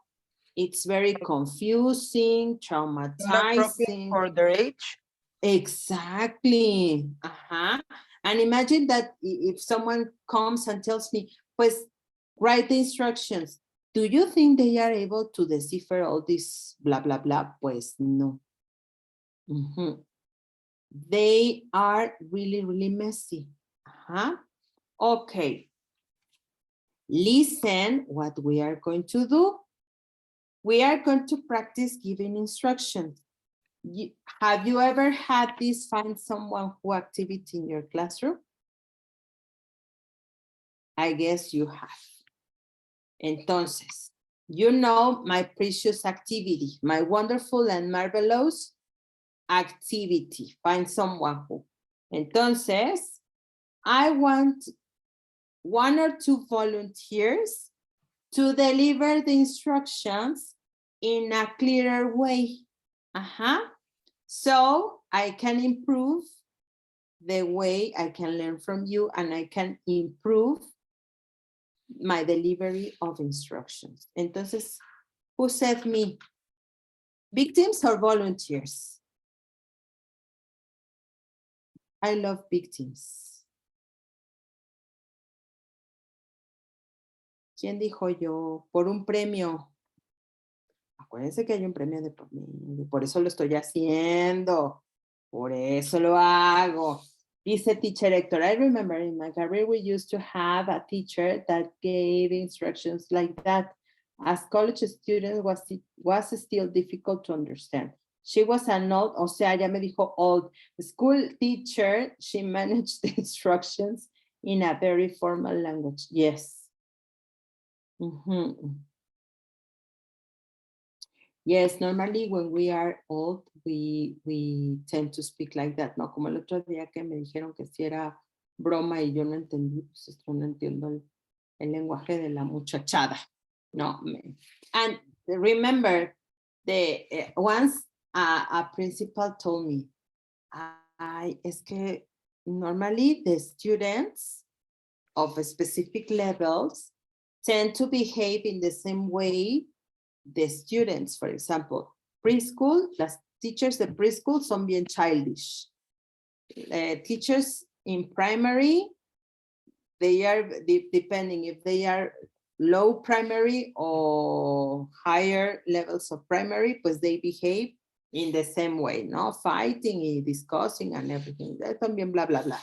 It's very confusing, Not appropriate traumatizing. for their age. Exactly. Uh-huh. And imagine that if someone comes and tells me, pues, write the instructions. Do you think they are able to decipher all this blah, blah, blah? Pues no. Mhm. They are really, really messy. Uh-huh. Okay. Listen what we are going to do. We are going to practice giving instructions. Have you ever had this find someone who activity in your classroom? I guess you have. Entonces, you know my precious activity, my wonderful and marvelous activity. Find someone who. Entonces, I want 1 or 2 volunteers to deliver the instructions in a clearer way. So I can improve the way I can learn from you, and I can improve my delivery of instructions. Entonces, who said me? Victims or volunteers? I love victims. ¿Quién dijo yo? Por un premio. Acuérdense que hay un premio de por medio, por eso lo estoy haciendo. Por eso lo hago. Dice teacher Hector, I remember in my career we used to have a teacher that gave instructions like that. As college students was still difficult to understand. She was an old, o sea, ya me dijo old, school teacher. She managed the instructions in a very formal language. Yes. Yes, normally when we are old, we tend to speak like that, ¿no? Como el otro día que me dijeron que si era broma y yo no entendí, pues esto no entiendo el lenguaje de la muchachada, ¿no? And remember, once a principal told me, es que normally the students of specific levels tend to behave in the same way the students, for example, preschool, las teachers de preschool son bien childish. Teachers in primary, they are, depending if they are low primary or higher levels of primary, pues they behave in the same way, ¿no? Fighting y discussing and everything. También bla, bla, bla,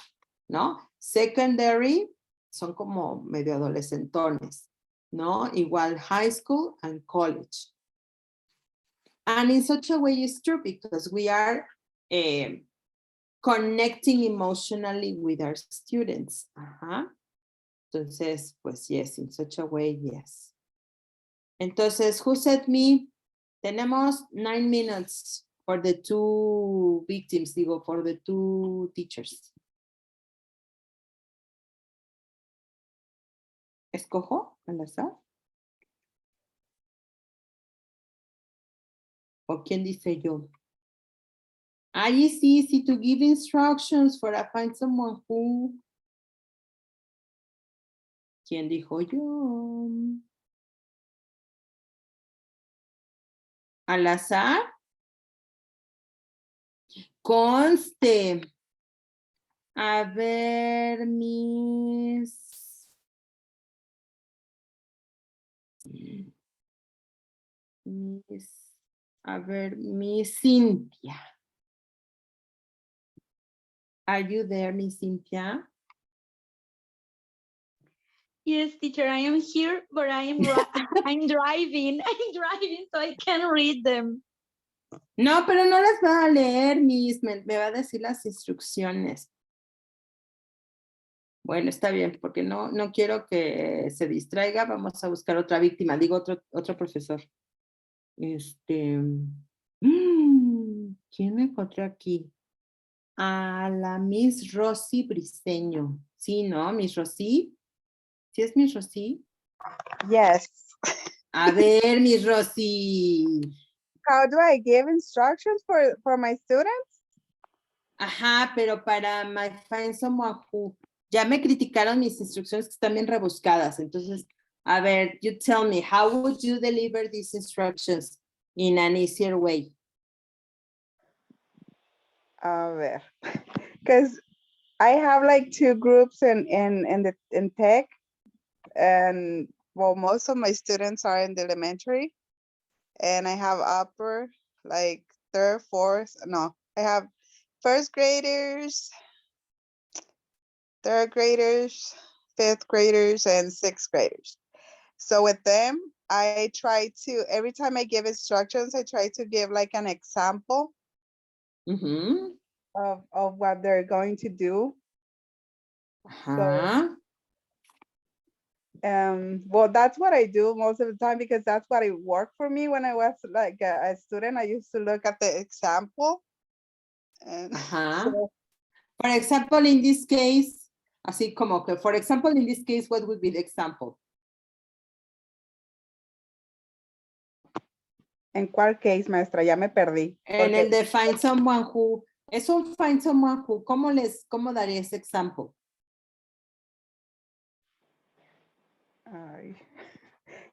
¿no? Secondary, son como medio adolescentones, ¿no? Igual high school and college. And in such a way it's true because we are connecting emotionally with our students. Entonces, pues yes, in such a way, yes. Entonces, who said me? Tenemos 9 minutes for the 2 victims, digo, for the 2 teachers. ¿Escojo al azar? ¿O quién dice yo? It's easy to give instructions for find someone who. ¿Quién dijo yo? ¿Al azar? Conste. A ver, Miss Cynthia. Are you there, Miss Cynthia? Yes, teacher, I am here, but I'm driving. I'm driving, so I can't read them. No, pero no las va a leer, Miss. Me va a decir las instrucciones. Bueno, está bien, porque no quiero que se distraiga. Vamos a buscar otra víctima, digo otro profesor. ¿Quién me encontré aquí? A la Miss Rosy Briseño. Sí, ¿no? Miss Rosy. ¿Sí es Miss Rosy? Yes. A ver, Miss Rosy. How do I give instructions for my students? Ajá, pero para my find someone who. Ya me criticaron mis instrucciones que están bien rebuscadas. Entonces, a ver, you tell me, how would you deliver these instructions in an easier way? A ver, because I have like two groups in tech, and well, most of my students are in the elementary, and I have upper, like third, fourth. No, I have first graders, third graders, fifth graders, and sixth graders. So with them, I try to, every time I give instructions, I try to give like an example of what they're going to do. Ajá. Well, that's what I do most of the time because that's what it worked for me when I was like a student. I used to look at the example. And So, for example, in this case, así como que, for example, in this case, what would be the example? ¿En cuál case, maestra? Ya me perdí. En el de find someone who, es un find someone who, ¿cómo daría ese example? Ay,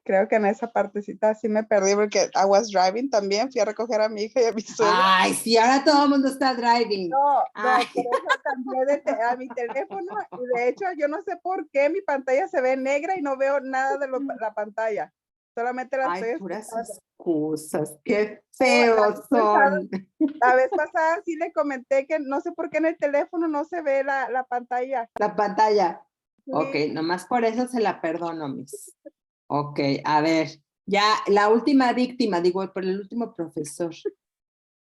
creo que en esa partecita sí me perdí porque I was driving también, fui a recoger a mi hija y a mi suegra. Ay, sí, ahora todo el mundo está driving. No, por eso cambié a mi teléfono y de hecho yo no sé por qué mi pantalla se ve negra y no veo nada de la pantalla. Solamente la estoy puras escuchando. excusas, qué feos son. La vez pasada sí le comenté que no sé por qué en el teléfono no se ve la pantalla. La pantalla. Sí. Ok, nomás por eso se la perdono, Miss. Ok, a ver, ya la última víctima, digo, por el último profesor.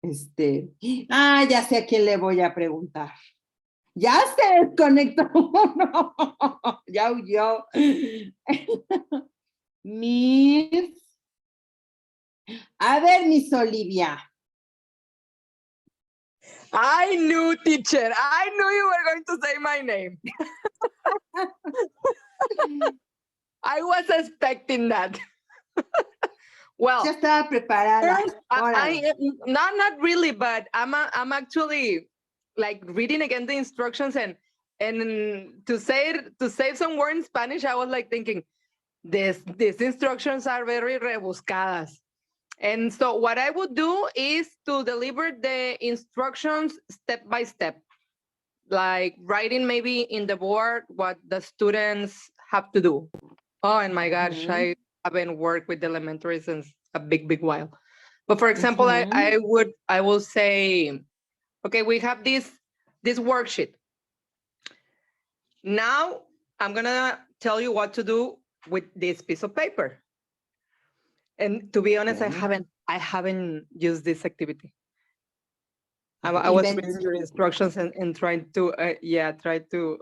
Ya sé a quién le voy a preguntar. Ya se desconectó uno. Ya huyó. Miss. A ver, Miss Olivia. I knew, teacher. I knew you were going to say my name. I was expecting that. Well, ya estaba preparada. First, not really, but I'm actually like reading again the instructions and to say some word in Spanish, I was like thinking, these instructions are very rebuscadas. And so what I would do is to deliver the instructions step by step, like writing maybe in the board what the students have to do. Oh, and my gosh, I haven't worked with elementary since a big while. But for example, I will say, okay, we have this worksheet. Now I'm gonna tell you what to do with this piece of paper. And to be honest, I haven't used this activity. I was reading your instructions and trying to try to.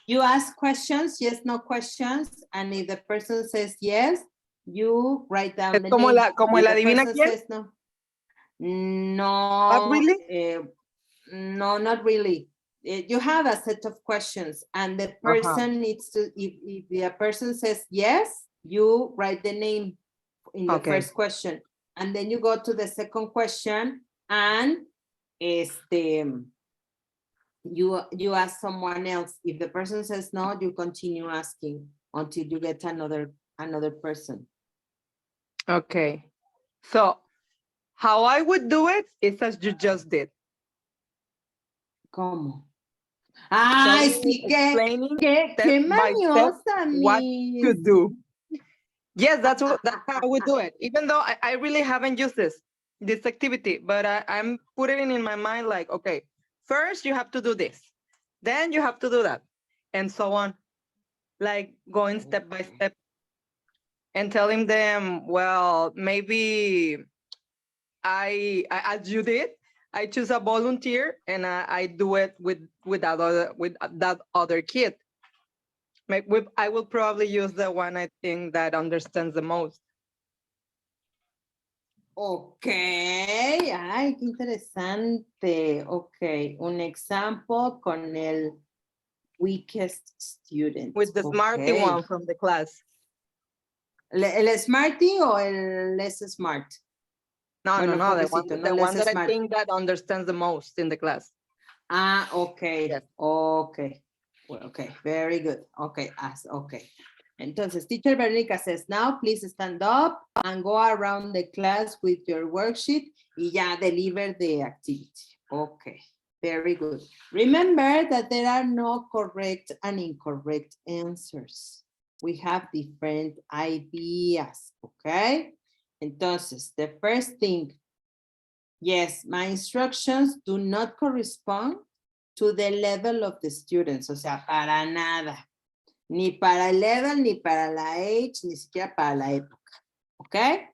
You ask questions, yes, no questions, and if the person says yes, you write down the name. Como el adivina quién. Says no. No. Not really? No, not really. You have a set of questions, and the person needs to. If the person says yes, you write the name in the first question, and then you go to the second question, and you ask someone else. If the person says no, you continue asking until you get another person. Okay, so how I would do it is as you just did. ¿Cómo? Ay, sí, qué mañosa, what to do. Yes, that's how I would do it. Even though I really haven't used this activity, but I'm putting it in my mind like, okay, first you have to do this, then you have to do that, and so on. like going step by step and telling them, well, maybe as you did, I choose a volunteer and I do it with that other kid. I will probably use the one I think that understands the most. Okay, ay, qué interesante. Okay, un ejemplo con el weakest student. With the smarty Okay. one from the class. ¿El smarty o el less smart? No, Bueno, no, the pobrecito, no the less one that smart. I think that understands the most in the class. Ah, okay, Yes. okay. Well, okay, very good. Okay, okay. Entonces, teacher Veronica says, now please stand up and go around the class with your worksheet y ya deliver the activity. Okay, very good. Remember that there are no correct and incorrect answers. We have different ideas, okay? Entonces, the first thing, yes, my instructions do not correspond to the level of the students, o sea, para nada. Ni para el level, ni para la age, ni siquiera para la época. Okay?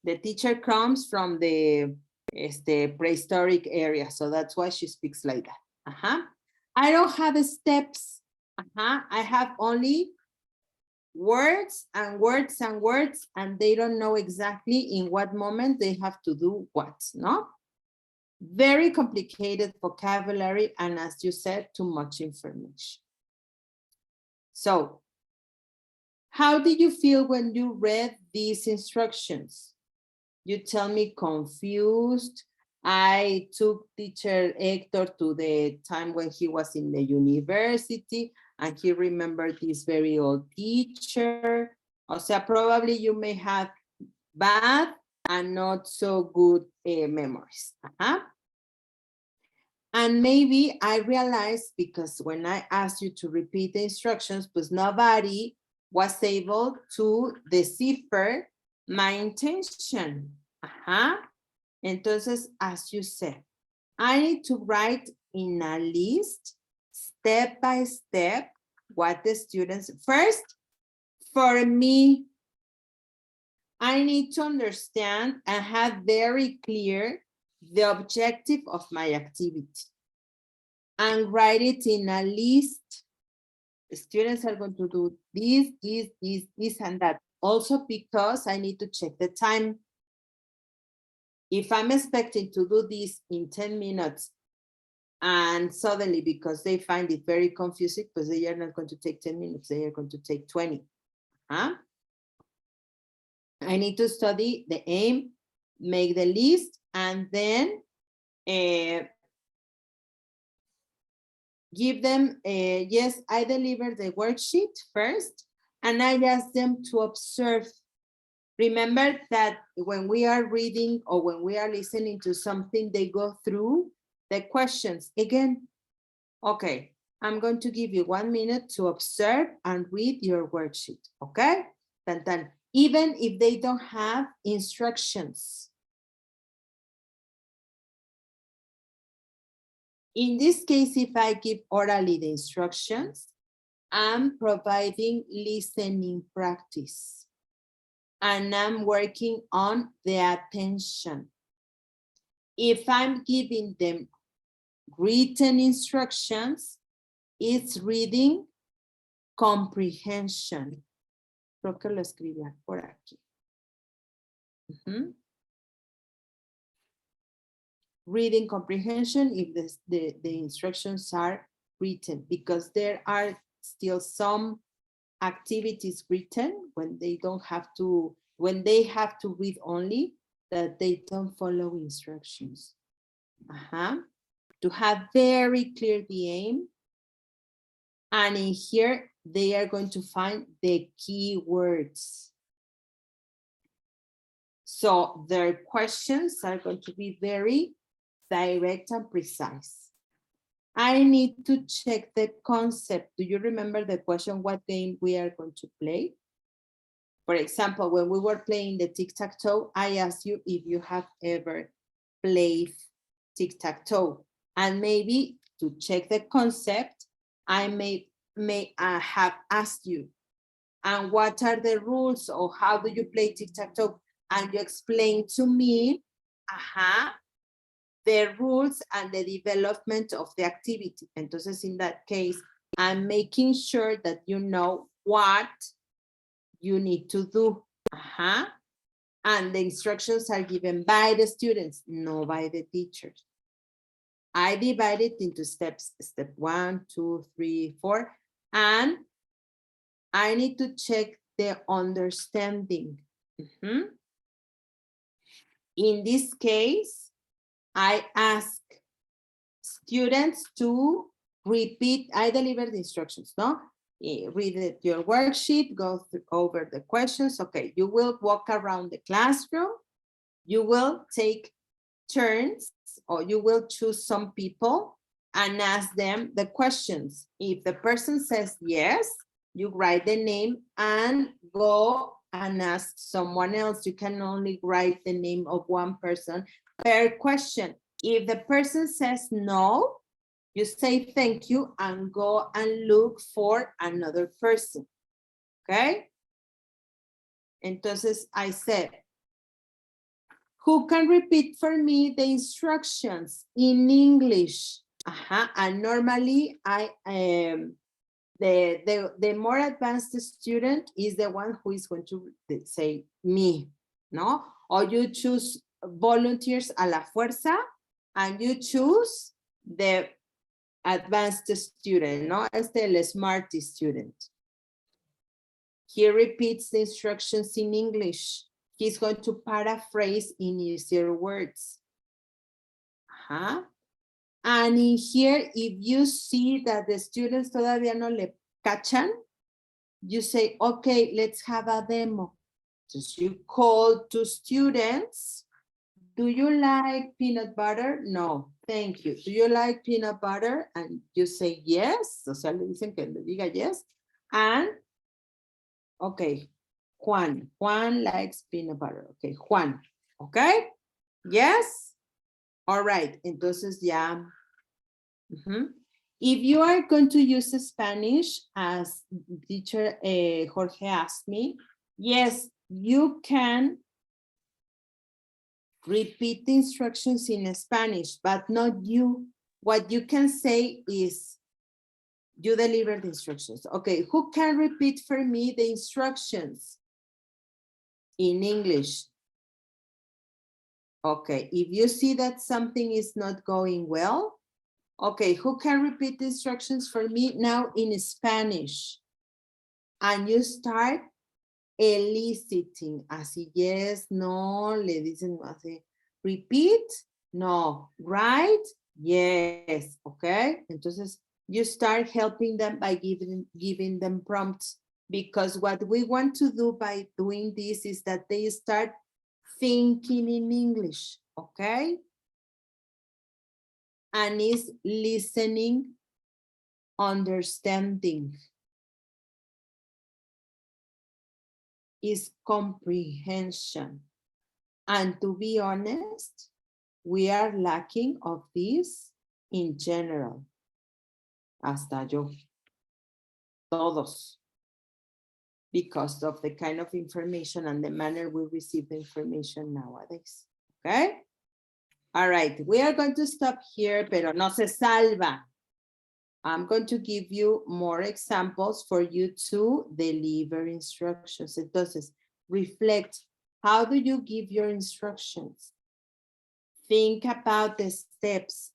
The teacher comes from the prehistoric area, so that's why she speaks like that. I don't have steps. I have only words and words and words, and they don't know exactly in what moment they have to do what, no? Very complicated vocabulary, and as you said, too much information. So, how did you feel when you read these instructions? You tell me confused. I took teacher Hector to the time when he was in the university and he remembered this very old teacher. O sea, probably you may have bad and not so good memories. And maybe I realized because when I asked you to repeat the instructions, pues nobody was able to decipher my intention. Entonces, as you said, I need to write in a list, step by step, what the students, first, for me, I need to understand and have very clear the objective of my activity and write it in a list. The students are going to do this, and that. Also because I need to check the time. If I'm expecting to do this in 10 minutes and suddenly because they find it very confusing, because they are not going to take 10 minutes, they are going to take 20. I need to study the aim, make the list, and then give them, yes, I deliver the worksheet first, and I ask them to observe. Remember that when we are reading or when we are listening to something, they go through the questions again. Okay, I'm going to give you 1 minute to observe and read your worksheet, okay? Even if they don't have instructions. In this case, if I give orally the instructions, I'm providing listening practice. And I'm working on the attention. If I'm giving them written instructions, it's reading comprehension. Creo que lo escribí por aquí. Reading comprehension if the instructions are written, because there are still some activities written when they don't have to, when they have to read only, that they don't follow instructions. To have very clear the aim. And in here, they are going to find the key words. So their questions are going to be very direct and precise. I need to check the concept. Do you remember the question, what game we are going to play? For example, when we were playing the tic-tac-toe, I asked you if you have ever played tic-tac-toe. And maybe to check the concept, I may may have asked you, and what are the rules, or how do you play tic-tac-toe? And you explain to me, the rules and the development of the activity. Entonces, in that case, I'm making sure that you know what you need to do. And the instructions are given by the students, not by the teachers. I divide it into steps, step 1, 2, 3, 4, and I need to check the understanding. In this case, I ask students to repeat, I deliver the instructions, no? Read your worksheet, go over the questions. Okay, you will walk around the classroom. You will take turns, or you will choose some people and ask them the questions. If the person says yes, you write the name and go and ask someone else. You can only write the name of one person per question. If the person says no, you say thank you and go and look for another person. Okay? Entonces I said, who can repeat for me the instructions in English? And normally the more advanced student is the one who is going to say me, no? Or you choose volunteers a la fuerza, and you choose the advanced student, no? El smart student. He repeats the instructions in English. He's going to paraphrase in easier words. And in here, if you see that the students todavía no le cachan, you say, okay, let's have a demo. So you call two students. Do you like peanut butter? No, thank you. Do you like peanut butter? And you say yes. O sea, le dicen que le diga yes. And, okay, Juan likes peanut butter. Okay, Juan. Okay, yes. All right, entonces ya. If you are going to use Spanish, as teacher Jorge asked me, yes, you can repeat the instructions in Spanish, but not you. What you can say is, you deliver the instructions. Okay, who can repeat for me the instructions in English? Okay, if you see that something is not going well, okay, who can repeat the instructions for me now in Spanish? And you start eliciting, así, yes, no, le dicen así, repeat, no, right, yes, okay? Entonces, you start helping them by giving them prompts, because what we want to do by doing this is that they start thinking in English, okay? And is listening, understanding, is comprehension. And to be honest, we are lacking of this in general. Hasta yo. Todos. Because of the kind of information and the manner we receive the information nowadays. Okay? All right, we are going to stop here, pero no se salva. I'm going to give you more examples for you to deliver instructions. Entonces, reflect. How do you give your instructions? Think about the steps.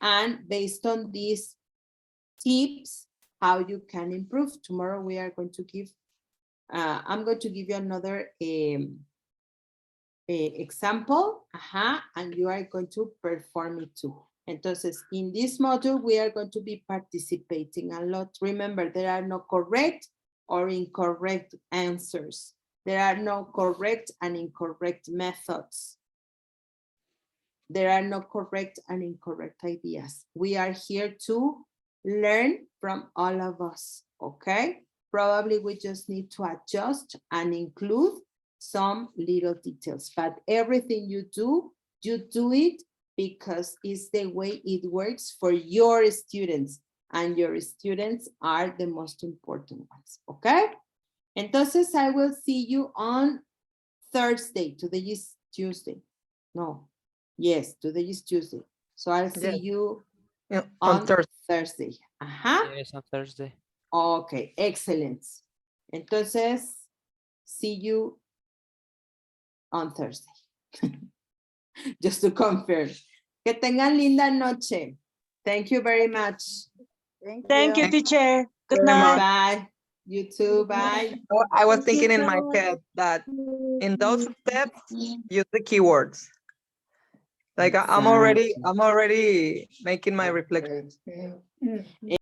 And based on these tips, how you can improve. Tomorrow we are going to give, I'm going to give you another example, and you are going to perform it too. Entonces, in this module, we are going to be participating a lot. Remember, there are no correct or incorrect answers. There are no correct and incorrect methods. There are no correct and incorrect ideas. We are here to learn from all of us, okay? Probably we just need to adjust and include some little details, but everything you do it because it's the way it works for your students and your students are the most important ones, okay? Entonces, I will see you on Thursday. Today is Tuesday. No, yes, today is Tuesday. So I'll see you on Thursday. Ajá. Yes, on Thursday. Okay, excellent. Entonces, see you on Thursday. Just to confirm. Que tengan linda noche. Thank you very much. Thank you, teacher. Good night. Bye. You too. Bye. I was thinking in my head that in those steps, use the keywords. Like I'm already making my reflection.